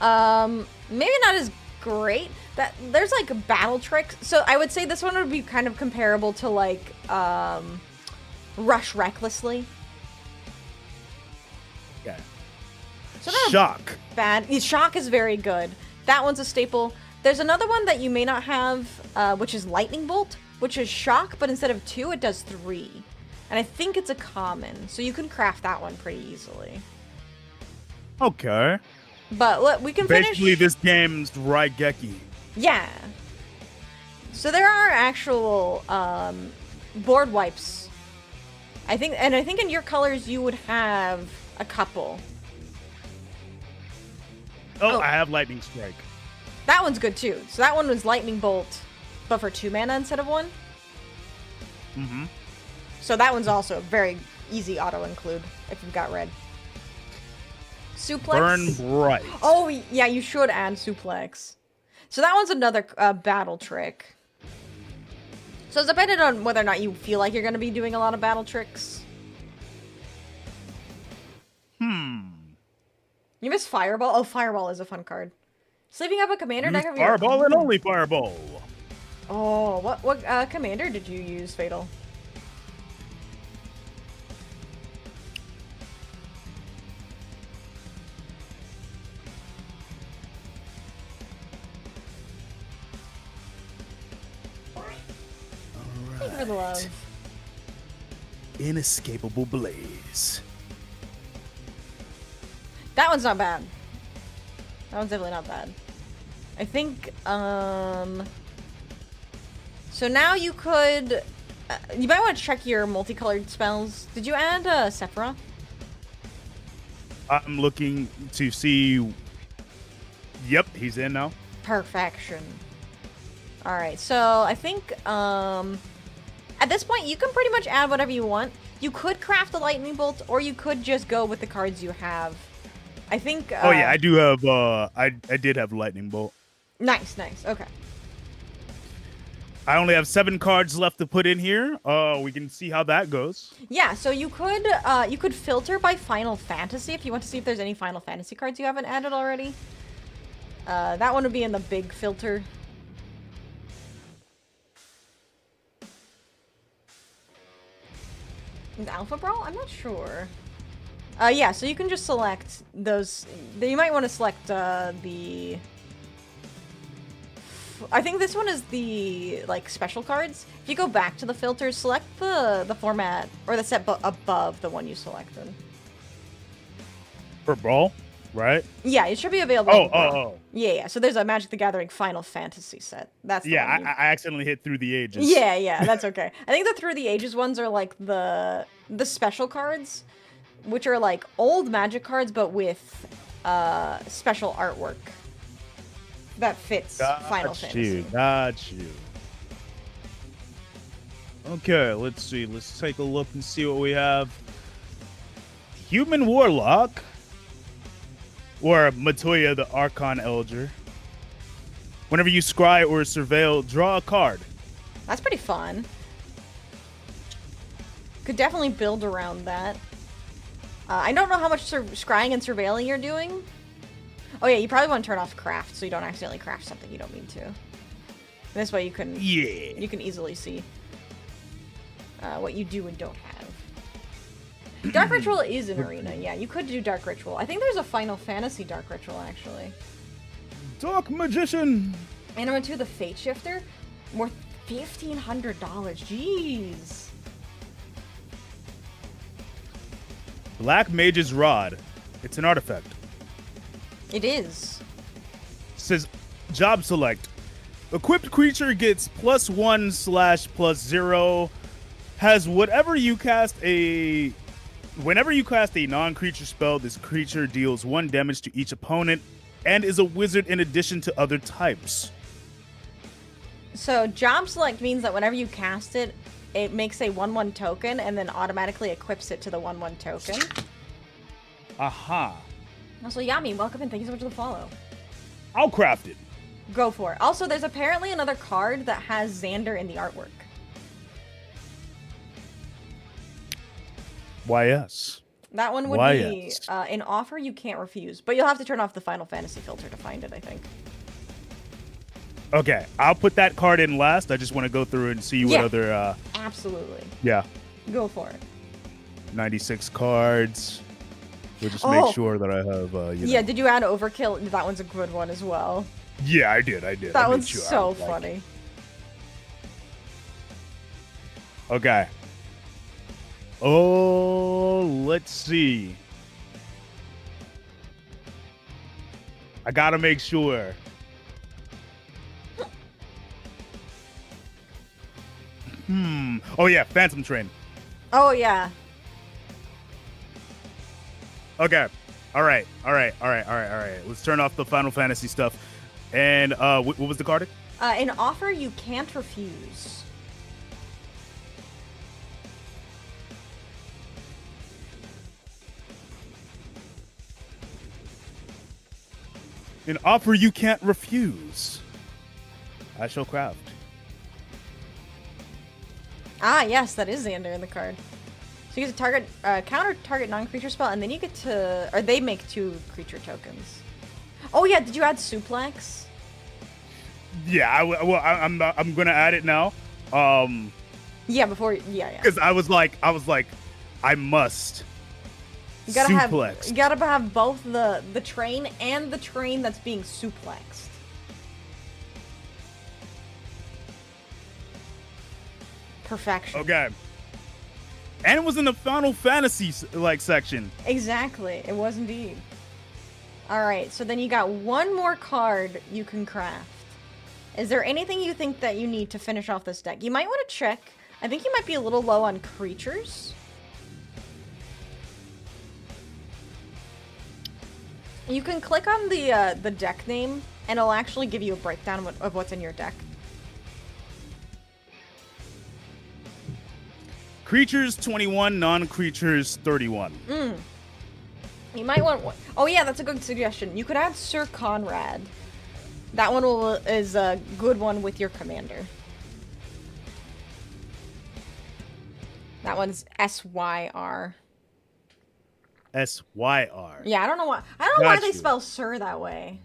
Maybe not as great. That there's like battle tricks. So I would say this one would be kind of comparable to like Rush Recklessly. Yeah. So not Shock. bad. Shock is very good. That one's a staple. There's another one that you may not have, which is Lightning Bolt, which is shock, but instead of 2, it does 3. And I think it's a common, so you can craft that one pretty easily. Okay. But look, we can finish. Basically, this game's Raigeki. Yeah. So there are actual board wipes. I think in your colors you would have a couple. Oh, I have Lightning Strike. That one's good too. So that one was Lightning Bolt, but for 2 mana instead of 1. Mm-hmm. So that one's also very easy auto include if you've got red. Suplex. Burn Bright. Oh yeah, you should add suplex. So that one's another battle trick. So it's dependent on whether or not you feel like you're going to be doing a lot of battle tricks. You missed Fireball. Oh, Fireball is a fun card. Sleeping up a commander deck of your Fireball and only Fireball. Oh, what commander did you use, Fatal? Thank you for the love. Inescapable Blaze. That one's not bad. That one's definitely not bad. I think, so now you could, you might want to check your multicolored spells. Did you add Sephiroth? I'm looking to see. Yep, he's in now. Perfection. Alright, so I think, at this point, you can pretty much add whatever you want. You could craft a lightning bolt, or you could just go with the cards you have. I think. Oh yeah, I do have. I did have Lightning Bolt. Nice. Okay. I only have 7 cards left to put in here. We can see how that goes. Yeah, so you could filter by Final Fantasy if you want to see if there's any Final Fantasy cards you haven't added already. That one would be in the big filter. Is Alpha Brawl? I'm not sure. Yeah, so you can just select those. You might want to select the. I think this one is the like special cards. If you go back to the filters, select the format or the set above the one you selected. For Brawl, right? Yeah, it should be available. Oh. Yeah. So there's a Magic the Gathering Final Fantasy set. That's the one I accidentally hit Through the Ages. Yeah, that's okay. I think the Through the Ages ones are like the special cards, which are like old Magic cards but with special artwork that fits Final Fantasy. Got you. Okay, let's see. Let's take a look and see what we have. Human Warlock. Or Matoya the Archon Elder. Whenever you scry or surveil, draw a card. That's pretty fun. Could definitely build around that. I don't know how much scrying and surveilling you're doing. Oh yeah, you probably want to turn off craft so you don't accidentally craft something you don't mean to. And this way you can easily see what you do and don't have. Dark Ritual is an arena. Yeah, you could do Dark Ritual. I think there's a Final Fantasy Dark Ritual actually. Dark Magician. And number 2, the Fate Shifter, worth $1,500. Jeez. Black Mage's Rod. It's an artifact. It is. Says job select. Equipped creature gets +1/+0. Has whenever you cast a non-creature spell, this creature deals 1 damage to each opponent and is a wizard in addition to other types. So job select means that whenever you cast it, it makes a 1/1 token and then automatically equips it to the 1/1 token. Aha. Also, Yami, welcome and thank you so much for the follow. I'll craft it. Go for it. Also, there's apparently another card that has Xander in the artwork. YS. That one would be an offer you can't refuse, but you'll have to turn off the Final Fantasy filter to find it, I think. Okay, I'll put that card in last. I just want to go through and see what other. Absolutely. Yeah. Go for it. 96 cards. We'll just make sure that I have. Yeah. Did you add Overkill? That one's a good one as well. Yeah, I did. That one's so funny. Okay. Oh, let's see. I gotta make sure. Oh yeah, Phantom Train. Oh yeah. Okay. All right. Let's turn off the Final Fantasy stuff. And what was the card? An offer you can't refuse. An offer you can't refuse. I shall craft. Ah, yes, that is Xander in the card. So you get to target, counter target non-creature spell, and then you get to, or they make 2 creature tokens. Oh yeah, did you add Suplex? Yeah, I'm gonna add it now. Yeah, before, yeah. Because I was like, I must. You gotta suplex. you gotta have both the train and the train that's being suplexed. Perfection. Okay. And it was in the Final Fantasy section. Exactly, it was indeed. All right, so then you got one more card you can craft. Is there anything you think that you need to finish off this deck? You might want to check. I think you might be a little low on creatures. You can click on the deck name, and it'll actually give you a breakdown of what's in your deck. Creatures 21, non-creatures 31. You might want... Oh yeah, that's a good suggestion. You could add Sir Conrad. That one is a good one with your commander. That one's SYR. SYR. Yeah, I don't know why. I don't know why they spell Sir that way.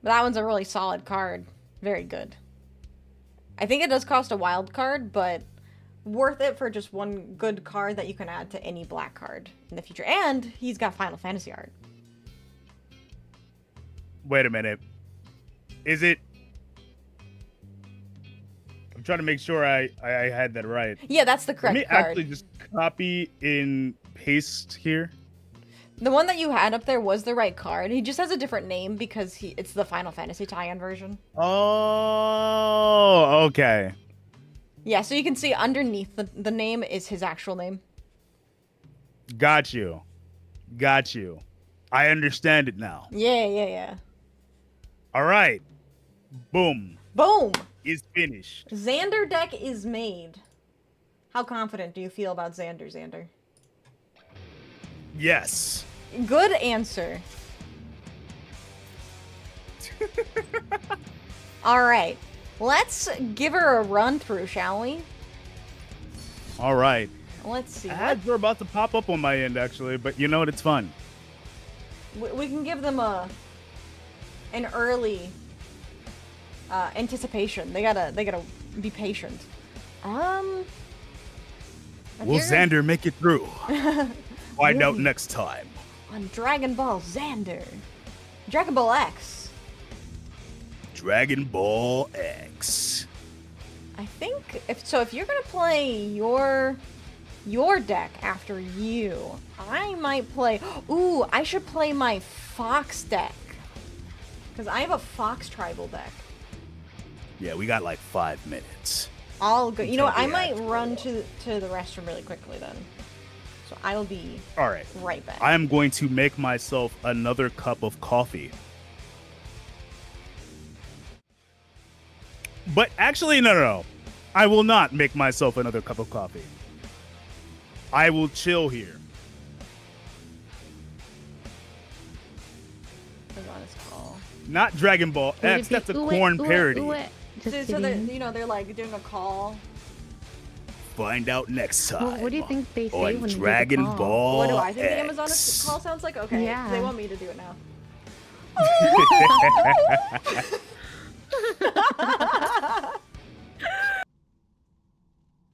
But that one's a really solid card. Very good. I think it does cost a wild card, but worth it for just one good card that you can add to any black card in the future. And he's got Final Fantasy art. Wait a minute. Is it... I'm trying to make sure I had that right. Yeah, that's the correct card. Let me actually just copy and paste here. The one that you had up there was the right card. He just has a different name because it's the Final Fantasy tie-in version. Oh, okay. Yeah, so you can see underneath the name is his actual name. Got you. I understand it now. Yeah. All right. Boom. Boom. Is finished. Xander deck is made. How confident do you feel about Xander? Yes. Good answer. All right. Let's give her a run through, shall we? All right. Let's see. Ads are about to pop up on my end, actually, but you know what? It's fun. We can give them an early anticipation. They gotta be patient. Will Xander make it through? Find out next time on Dragon Ball Xander. Dragon Ball X. Dragon Ball X. I think if you're gonna play your deck after you, I might play. Ooh, I should play my Fox deck because I have a Fox tribal deck. Yeah, we got like 5 minutes. I'll go. You know what? I might run to the restroom really quickly then. So I'll be right back. I am going to make myself another cup of coffee. But actually, no. I will not make myself another cup of coffee. I will chill here. Not Dragon Ball X. That's a corn parody. So they're like doing a call. Find out next time. Well, what do you think they say on when Dragon they do the call? Ball What do I think X. the Amazon call sounds like? Okay, yeah. they want me to do it now.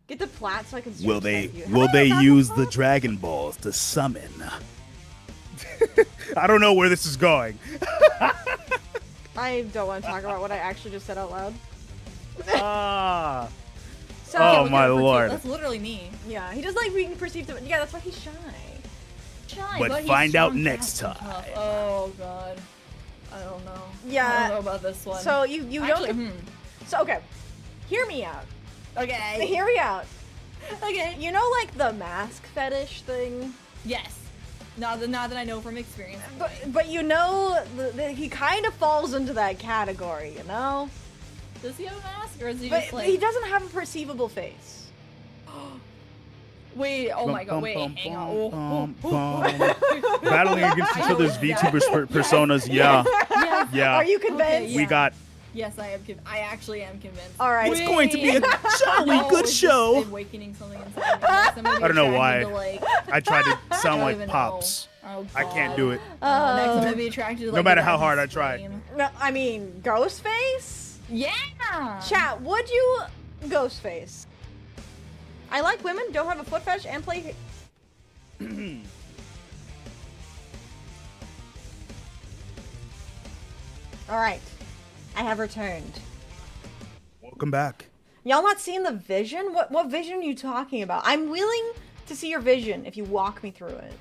Get the plat so I can. Will they use the Dragon Balls to summon? I don't know where this is going. I don't want to talk about what I actually just said out loud. Ah. So, Oh my lord. That's literally me. Yeah, he doesn't like being perceived. Yeah, that's why he's shy. Shy, But he's find out strong, next fast, and time. tough. Oh god. I don't know. Yeah. I don't know about this one. So you Actually, don't. So okay, hear me out. Okay. Hear me out. Okay. You know, like the mask fetish thing. Yes. Not that I know from experience. But you know, he kind of falls into that category. You know. Does he have a mask, or is he But just like? he doesn't have a perceivable face. Wait. Oh my god. Wait. Hang on. Battling against each other's VTuber personas. Yeah. Yes. Yeah. Are you convinced? Okay, We yeah. got. Yes, I am. I actually am convinced. All right. It's going to be a jolly Oh, good it's show. just awakening something inside me. Yes, I'm gonna be I don't know attracted why. To, like, I tried to I sound don't like even Pops. know. Oh, I can't God. do it. Next, I'm gonna be attracted to, like, No matter the how guy's hard I try. screen. No, I mean, Ghostface? Yeah. Chat, would you Ghostface? I like women, don't have a foot fetish, and play. Alright. I have returned. Welcome back. Y'all not seeing the vision? What vision are you talking about? I'm willing to see your vision if you walk me through it.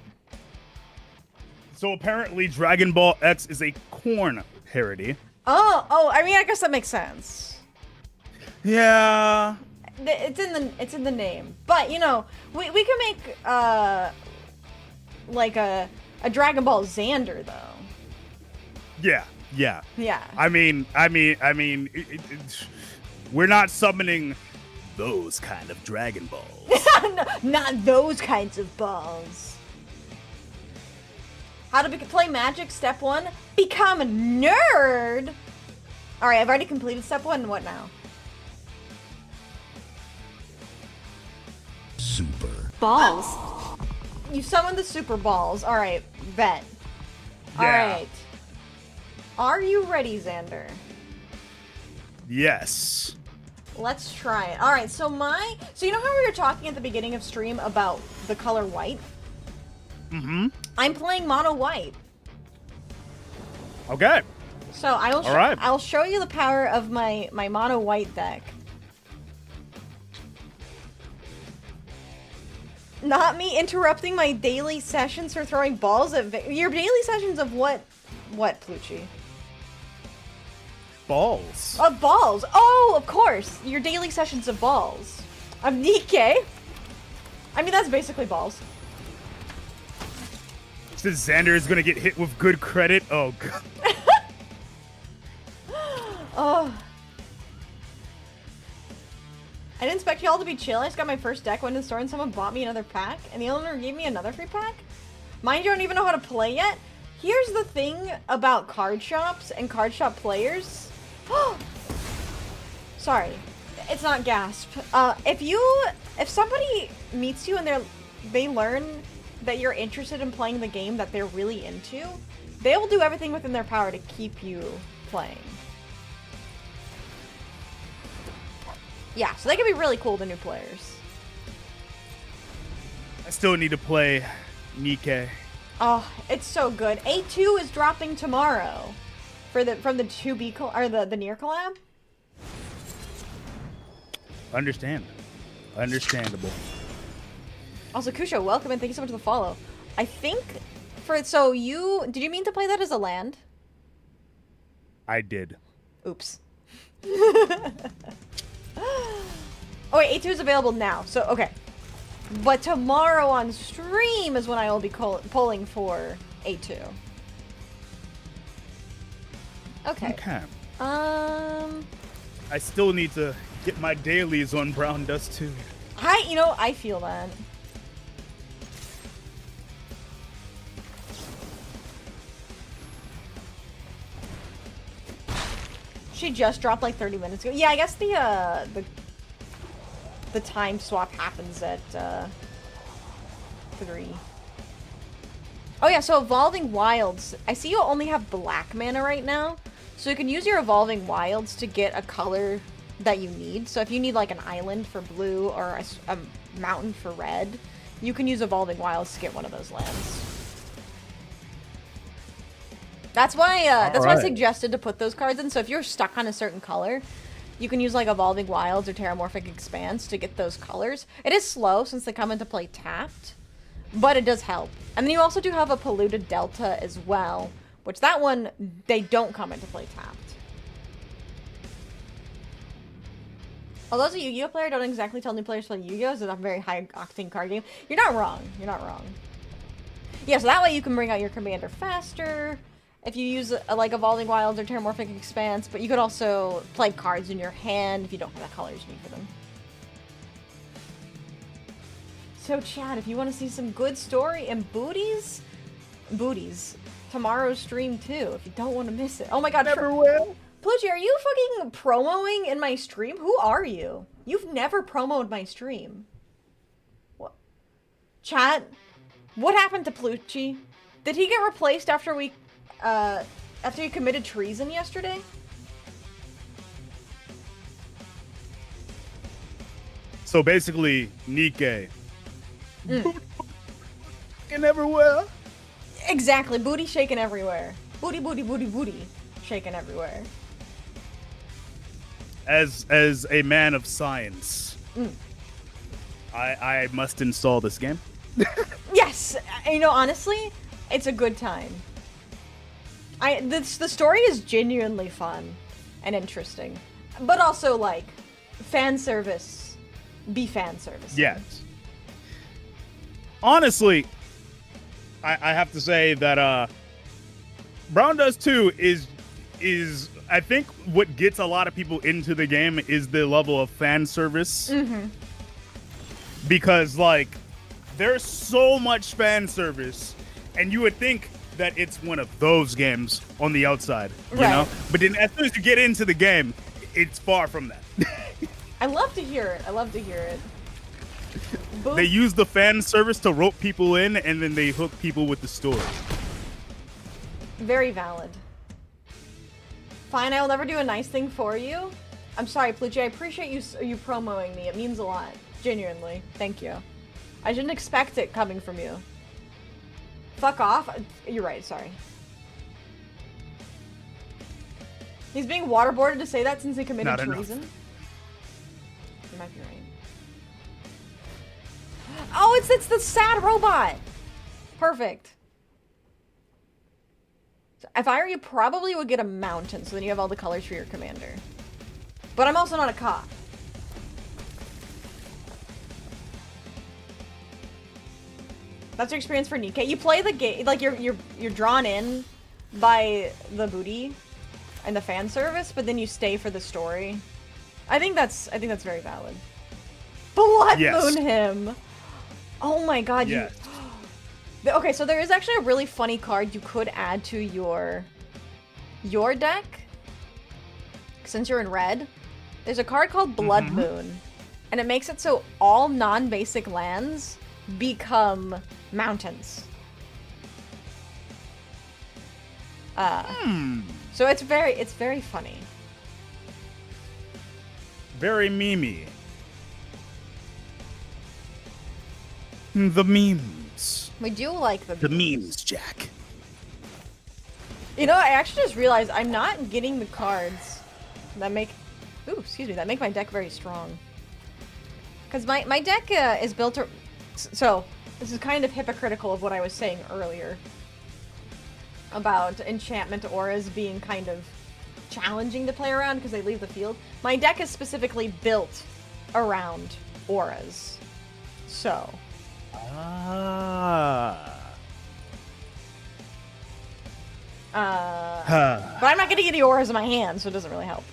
So apparently, Dragon Ball X is a corn parody. Oh, I mean, I guess that makes sense. Yeah. It's in the name. But, you know, we can make like a Dragon Ball Xander though. Yeah. Yeah. I mean, we're not summoning those kind of Dragon Balls. Not those kinds of balls. How to play Magic, step 1. Become a nerd! Alright, I've already completed step 1, what now? Super. Balls. You summoned the super balls. Alright, bet. Yeah. Alright. Are you ready, Xander? Yes. Let's try it. Alright, so you know how we were talking at the beginning of stream about the color white? Mm-hmm. I'm playing mono white. Okay. So I'll show you the power of my mono white deck. Not me interrupting my daily sessions for throwing balls at your daily sessions of what Plucci? Balls. Of balls. Oh, of course. Your daily sessions of balls. Of Nikkei. I mean, that's basically balls. Since Xander is gonna get hit with good credit. Oh god. Oh. I didn't expect y'all to be chill. I just got my first deck, went to the store, and someone bought me another pack, and the owner gave me another free pack? Mind you, I don't even know how to play yet. Here's the thing about card shops and card shop players. Sorry. It's not gasp. If somebody meets you and they learn that you're interested in playing the game that they're really into, they will do everything within their power to keep you playing. Yeah, so they can be really cool to new players. I still need to play Nikkei. Oh, it's so good. A2 is dropping tomorrow from the 2B or the Nier collab. Understandable. Also, Kusho, welcome and thank you so much for the follow. I think did you mean to play that as a land? I did. Oops. Oh wait, A2 is available now, so okay. But tomorrow on stream is when I will be polling for A2. Okay. Okay. I I still need to get my dailies on Brown Dust too. I feel that. She just dropped like 30 minutes ago. Yeah, I guess the time swap happens at 3. Oh yeah, so Evolving Wilds. I see you only have black mana right now. So you can use your Evolving Wilds to get a color that you need. So if you need like an island for blue or a mountain for red, you can use Evolving Wilds to get one of those lands. That's why I suggested to put those cards in. So if you're stuck on a certain color, you can use like Evolving Wilds or Terramorphic Expanse to get those colors. It is slow since they come into play tapped, but it does help. And then you also do have a Polluted Delta as well, which that one, they don't come into play tapped. Although as a Yu-Gi-Oh player, don't exactly tell new players to play Yu-Gi-Oh! It's a very high octane card game. You're not wrong. You're not wrong. Yeah, so that way you can bring out your commander faster if you use like Evolving Wilds or Terramorphic Expanse, but you could also play cards in your hand if you don't have the colors you need for them. So Chad, if you want to see some good story and booties, tomorrow's stream too, if you don't want to miss it. Oh my god, Never will. Plucci, are you fucking promoing in my stream? Who are you? You've never promoted my stream. What? Chat, what happened to Plucci? Did he get replaced after he committed treason yesterday? So basically, Nikkei. Everywhere. Exactly, booty shaking everywhere. Booty, booty, booty, booty shaking everywhere. As a man of science, I must install this game. Yes, you know, honestly, it's a good time. The story is genuinely fun and interesting, but also like fan service. Be fan service. Yes. Honestly, I have to say that Brown Dust 2 is I think what gets a lot of people into the game is the level of fan service. Mm-hmm. Because like there's so much fan service, and you would think that it's one of those games on the outside, you know? But then as soon as you get into the game, it's far from that. I love to hear it. I love to hear it. They use the fan service to rope people in, and then they hook people with the story. Very valid. Fine, I will never do a nice thing for you. I'm sorry, Plucci. I appreciate you promoting me. It means a lot. Genuinely. Thank you. I didn't expect it coming from you. Fuck off. You're right, sorry. He's being waterboarded to say that since he committed treason? You might be right. Oh, it's the sad robot! Perfect. If I were you, probably would get a mountain, so then you have all the colors for your commander. But I'm also not a cop. That's your experience for Nikkei. You play the game, like you're drawn in by the booty and the fan service, but then you stay for the story. I think that's very valid. Blood Moon him. Oh my god, yes. Okay, so there is actually a really funny card you could add to your deck. Since you're in red, there's a card called Blood Moon, and it makes it so all non-basic lands become mountains. So it's very funny. Very memey. The memes. We do like the memes, Jack. You know, I actually just realized I'm not getting the cards that make my deck very strong. Because my deck is built to... So, this is kind of hypocritical of what I was saying earlier about enchantment auras being kind of challenging to play around because they leave the field. My deck is specifically built around auras. So... but I'm not getting any auras in my hand, so it doesn't really help.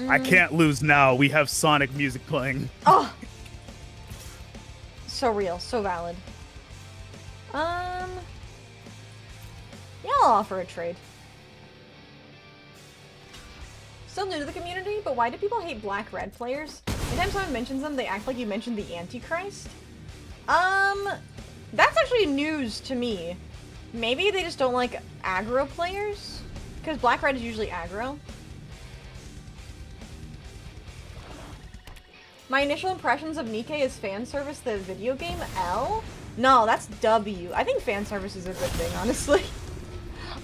I can't lose now. We have Sonic music playing. Oh! So real, so valid. Yeah, I'll offer a trade. Still new to the community, but why do people hate black-red players? Anytime someone mentions them, they act like you mentioned the Antichrist. That's actually actually news to me. Maybe they just don't like aggro players? Because Black Red is usually aggro. My initial impressions of Nikke is fan service, the video game. L? No, that's W. I think fan service is a good thing, honestly.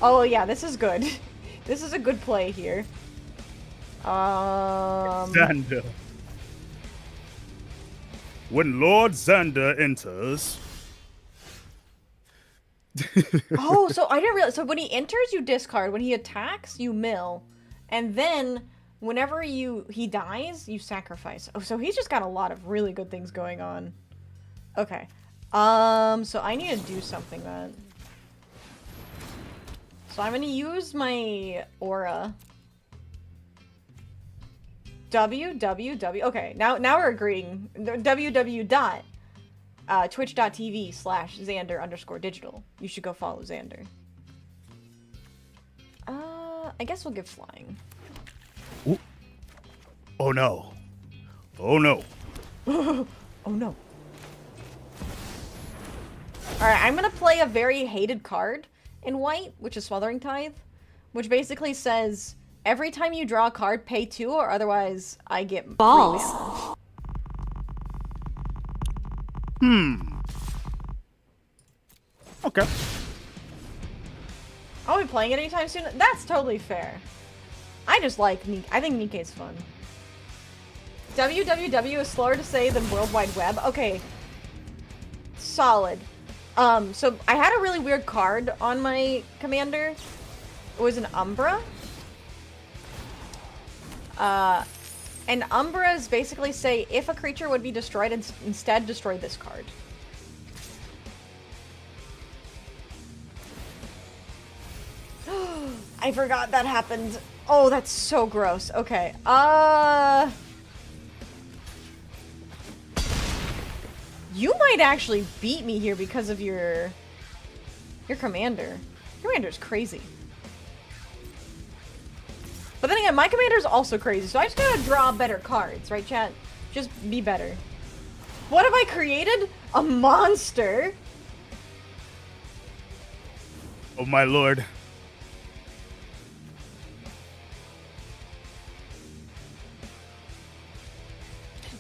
Oh yeah, this is good. This is a good play here. Xander. When Lord Xander enters. Oh, so I didn't realize. So when he enters, you discard. When he attacks, you mill. And then whenever he dies, you sacrifice. Oh, so he's just got a lot of really good things going on. Okay. So I need to do something then. So I'm gonna use my aura. www. Okay, now we're agreeing. www.twitch.tv/Xander_digital. You should go follow Xander. I guess we'll give flying. Ooh. Oh no. Oh no. Oh no. Alright, I'm gonna play a very hated card in white, which is Smothering Tithe, which basically says every time you draw a card, pay 2 or otherwise I get balls. Okay. I'll be playing it anytime soon. That's totally fair. I just like Nikke. I think Nikke is fun. www is slower to say than World Wide Web. Okay. Solid. So I had a really weird card on my commander. It was an Umbra. And Umbras basically say if a creature would be destroyed, instead destroy this card. I forgot that happened. Oh, that's so gross. Okay. You might actually beat me here because of your commander. Your commander's crazy. But then again, my commander's also crazy, so I just gotta draw better cards, right, chat? Just be better. What have I created? A monster? Oh my lord.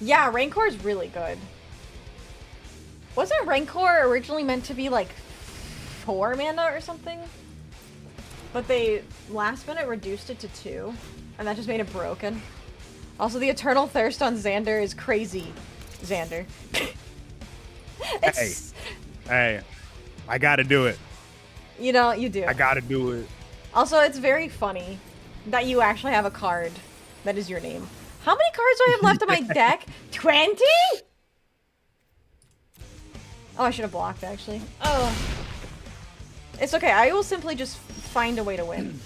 Yeah, Rancor is really good. Wasn't Rancor originally meant to be like 4 mana or something? But they last minute reduced it to 2, and that just made it broken. Also, the eternal thirst on Xander is crazy. Xander. Hey, I gotta do it. You know, you do. I gotta do it. Also, it's very funny that you actually have a card that is your name. How many cards do I have left on my deck? 20? Oh, I should have blocked, actually. Oh. It's okay. I will simply just find a way to win.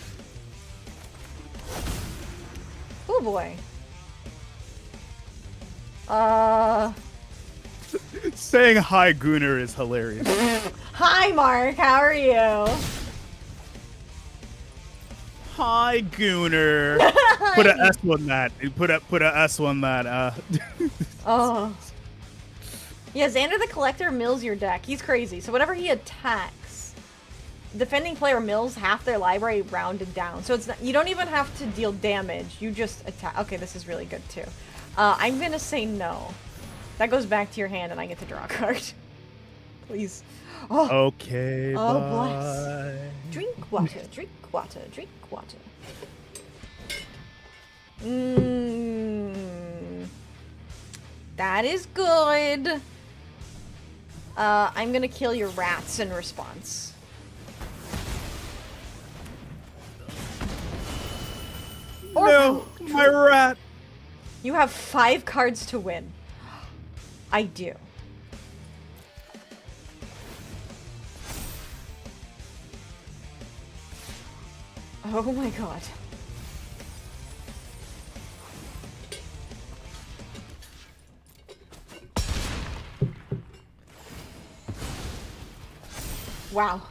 Oh, boy. Saying hi, Gooner, is hilarious. Hi, Mark. How are you? Hi, Gooner. Put a S on that. Put a S on that. Oh. Yeah, Xander the Collector mills your deck. He's crazy. So whenever he attacks, defending player mills half their library rounded down. So it's not, you don't even have to deal damage. You just attack. Okay, this is really good too. I'm gonna say no. That goes back to your hand, and I get to draw a card. Please. Oh. Okay. Oh, bye. bless. Drink water. Drink water. Drink water. That is good. I'm gonna kill your rats in response. No, my rat. You have 5 cards to win. I do. Oh my god. Wow.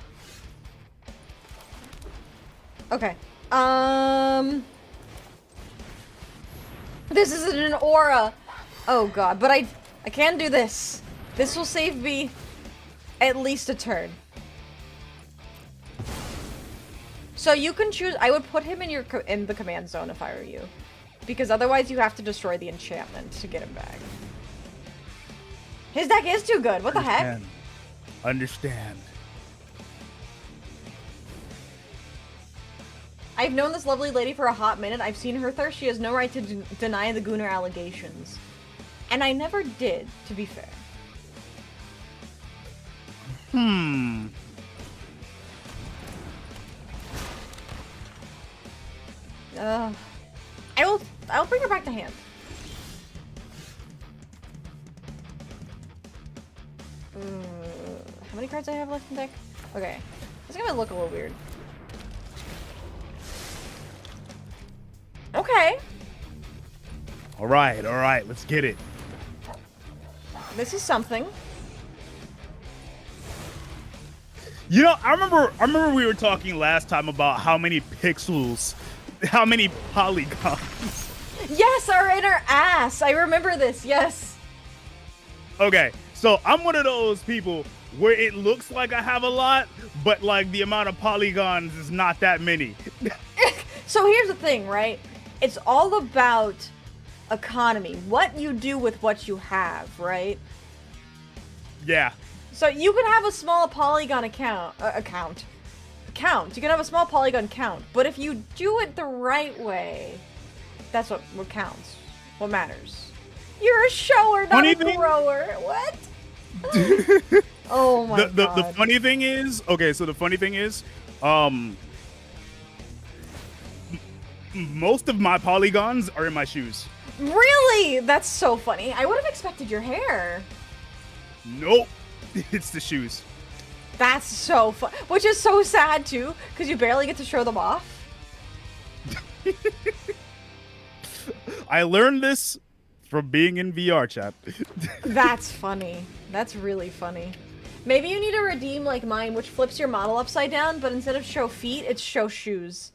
Okay. This isn't an aura. Oh god, but I can do this. This will save me. At least a turn. So you can choose. I would put him in the command zone if I were you, because otherwise you have to destroy the enchantment to get him back. His deck is too good. What the heck? Understand. I've known this lovely lady for a hot minute. I've seen her thirst. She has no right to deny the Gunnar allegations. And I never did, to be fair. I'll bring her back to hand. How many cards do I have left in deck? Okay. This is gonna look a little weird. Okay. All right, let's get it. This is something. You know, I remember we were talking last time about how many pixels, how many polygons. Yes, are in our ass. I remember this. Yes. Okay, so I'm one of those people where it looks like I have a lot, but like the amount of polygons is not that many. So here's the thing, right? It's all about economy. What you do with what you have, right? Yeah. So you can have a small polygon count. You can have a small polygon count, but if you do it the right way, that's what counts. What matters? You're a shower, not a grower. What? Oh my god. The funny thing is, okay, so the funny thing is, most of my polygons are in my shoes. Really? That's so funny. I would have expected your hair. Nope. It's the shoes. That's so fun. Which is so sad too, because you barely get to show them off. I learned this from being in VR chat. That's funny. That's really funny. Maybe you need to redeem like mine, which flips your model upside down, but instead of show feet, it's show shoes.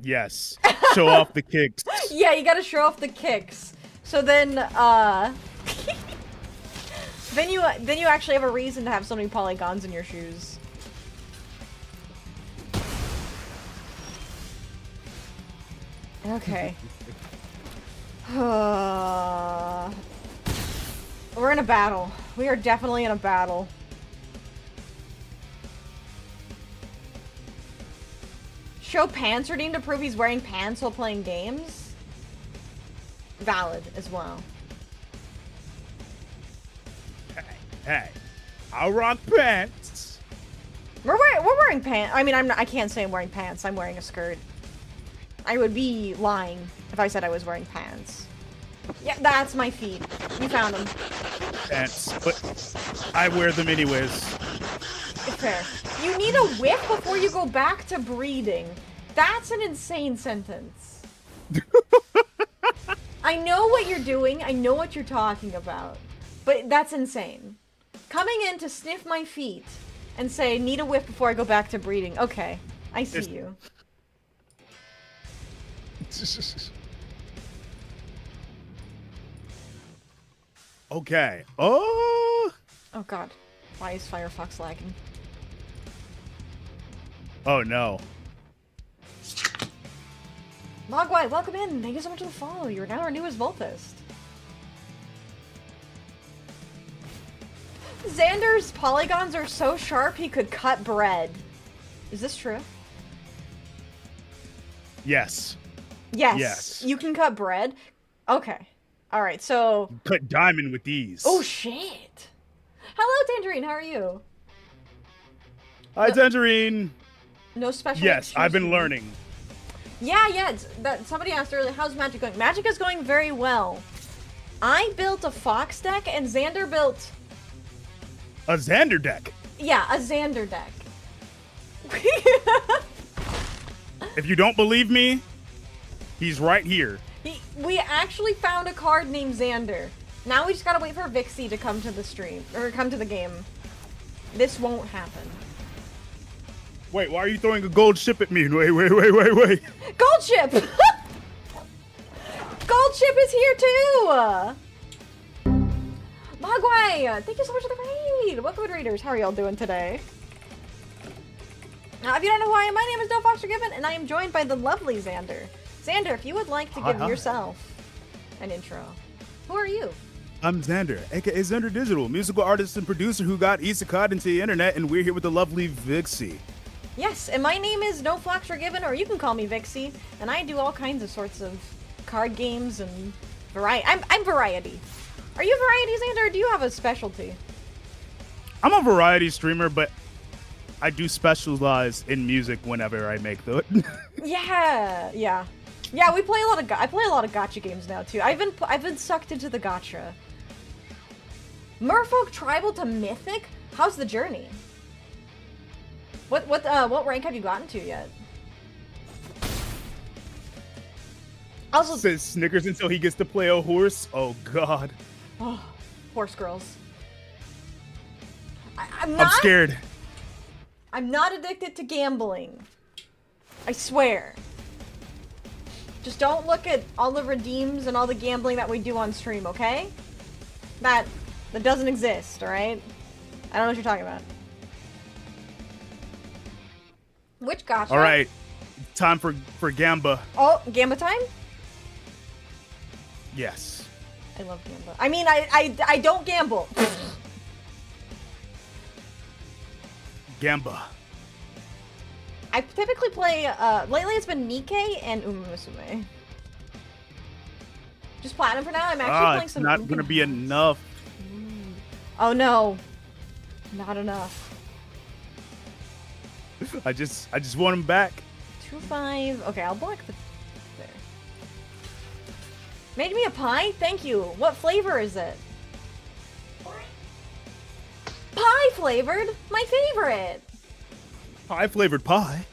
Yes. Show off the kicks. Yeah, you gotta show off the kicks. So then, then you actually have a reason to have so many polygons in your shoes. Okay. We're in a battle. We are definitely in a battle. Show pants redeemed to prove he's wearing pants while playing games? Valid as well. Hey, I'll rock pants. We're wearing pants. I mean, I can't say I'm wearing pants. I'm wearing a skirt. I would be lying if I said I was wearing pants. Yeah, that's my feet. You found them. Pants, but I wear them anyways. It's fair. You need a whip before you go back to breeding. That's an insane sentence. I know what you're doing. I know what you're talking about. But that's insane. Coming in to sniff my feet and say, need a whip before I go back to breeding. Okay, I see you. Okay. Oh god. Why is Firefox lagging? Oh no. Mogwai, welcome in. Thank you so much for the follow. You're now our newest Voltist. Xander's polygons are so sharp he could cut bread. Is this true? Yes. Yes. You can cut bread? Okay. Alright, so... Cut diamond with these. Oh, shit. Hello, Tangerine. How are you? Hi, Tangerine. No special... Yes, I've been learning. Yeah. Somebody asked earlier, how's Magic going? Magic is going very well. I built a Fox deck, and Xander built... A Xander deck? Yeah, a Xander deck. If you don't believe me, he's right here. We actually found a card named Xander. Now we just gotta wait for Vixie to come to the stream, or come to the game. This won't happen. Wait, why are you throwing a gold ship at me? Wait. Gold ship! Gold ship is here too! Mogwai! Thank you so much for the raid! Welcome, readers. How are y'all doing today? Now, if you don't know who I am, my name is nofoxweregiven, and I am joined by the lovely Xander. Xander, if you would like to give yourself an intro. Who are you? I'm Xander, aka Xander Digital, musical artist and producer who got isekai into the internet, and we're here with the lovely Vixie. Yes, and my name is nofoxweregiven, or you can call me Vixie, and I do all kinds of sorts of card games and variety. I'm variety. Are you variety, Xander, or do you have a specialty? I'm a variety streamer, but I do specialize in music whenever I make them. Yeah. We play a lot of. I play a lot of gacha games now too. I've been sucked into the gacha. Merfolk tribal to mythic. How's the journey? What rank have you gotten to yet? Also, Says Snickers until he gets to play a horse. Oh God. oh, horse girls. I'm I'm scared. I'm not addicted to gambling. I swear. Just don't look at all the redeems and all the gambling that we do on stream, okay? That doesn't exist, alright? I don't know what you're talking about. Which gacha? Alright. Time for Gamba. Oh, Gamba time? Yes. I love Gamba. I mean, I don't gamble. Gamba. I typically play, lately it's been Nikkei and Umusume. Just platinum for now. I'm actually playing it's some. not gonna be enough. Oh no, not enough. I just want him back. 2-5. Okay, I'll block the. There. Made me a pie. Thank you. What flavor is it? Pie flavored. My favorite. Pie flavored pie.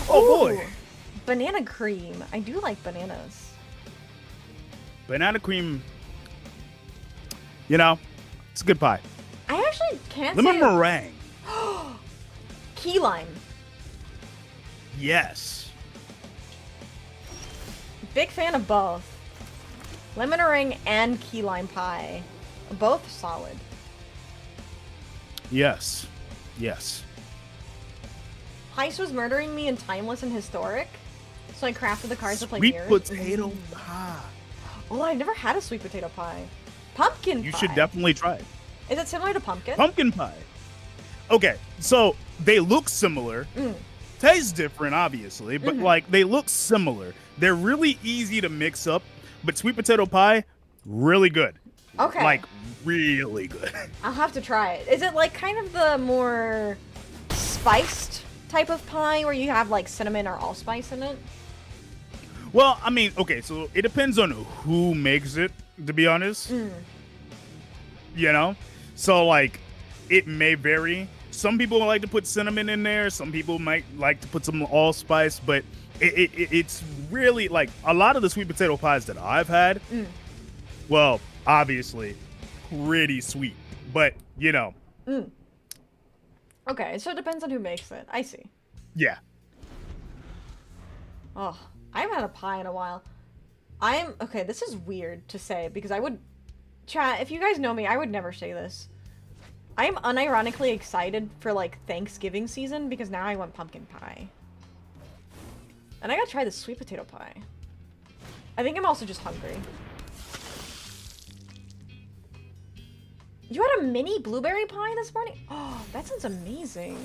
Oh Ooh, boy. Banana cream. I do like bananas. Banana cream. You know, it's a good pie. I actually can't Lemon say. meringue. Key lime. Yes. Big fan of both. Lemon meringue and key lime pie. Both solid. Yes. Yes. Heist was murdering me in Timeless and Historic, so I crafted the cards to play Sweet mirrors. potato pie. Oh, I've never had a sweet potato pie. Pumpkin pie. You should definitely try it. Is it similar to pumpkin? Pumpkin pie. Okay, so they look similar. Taste different, obviously, but like they look similar. They're really easy to mix up, but sweet potato pie, really good. Okay. Like really good. I'll have to try it. Is it like kind of the more spiced type of pie where you have like cinnamon or allspice in it? Well, I mean, okay, so it depends on who makes it, to be honest. You know? So, like, it may vary. Some people like to put cinnamon in there. Some people might like to put some allspice. But it's really, like, a lot of the sweet potato pies that I've had, well, obviously, pretty sweet. But, you know. Okay, so it depends on who makes it. I see. Yeah. Oh, I haven't had a pie in a while. Okay, this is weird to say because I would, chat, if you guys know me, I would never say this. I am unironically excited for like Thanksgiving season because now I want pumpkin pie. And I gotta try the sweet potato pie. I think I'm also just hungry. You had a mini blueberry pie this morning? Oh, that sounds amazing.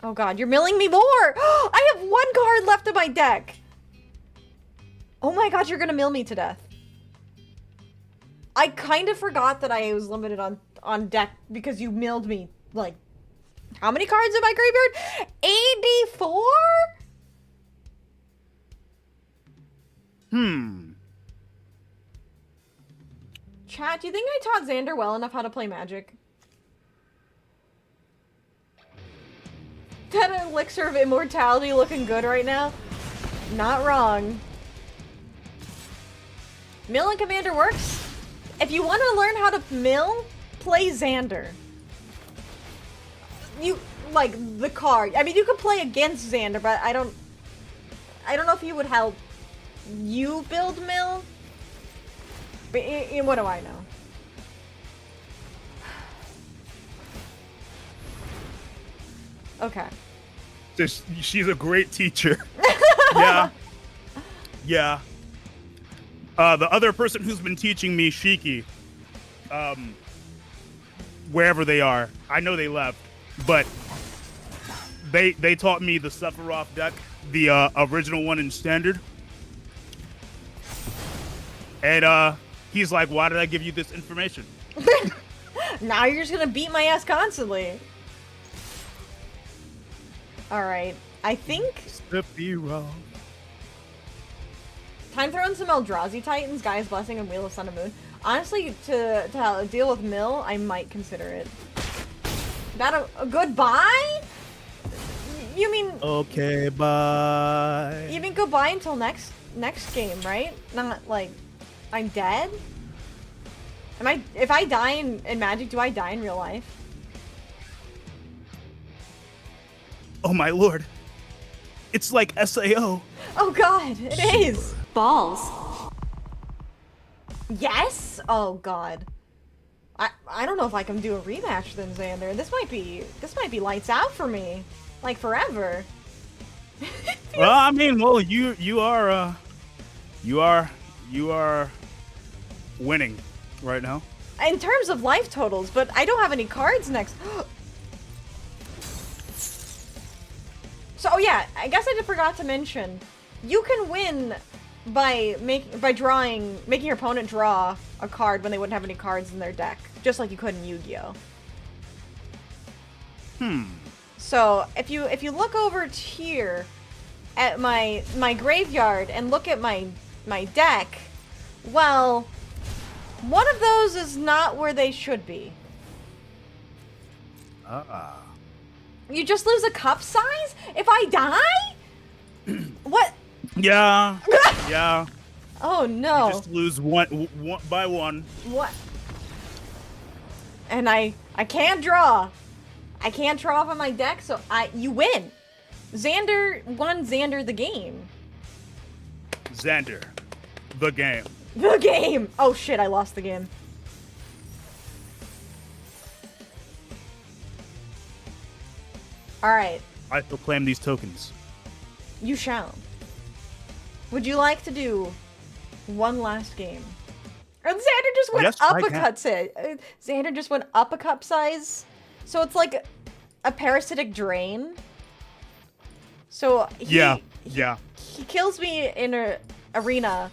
Oh god, you're milling me more! I have one card left in my deck! Oh my god, you're gonna mill me to death. I kind of forgot that I was limited on deck because you milled me, like, how many cards in my graveyard? 84? Chat, do you think I taught Xander well enough how to play Magic? That elixir of immortality looking good right now? Not wrong. Mill and Commander works? If you want to learn how to mill, play Xander. You, like, the card. I mean, you could play against Xander, but I don't know if he would help you build mill. But what do I know? Okay. She's a great teacher. Yeah. Yeah. The other person who's been teaching me Shiki, wherever they are, I know they left, but they taught me the Sephiroth deck, the original one in Standard. And he's like, why did I give you this information? Now you're just gonna beat my ass constantly. Alright, I think... Sephiroth. Time throwing some Eldrazi Titans, Gaia's Blessing, and Wheel of Sun and Moon. Honestly, to deal with Mill, I might consider it. That a goodbye? You mean... Okay, bye. You mean goodbye until next game, right? Not like I'm dead? If I die in Magic, do I die in real life? Oh my lord. It's like SAO. Oh god, it is! Balls. Yes? Oh god. I don't know if I can do a rematch then, Xander. This might be lights out for me. Like forever. Well, I mean, well, you are winning right now. In terms of life totals, but I don't have any cards next. So, oh yeah, I guess I just forgot to mention, you can win by making your opponent draw a card when they wouldn't have any cards in their deck, just like you could in Yu-Gi-Oh. So if you look over here at my graveyard and look at my deck, well, one of those is not where they should be. You just lose a cup size? If I die? What? Yeah. Yeah. Oh no. You just lose one by one. What? And I can't draw. I can't draw from my deck, so you win. Xander won Xander the game. Xander, the game. The game! Oh shit, I lost the game. Alright. I proclaim these tokens. You shall. Would you like to do one last game? And Xander just went Yes, I uppercut it. Xander just went up a cup size. So it's like a parasitic drain. So Yeah. He kills me in an arena,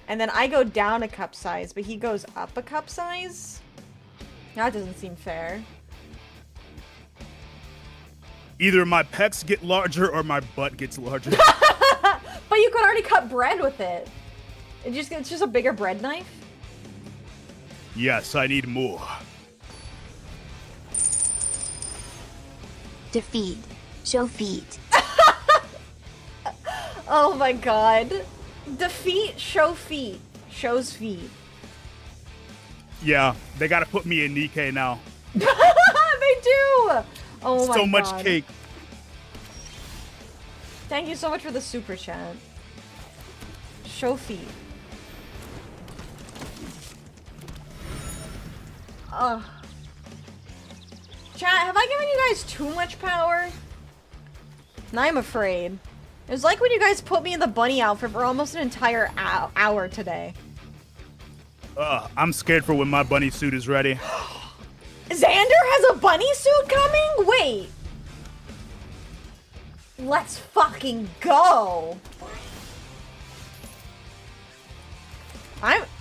and then I go down a cup size, but he goes up a cup size? That doesn't seem fair. Either my pecs get larger or my butt gets larger. But you could already cut bread with it. It's just a bigger bread knife? Yes, I need more. Defeat. Show feet. Oh my god. Defeat, show feet. Shows feet. Yeah, they gotta put me in Nikkei now. They do! Oh my god. So much cake. Thank you so much for the super chat. Show feet. Ugh. Chat, have I given you guys too much power? Now I'm afraid. It was like when you guys put me in the bunny outfit for almost an entire hour today. I'm scared for when my bunny suit is ready. Xander has a bunny suit coming? Wait. Let's fucking go.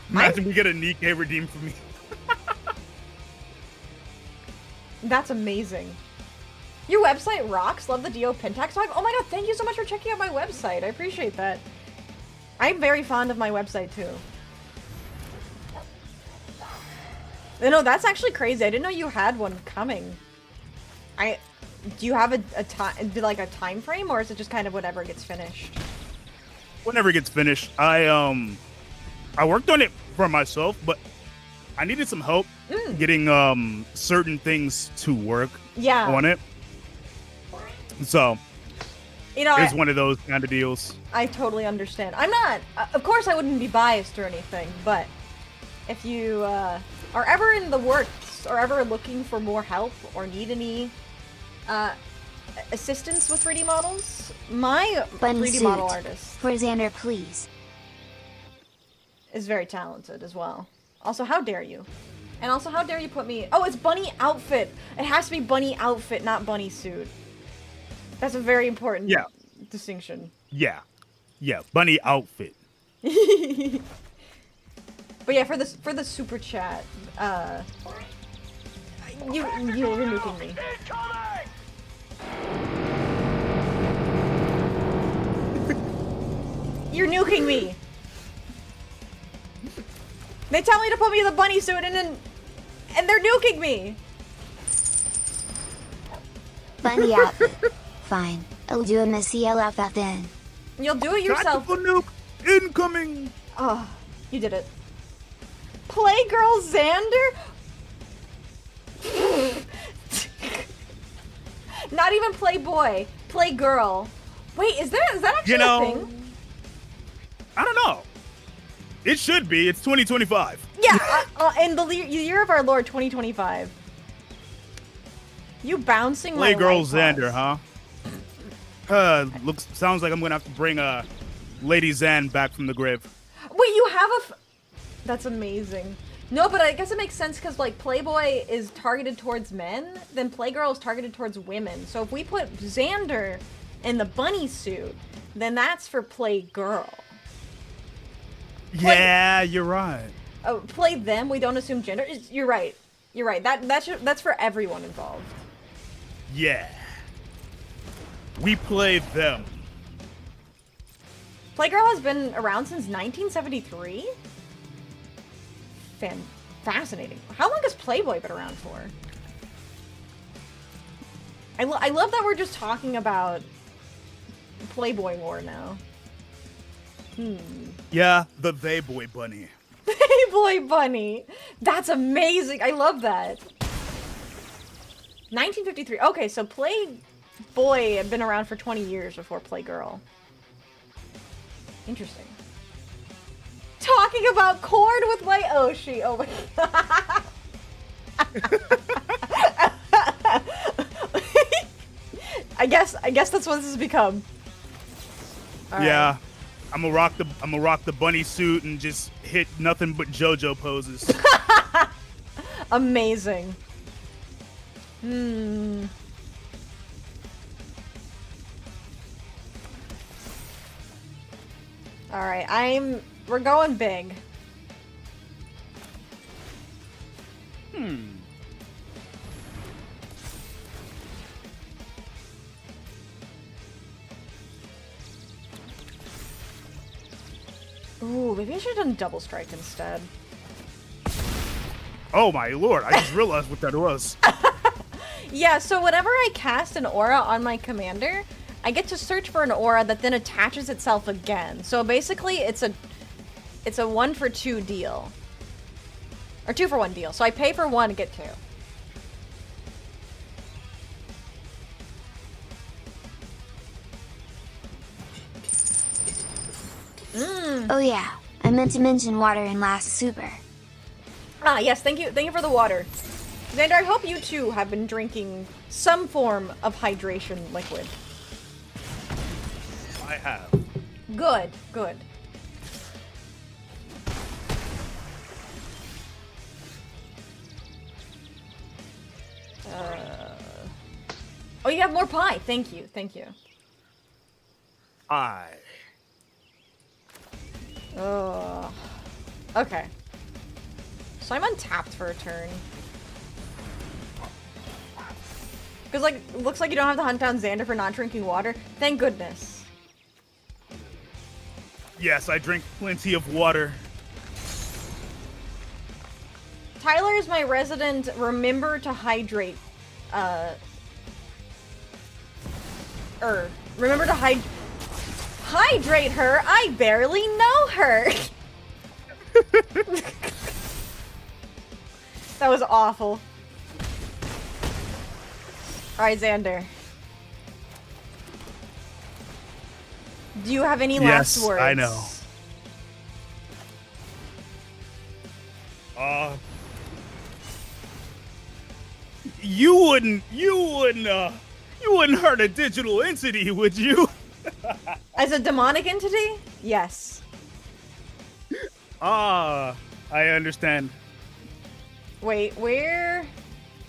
Imagine we get a Nikkei redeemed for me. That's amazing. Your website rocks. Love the Dio Pentax vibe. Oh my god, thank you so much for checking out my website. I appreciate that. I'm very fond of my website too. No, that's actually crazy. I didn't know you had one coming. Do you have a time frame, or is it just kind of whenever it gets finished? Whenever it gets finished. I worked on it for myself, but I needed some help getting certain things to work on it. So, you know, it's one of those kind of deals. I totally understand. I'm not, of course I wouldn't be biased or anything, but if you are ever in the works or ever looking for more help or need any assistance with 3D models, my Bunny 3D suit. model artist For Xander, please. is very talented as well. Also, how dare you? And also, how dare you put me... Oh, it's bunny outfit. It has to be bunny outfit, not bunny suit. That's a very important distinction. Yeah. Yeah, bunny outfit. But yeah, for the super chat, you're nuking me. You're nuking me. They tell me to put me in the bunny suit, and they're nuking me. Bunny outfit. Fine. I'll do a Missy LFF then. You'll do it yourself. Tactical nuke incoming. Oh, you did it. Playgirl Xander? Not even Playboy. Playgirl. Wait, is that actually a thing? I don't know. It should be. It's 2025. Yeah, in the year of our Lord 2025. You bouncing my Playgirl life Xander, balls. huh? Sounds like I'm gonna have to bring Lady Xan back from the grave. Wait, you have a... That's amazing. No, but I guess it makes sense because, like, Playboy is targeted towards men, then Playgirl is targeted towards women. So if we put Xander in the bunny suit, then that's for Playgirl. Yeah, you're right. Oh, play them. We don't assume gender. You're right. You're right. That's for everyone involved. Yeah. We play them. Playgirl has been around since 1973. Fascinating. How long has Playboy been around for? I love that we're just talking about Playboy war now. Yeah, the They Boy Bunny. Playboy bunny. That's amazing. I love that. 1953. Okay, so Playboy had been around for 20 years before Playgirl. Interesting. Talking about corn with my Oshi. Oh my god. I guess that's what this has become. All right. Yeah. I'm gonna rock the bunny suit and just hit nothing but JoJo poses. Amazing. All right, we're going big. Ooh, maybe I should have done double strike instead. Oh my lord, I just realized what that was. Yeah, so whenever I cast an aura on my commander, I get to search for an aura that then attaches itself again. So basically, it's a 1-for-2 deal. Or 2-for-1 deal. So I pay for 1 to get 2. Oh yeah, I meant to mention water in last super. Ah, yes, thank you for the water. Xander, I hope you too have been drinking some form of hydration liquid. I have. Good, good. Oh, you have more pie. Thank you, thank you. Okay. So I'm untapped for a turn. Because, like, looks like you don't have to hunt down Xander for not drinking water. Thank goodness. Yes, I drink plenty of water. Tyler is my resident remember to hydrate, remember to hydrate her? I barely know her! That was awful. Alright, Xander. Do you have any last words? Yes, I know. You wouldn't hurt a digital entity, would you? As a demonic entity? Yes. I understand. Wait, where?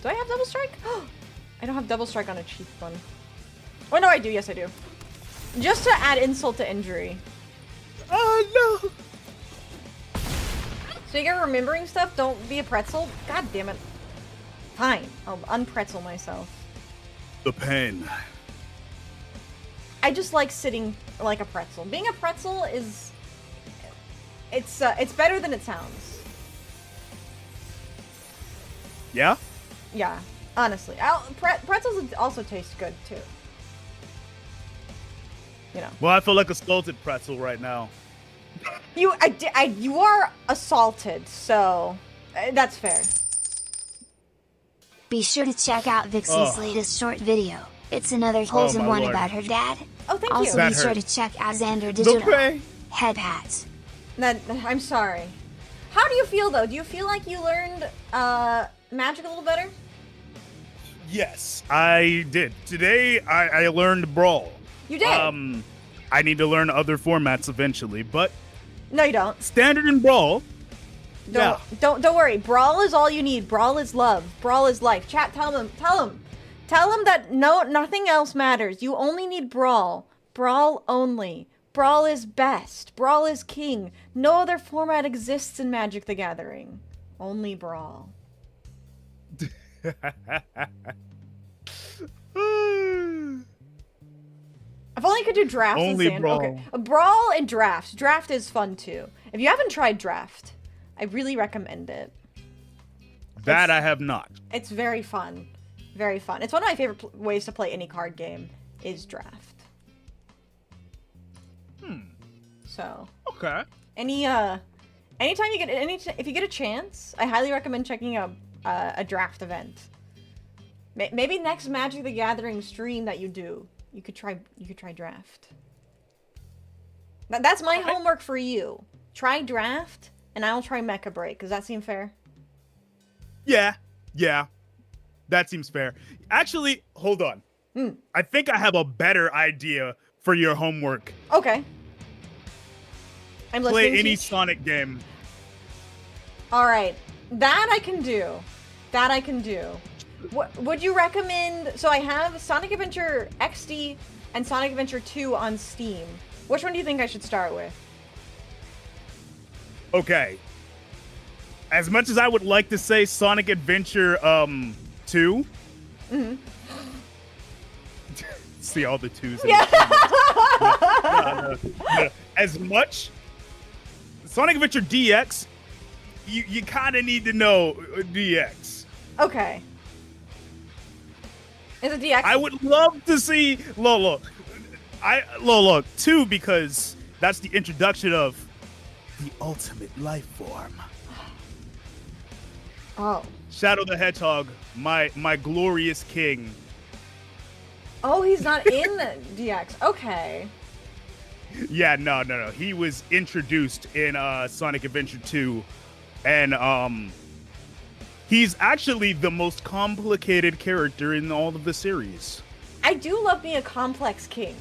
Do I have double strike? I don't have double strike on a cheap one. Oh no, I do. Yes, I do. Just to add insult to injury. Oh no! So you're remembering stuff? Don't be a pretzel? God damn it. Fine, I'll unpretzel myself. The pain. I just like sitting like a pretzel. Being a pretzel is... It's better than it sounds. Yeah? Yeah, honestly. Pretzels also taste good, too. You know. Well, I feel like a salted pretzel right now. You are assaulted, so that's fair. Be sure to check out Vixie's latest short video. It's another wholesome one Lord. about her dad. Oh, thank Also, you. That be sure hurt. to check out Xander Digital. Okay. Head hats. I'm sorry. How do you feel, though? Do you feel like you learned magic a little better? Yes, I did. Today, I learned Brawl. You did? I need to learn other formats eventually, but No, you don't. standard in Brawl. Yeah. Don't worry. Brawl is all you need. Brawl is love. Brawl is life. Chat, tell him that nothing else matters. You only need Brawl. Brawl only. Brawl is best. Brawl is king. No other format exists in Magic the Gathering. Only Brawl. If only you could do drafts Only and Brawl. Okay. Brawl and drafts. Draft is fun too. If you haven't tried draft, I really recommend it. That I have not. It's very fun. Very fun. It's one of my favorite ways to play any card game is draft. So. Okay. Anytime you get if you get a chance, I highly recommend checking out a draft event. Maybe next Magic the Gathering stream that you do, you could try draft. That's my homework for you. Try draft, and I'll try Mecha Break. Does that seem fair? Yeah. That seems fair. Actually, hold on. I think I have a better idea for your homework. Okay. I'm listening. Play any Teach. Sonic game. All right, that I can do. What would you recommend? So I have Sonic Adventure XD and Sonic Adventure 2 on Steam. Which one do you think I should start with? Okay. As much as I would like to say Sonic Adventure 2. See all the twos. Yeah. No. As much Sonic Adventure DX, you kind of need to know DX. Okay. Is it DX? I would love to see Look, 2 because that's the introduction of the ultimate life form. Oh. Shadow the Hedgehog, my glorious king. Oh, he's not in DX. Okay. Yeah, no. He was introduced in Sonic Adventure 2, and he's actually the most complicated character in all of the series. I do love being a complex king.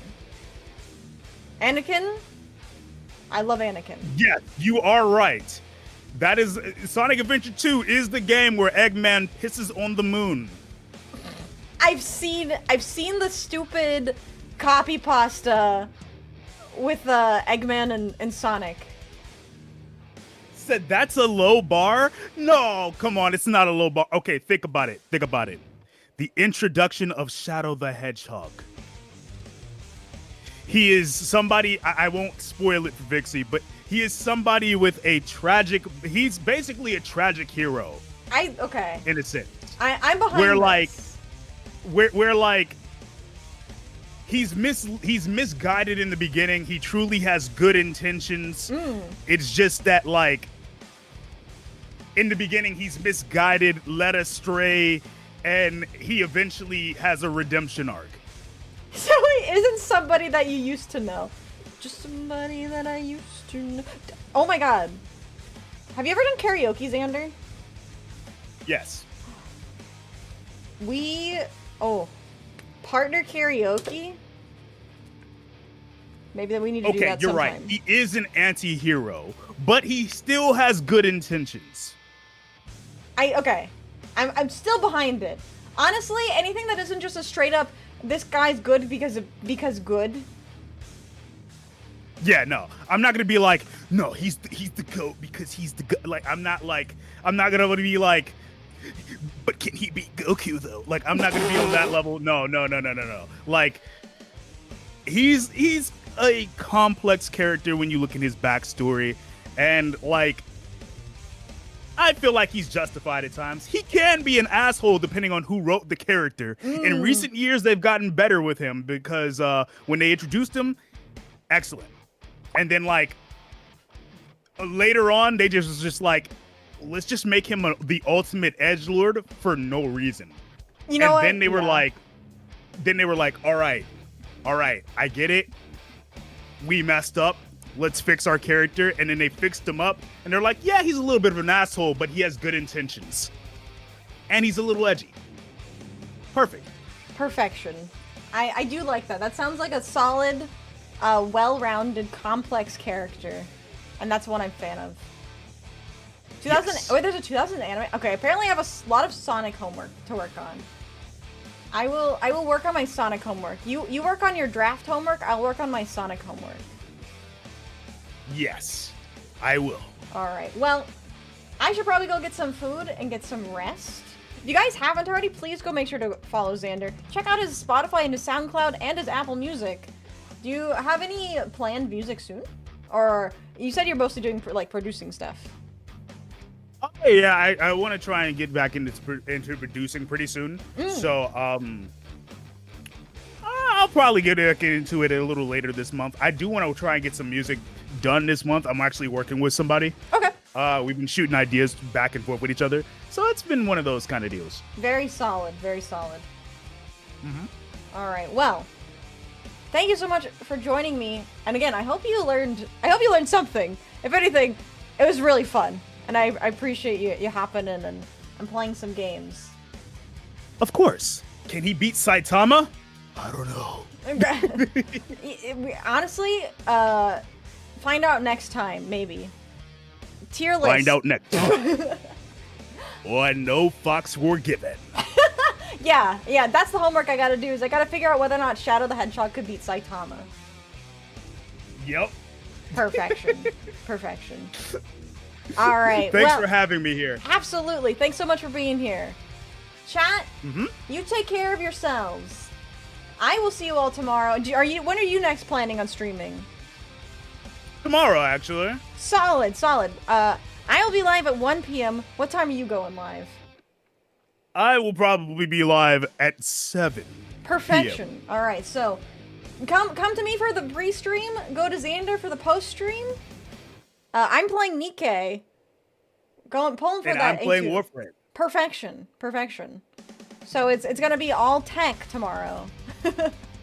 Anakin? I love Anakin. Yes, you are right. That is Sonic Adventure 2 is the game where Eggman pisses on the moon. I've seen the stupid copy pasta with Eggman and Sonic. Said that's a low bar? No, come on, it's not a low bar. Okay, think about it. The introduction of Shadow the Hedgehog. He is somebody, I won't spoil it for Vixie, but he is somebody with he's basically a tragic hero. Okay. In a sense. I'm behind Where this. We're like he's misguided in the beginning. He truly has good intentions. It's just that like in the beginning he's misguided, led astray, and he eventually has a redemption arc. So he isn't somebody that you used to know. Just somebody that I used to know. Oh my god. Have you ever done karaoke, Xander? Yes. Partner karaoke? Maybe we need to do Okay, that you're sometime. right. He is an anti-hero, but he still has good intentions. I'm still behind it. Honestly, anything that isn't just a straight up, this guy's good because good. Yeah, no. I'm not gonna be like, no, he's the GOAT because he's the GOAT. Like, I'm not gonna be like, but can he beat Goku though? Like, I'm not gonna be on that level. No. Like, he's a complex character when you look at his backstory, and like, I feel like he's justified at times. He can be an asshole depending on who wrote the character. In recent years, they've gotten better with him because when they introduced him, excellent. And then like later on, they just like, let's just make him the ultimate edgelord for no reason. You know what? Then they were like, all right, I get it. We messed up. Let's fix our character. And then they fixed him up. And they're like, yeah, he's a little bit of an asshole, but he has good intentions. And he's a little edgy. Perfect. Perfection. I do like that. That sounds like a solid, well-rounded, complex character. And that's one I'm a fan of. 2000. Yes. Oh, there's a 2000 anime. Okay, apparently I have a lot of Sonic homework to work on. I will work on my Sonic homework. You work on your draft homework. I'll work on my Sonic homework. Yes, I will. All right. Well, I should probably go get some food and get some rest. If you guys haven't already, please go make sure to follow Xander. Check out his Spotify and his SoundCloud and his Apple Music. Do you have any planned music soon? Or you said you're mostly doing like producing stuff. Oh, yeah, I want to try and get back into producing pretty soon. So I'll probably get into it a little later this month. I do want to try and get some music done this month. I'm actually working with somebody. Okay. We've been shooting ideas back and forth with each other. So it's been one of those kind of deals. Very solid. Very solid. All right. Well, thank you so much for joining me. And again, I hope you learned something. If anything, it was really fun. And I appreciate you hopping in and playing some games. Of course. Can he beat Saitama? I don't know. Honestly, find out next time, maybe. Tier list. Find out next time. On No Fox Were Given. Yeah, that's the homework I gotta do, is I gotta figure out whether or not Shadow the Hedgehog could beat Saitama. Yep. Perfection. Perfection. All right. Thanks for having me here. Absolutely. Thanks so much for being here. Chat, you take care of yourselves. I will see you all tomorrow. When are you next planning on streaming? Tomorrow, actually. Solid. I will be live at 1 p.m. What time are you going live? I will probably be live at 7. Perfection. PM. All right. So, come to me for the pre-stream. Go to Xander for the post-stream. I'm playing Nikkei. Pulling for And that. I'm playing A2. Warframe. Perfection. So it's gonna be all tech tomorrow.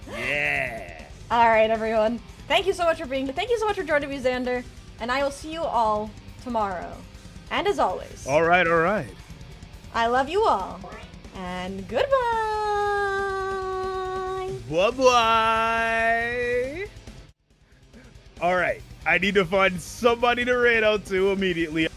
Yeah. All right, everyone. Thank you so much for being here. Thank you so much for joining me, Xander. And I will see you all tomorrow. And as always, All right. I love you all. And goodbye. Bye-bye. All right. I need to find somebody to raid out to immediately.